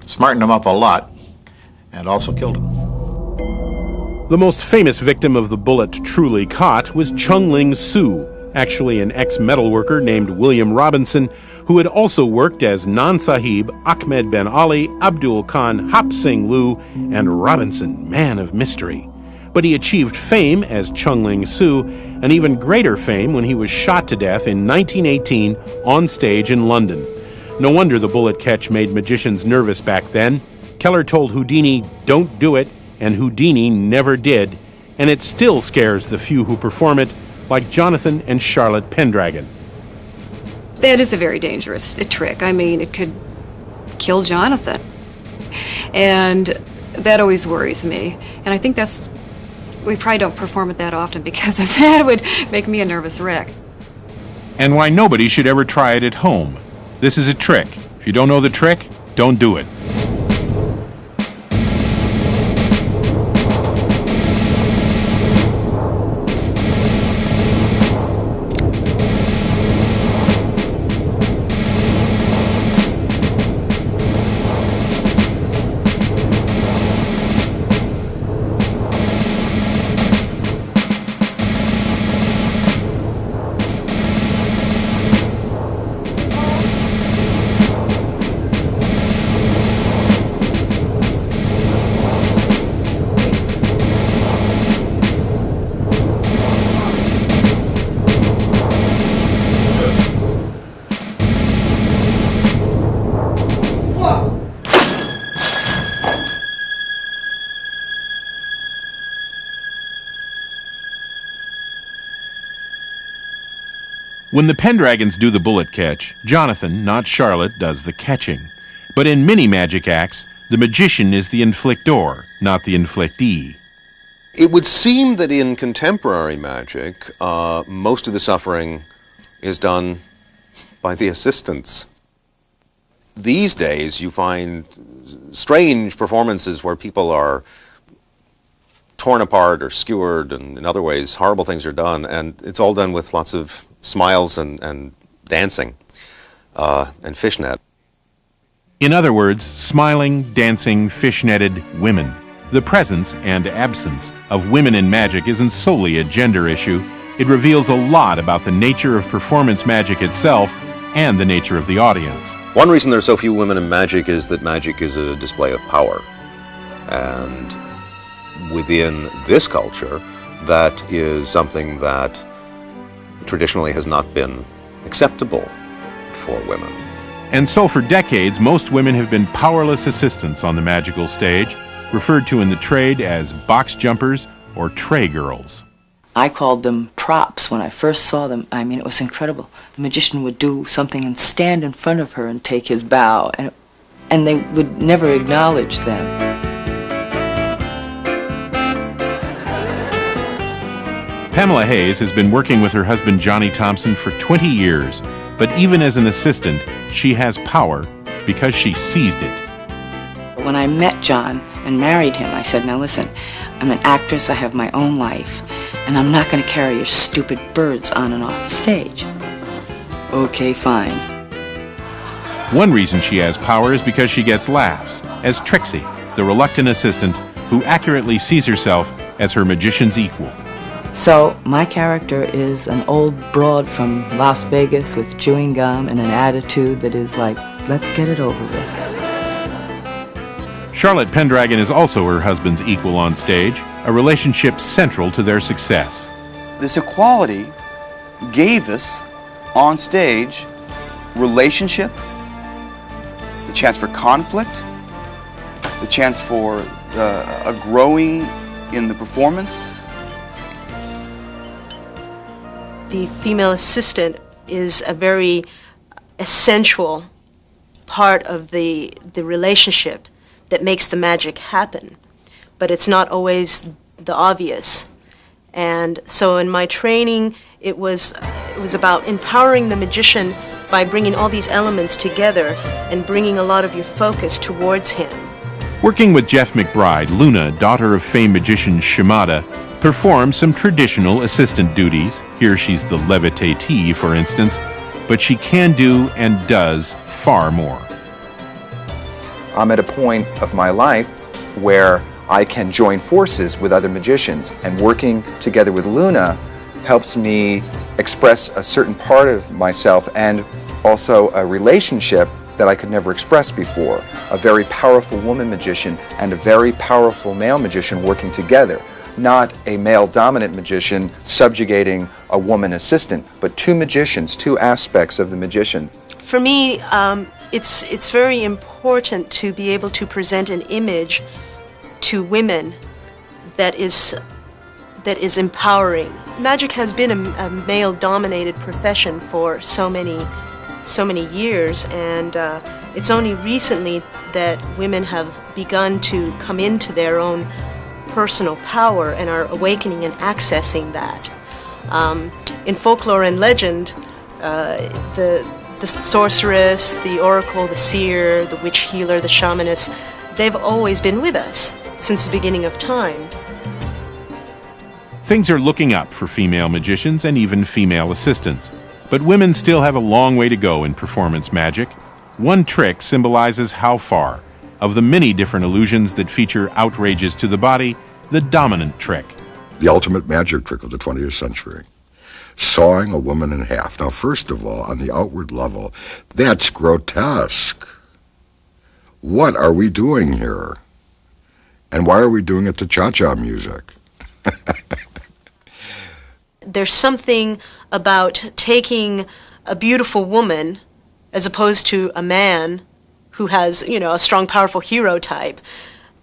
smartened him up a lot and also killed him. The most famous victim of the bullet truly caught was Chung-Ling Soo, actually an ex-metalworker named William Robinson, who had also worked as Nan Sahib, Ahmed Ben Ali, Abdul Khan, Hap Sing Lu, and Robinson, man of mystery. But he achieved fame as Chung-Ling Soo, and even greater fame when he was shot to death in 1918 on stage in London. No wonder the bullet catch made magicians nervous back then. Keller told Houdini, "Don't do it," and Houdini never did, and it still scares the few who perform it, like Jonathan and Charlotte Pendragon. That is a very dangerous trick. I mean, it could kill Jonathan. And that always worries me. And I think we probably don't perform it that often because of that. It would make me a nervous wreck. And why nobody should ever try it at home. This is a trick. If you don't know the trick, don't do it. When the Pendragons do the bullet catch, Jonathan, not Charlotte, does the catching. But in many magic acts, the magician is the inflictor, not the inflictee. It would seem that in contemporary magic, most of the suffering is done by the assistants. These days, you find strange performances where people are torn apart or skewered, and in other ways, horrible things are done, and it's all done with lots of smiles and dancing and fishnet. In other words, smiling, dancing, fishnetted women. The presence and absence of women in magic isn't solely a gender issue. It reveals a lot about the nature of performance magic itself and the nature of the audience. One reason there are so few women in magic is that magic is a display of power. And within this culture, that is something that traditionally has not been acceptable for women. And so for decades, most women have been powerless assistants on the magical stage, referred to in the trade as box jumpers or tray girls. I called them props when I first saw them. I mean, it was incredible. The magician would do something and stand in front of her and take his bow, and they would never acknowledge them. Pamela Hayes has been working with her husband Johnny Thompson for 20 years, but even as an assistant, she has power because she seized it. When I met John and married him, I said, now listen, I'm an actress, I have my own life, and I'm not going to carry your stupid birds on and off the stage. Okay, fine. One reason she has power is because she gets laughs, as Trixie, the reluctant assistant who accurately sees herself as her magician's equal. So, my character is an old broad from Las Vegas with chewing gum and an attitude that is like, let's get it over with. Charlotte Pendragon is also her husband's equal on stage, a relationship central to their success. This equality gave us, on stage, relationship, the chance for conflict, the chance for a growing in the performance. The female assistant is a very essential part of the relationship that makes the magic happen, but it's not always the obvious. And so in my training, it was about empowering the magician by bringing all these elements together and bringing a lot of your focus towards him. Working with Jeff McBride, Luna, daughter of famed magician Shimada, performs some traditional assistant duties. Here she's the levitatee, for instance, but she can do and does far more. I'm at a point of my life where I can join forces with other magicians, and working together with Luna helps me express a certain part of myself and also a relationship that I could never express before. A very powerful woman magician and a very powerful male magician working together. Not a male-dominant magician subjugating a woman assistant, but two magicians, two aspects of the magician. For me, it's very important to be able to present an image to women that is empowering. Magic has been a male-dominated profession for so many years, and it's only recently that women have begun to come into their own personal power and are awakening and accessing that. In folklore and legend, the sorceress, the oracle, the seer, the witch healer, the shamaness, they've always been with us since the beginning of time. Things are looking up for female magicians and even female assistants, but women still have a long way to go in performance magic. One trick symbolizes how far. Of the many different illusions that feature outrages to the body, the dominant trick. The ultimate magic trick of the 20th century. Sawing a woman in half. Now, first of all, on the outward level, that's grotesque. What are we doing here? And why are we doing it to cha-cha music? There's something about taking a beautiful woman as opposed to a man who has, a strong, powerful hero type,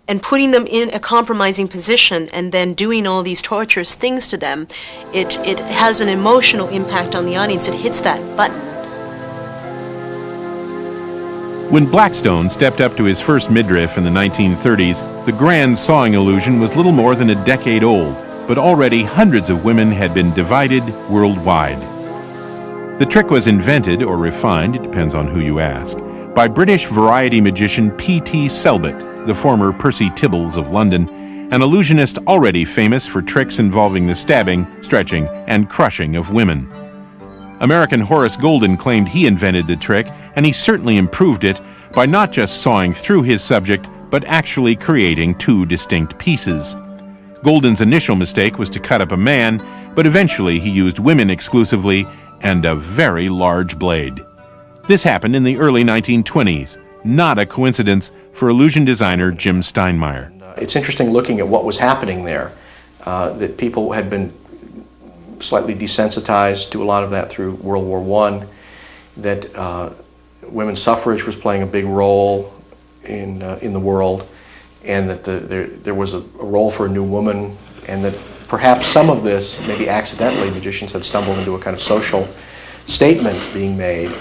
and putting them in a compromising position and then doing all these torturous things to them. It has an emotional impact on the audience. It hits that button. When Blackstone stepped up to his first midriff in the 1930s, the grand sawing illusion was little more than a decade old, but already hundreds of women had been divided worldwide. The trick was invented or refined, it depends on who you ask, by British variety magician P.T. Selbit, the former Percy Tibbles of London, an illusionist already famous for tricks involving the stabbing, stretching, and crushing of women. American Horace Golden claimed he invented the trick, and he certainly improved it by not just sawing through his subject, but actually creating two distinct pieces. Golden's initial mistake was to cut up a man, but eventually he used women exclusively and a very large blade. This happened in the early 1920s, not a coincidence for illusion designer Jim Steinmeier. It's interesting looking at what was happening there, that people had been slightly desensitized to a lot of that through World War I, that women's suffrage was playing a big role in the world, and that there was a role for a new woman, and that perhaps some of this, maybe accidentally, magicians had stumbled into a kind of social statement being made.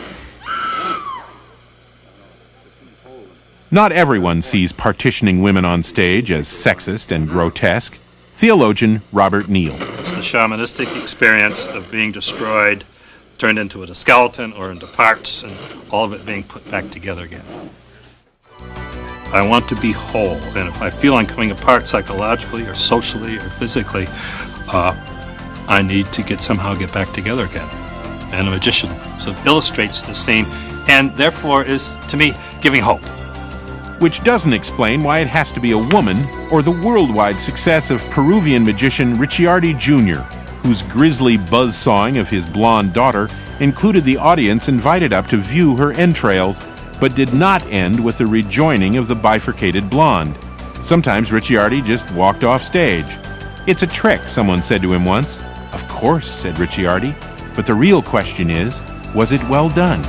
Not everyone sees partitioning women on stage as sexist and grotesque. Theologian Robert Neal. It's the shamanistic experience of being destroyed, turned into a skeleton or into parts, and all of it being put back together again. I want to be whole, and if I feel I'm coming apart psychologically or socially or physically, I need to somehow get back together again. And a magician sort of illustrates this theme, and therefore is, to me, giving hope. Which doesn't explain why it has to be a woman, or the worldwide success of Peruvian magician Ricciardi Jr., whose grisly buzzsawing of his blonde daughter included the audience invited up to view her entrails, but did not end with the rejoining of the bifurcated blonde. Sometimes Ricciardi just walked off stage. "It's a trick," someone said to him once. "Of course," said Ricciardi, "but the real question is, was it well done?"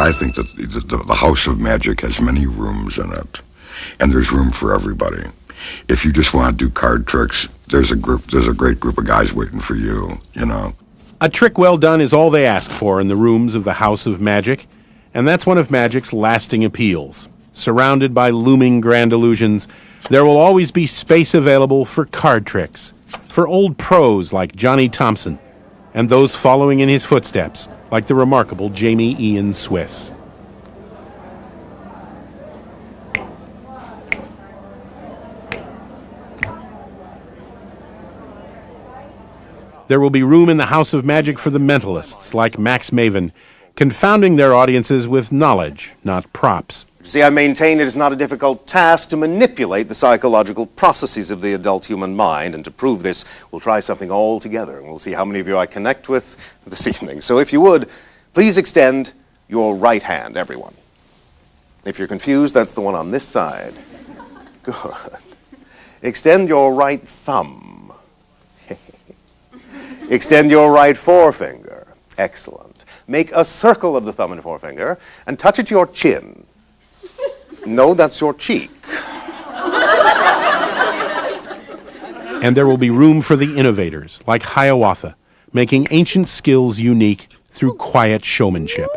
I think that the House of Magic has many rooms in it, and there's room for everybody. If you just want to do card tricks, there's a great group of guys waiting for you, you know. A trick well done is all they ask for in the rooms of the House of Magic, and that's one of Magic's lasting appeals. Surrounded by looming grand illusions, there will always be space available for card tricks, for old pros like Johnny Thompson, and those following in his footsteps, like the remarkable Jamy Ian Swiss. There will be room in the House of Magic for the mentalists, like Max Maven, confounding their audiences with knowledge, not props. See, I maintain it is not a difficult task to manipulate the psychological processes of the adult human mind, and to prove this, we'll try something all together, and we'll see how many of you I connect with this evening. So if you would, please extend your right hand, everyone. If you're confused, that's the one on this side. Good. Extend your right thumb. Extend your right forefinger. Excellent. Make a circle of the thumb and forefinger and touch it to your chin. No, that's your cheek. And there will be room for the innovators, like Hiawatha, making ancient skills unique through quiet showmanship.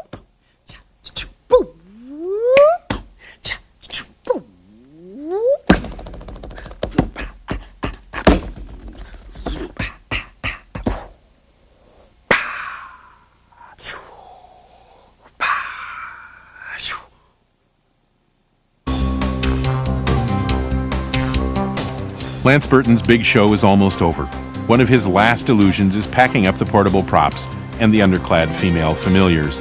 Lance Burton's big show is almost over. One of his last illusions is packing up the portable props and the underclad female familiars.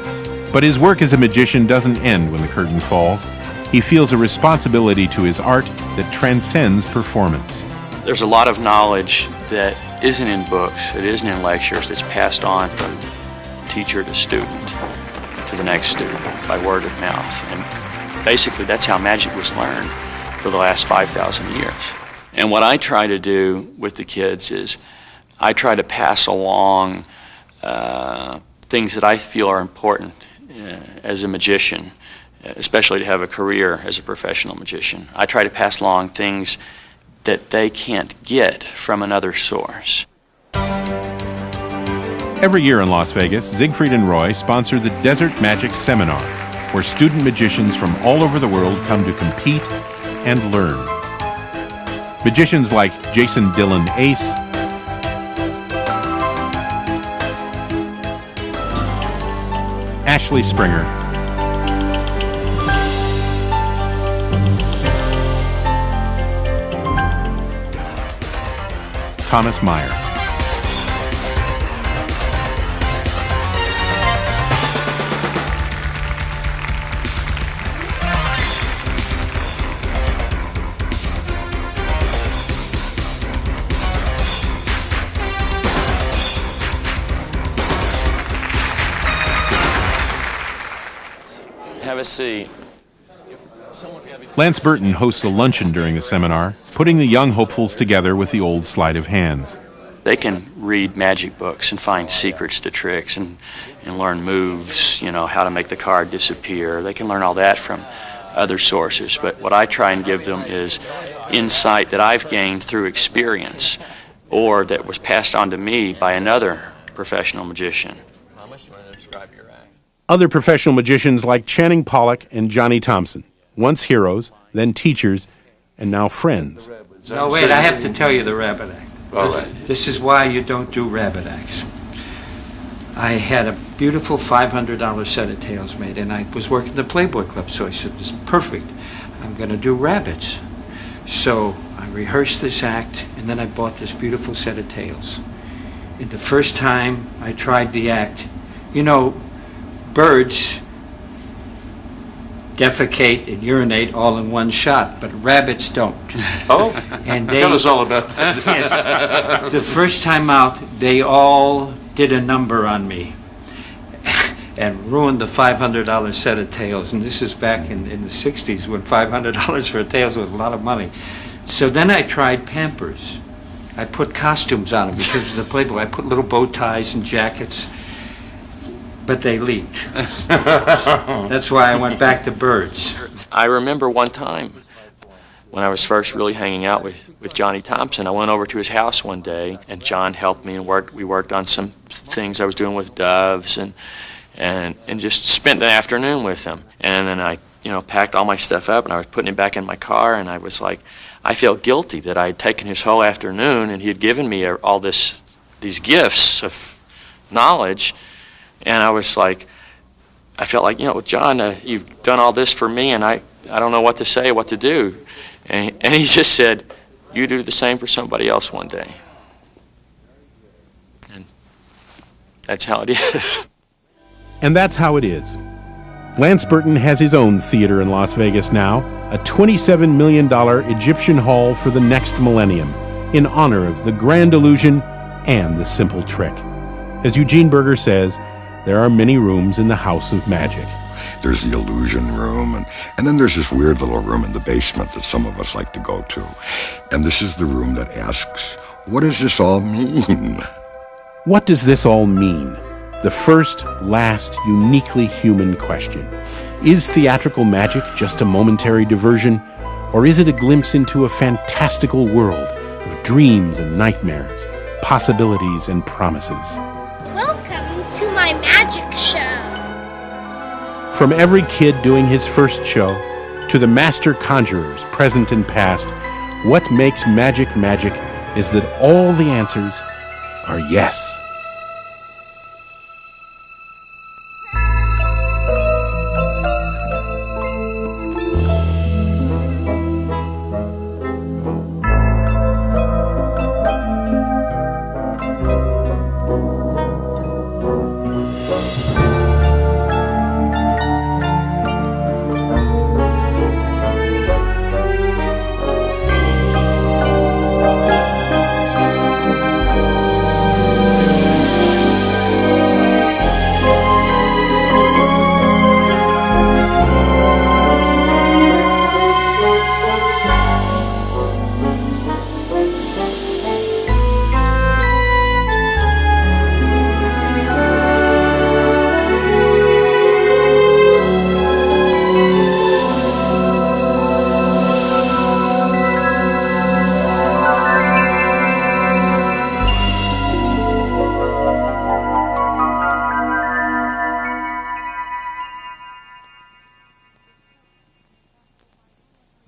But his work as a magician doesn't end when the curtain falls. He feels a responsibility to his art that transcends performance. There's a lot of knowledge that isn't in books, it isn't in lectures, that's passed on from teacher to student to the next student by word of mouth. And basically that's how magic was learned for the last 5,000 years. And what I try to do with the kids is I try to pass along things that I feel are important as a magician, especially to have a career as a professional magician. I try to pass along things that they can't get from another source. Every year in Las Vegas, Siegfried and Roy sponsor the Desert Magic Seminar, where student magicians from all over the world come to compete and learn. Magicians like Jason Dillon Ace, Ashley Springer, Thomas Meyer. Have a seat. Lance Burton hosts a luncheon during the seminar, putting the young hopefuls together with the old sleight of hands. They can read magic books and find secrets to tricks and learn moves, you know, how to make the card disappear. They can learn all that from other sources. But what I try and give them is insight that I've gained through experience or that was passed on to me by another professional magician. How much do you want to describe your act? Other professional magicians like Channing Pollock and Johnny Thompson, once heroes, then teachers, and now friends. No, wait, I have to tell you the rabbit act. All right. This is why you don't do rabbit acts. I had a beautiful $500 set of tails made, and I was working the Playboy Club, so I said, this is perfect. I'm going to do rabbits. So I rehearsed this act, and then I bought this beautiful set of tails. And the first time I tried the act, you know, birds defecate and urinate all in one shot, but rabbits don't. Oh, and tell us all about that. Yes. The first time out, they all did a number on me and ruined the $500 set of tails. And this is back in the 60s when $500 for tails was a lot of money. So then I tried Pampers. I put costumes on them because of the Playboy. I put little bow ties and jackets. but they leaked. That's why I went back to birds. I remember one time when I was first really hanging out with Johnny Thompson, I went over to his house one day, and John helped me, and we worked on some things I was doing with doves, and just spent an afternoon with him. And then I, packed all my stuff up, and I was putting it back in my car, and I was like, I felt guilty that I had taken his whole afternoon, and he had given me all these gifts of knowledge, and I was like, I felt like, John, you've done all this for me, and I don't know what to say, what to do. And he just said, you do the same for somebody else one day. And that's how it is. And that's how it is. Lance Burton has his own theater in Las Vegas now, a $27 million Egyptian hall for the next millennium, in honor of the grand illusion and the simple trick. As Eugene Burger says, there are many rooms in the House of Magic. There's the illusion room, and then there's this weird little room in the basement that some of us like to go to. And this is the room that asks, what does this all mean? What does this all mean? The first, last, uniquely human question. Is theatrical magic just a momentary diversion, or is it a glimpse into a fantastical world of dreams and nightmares, possibilities and promises? Welcome to my magic show. From every kid doing his first show, to the master conjurers, present and past, what makes magic magic is that all the answers are yes.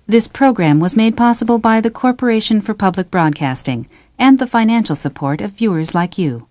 This program was made possible by the Corporation for Public Broadcasting and the financial support of viewers like you.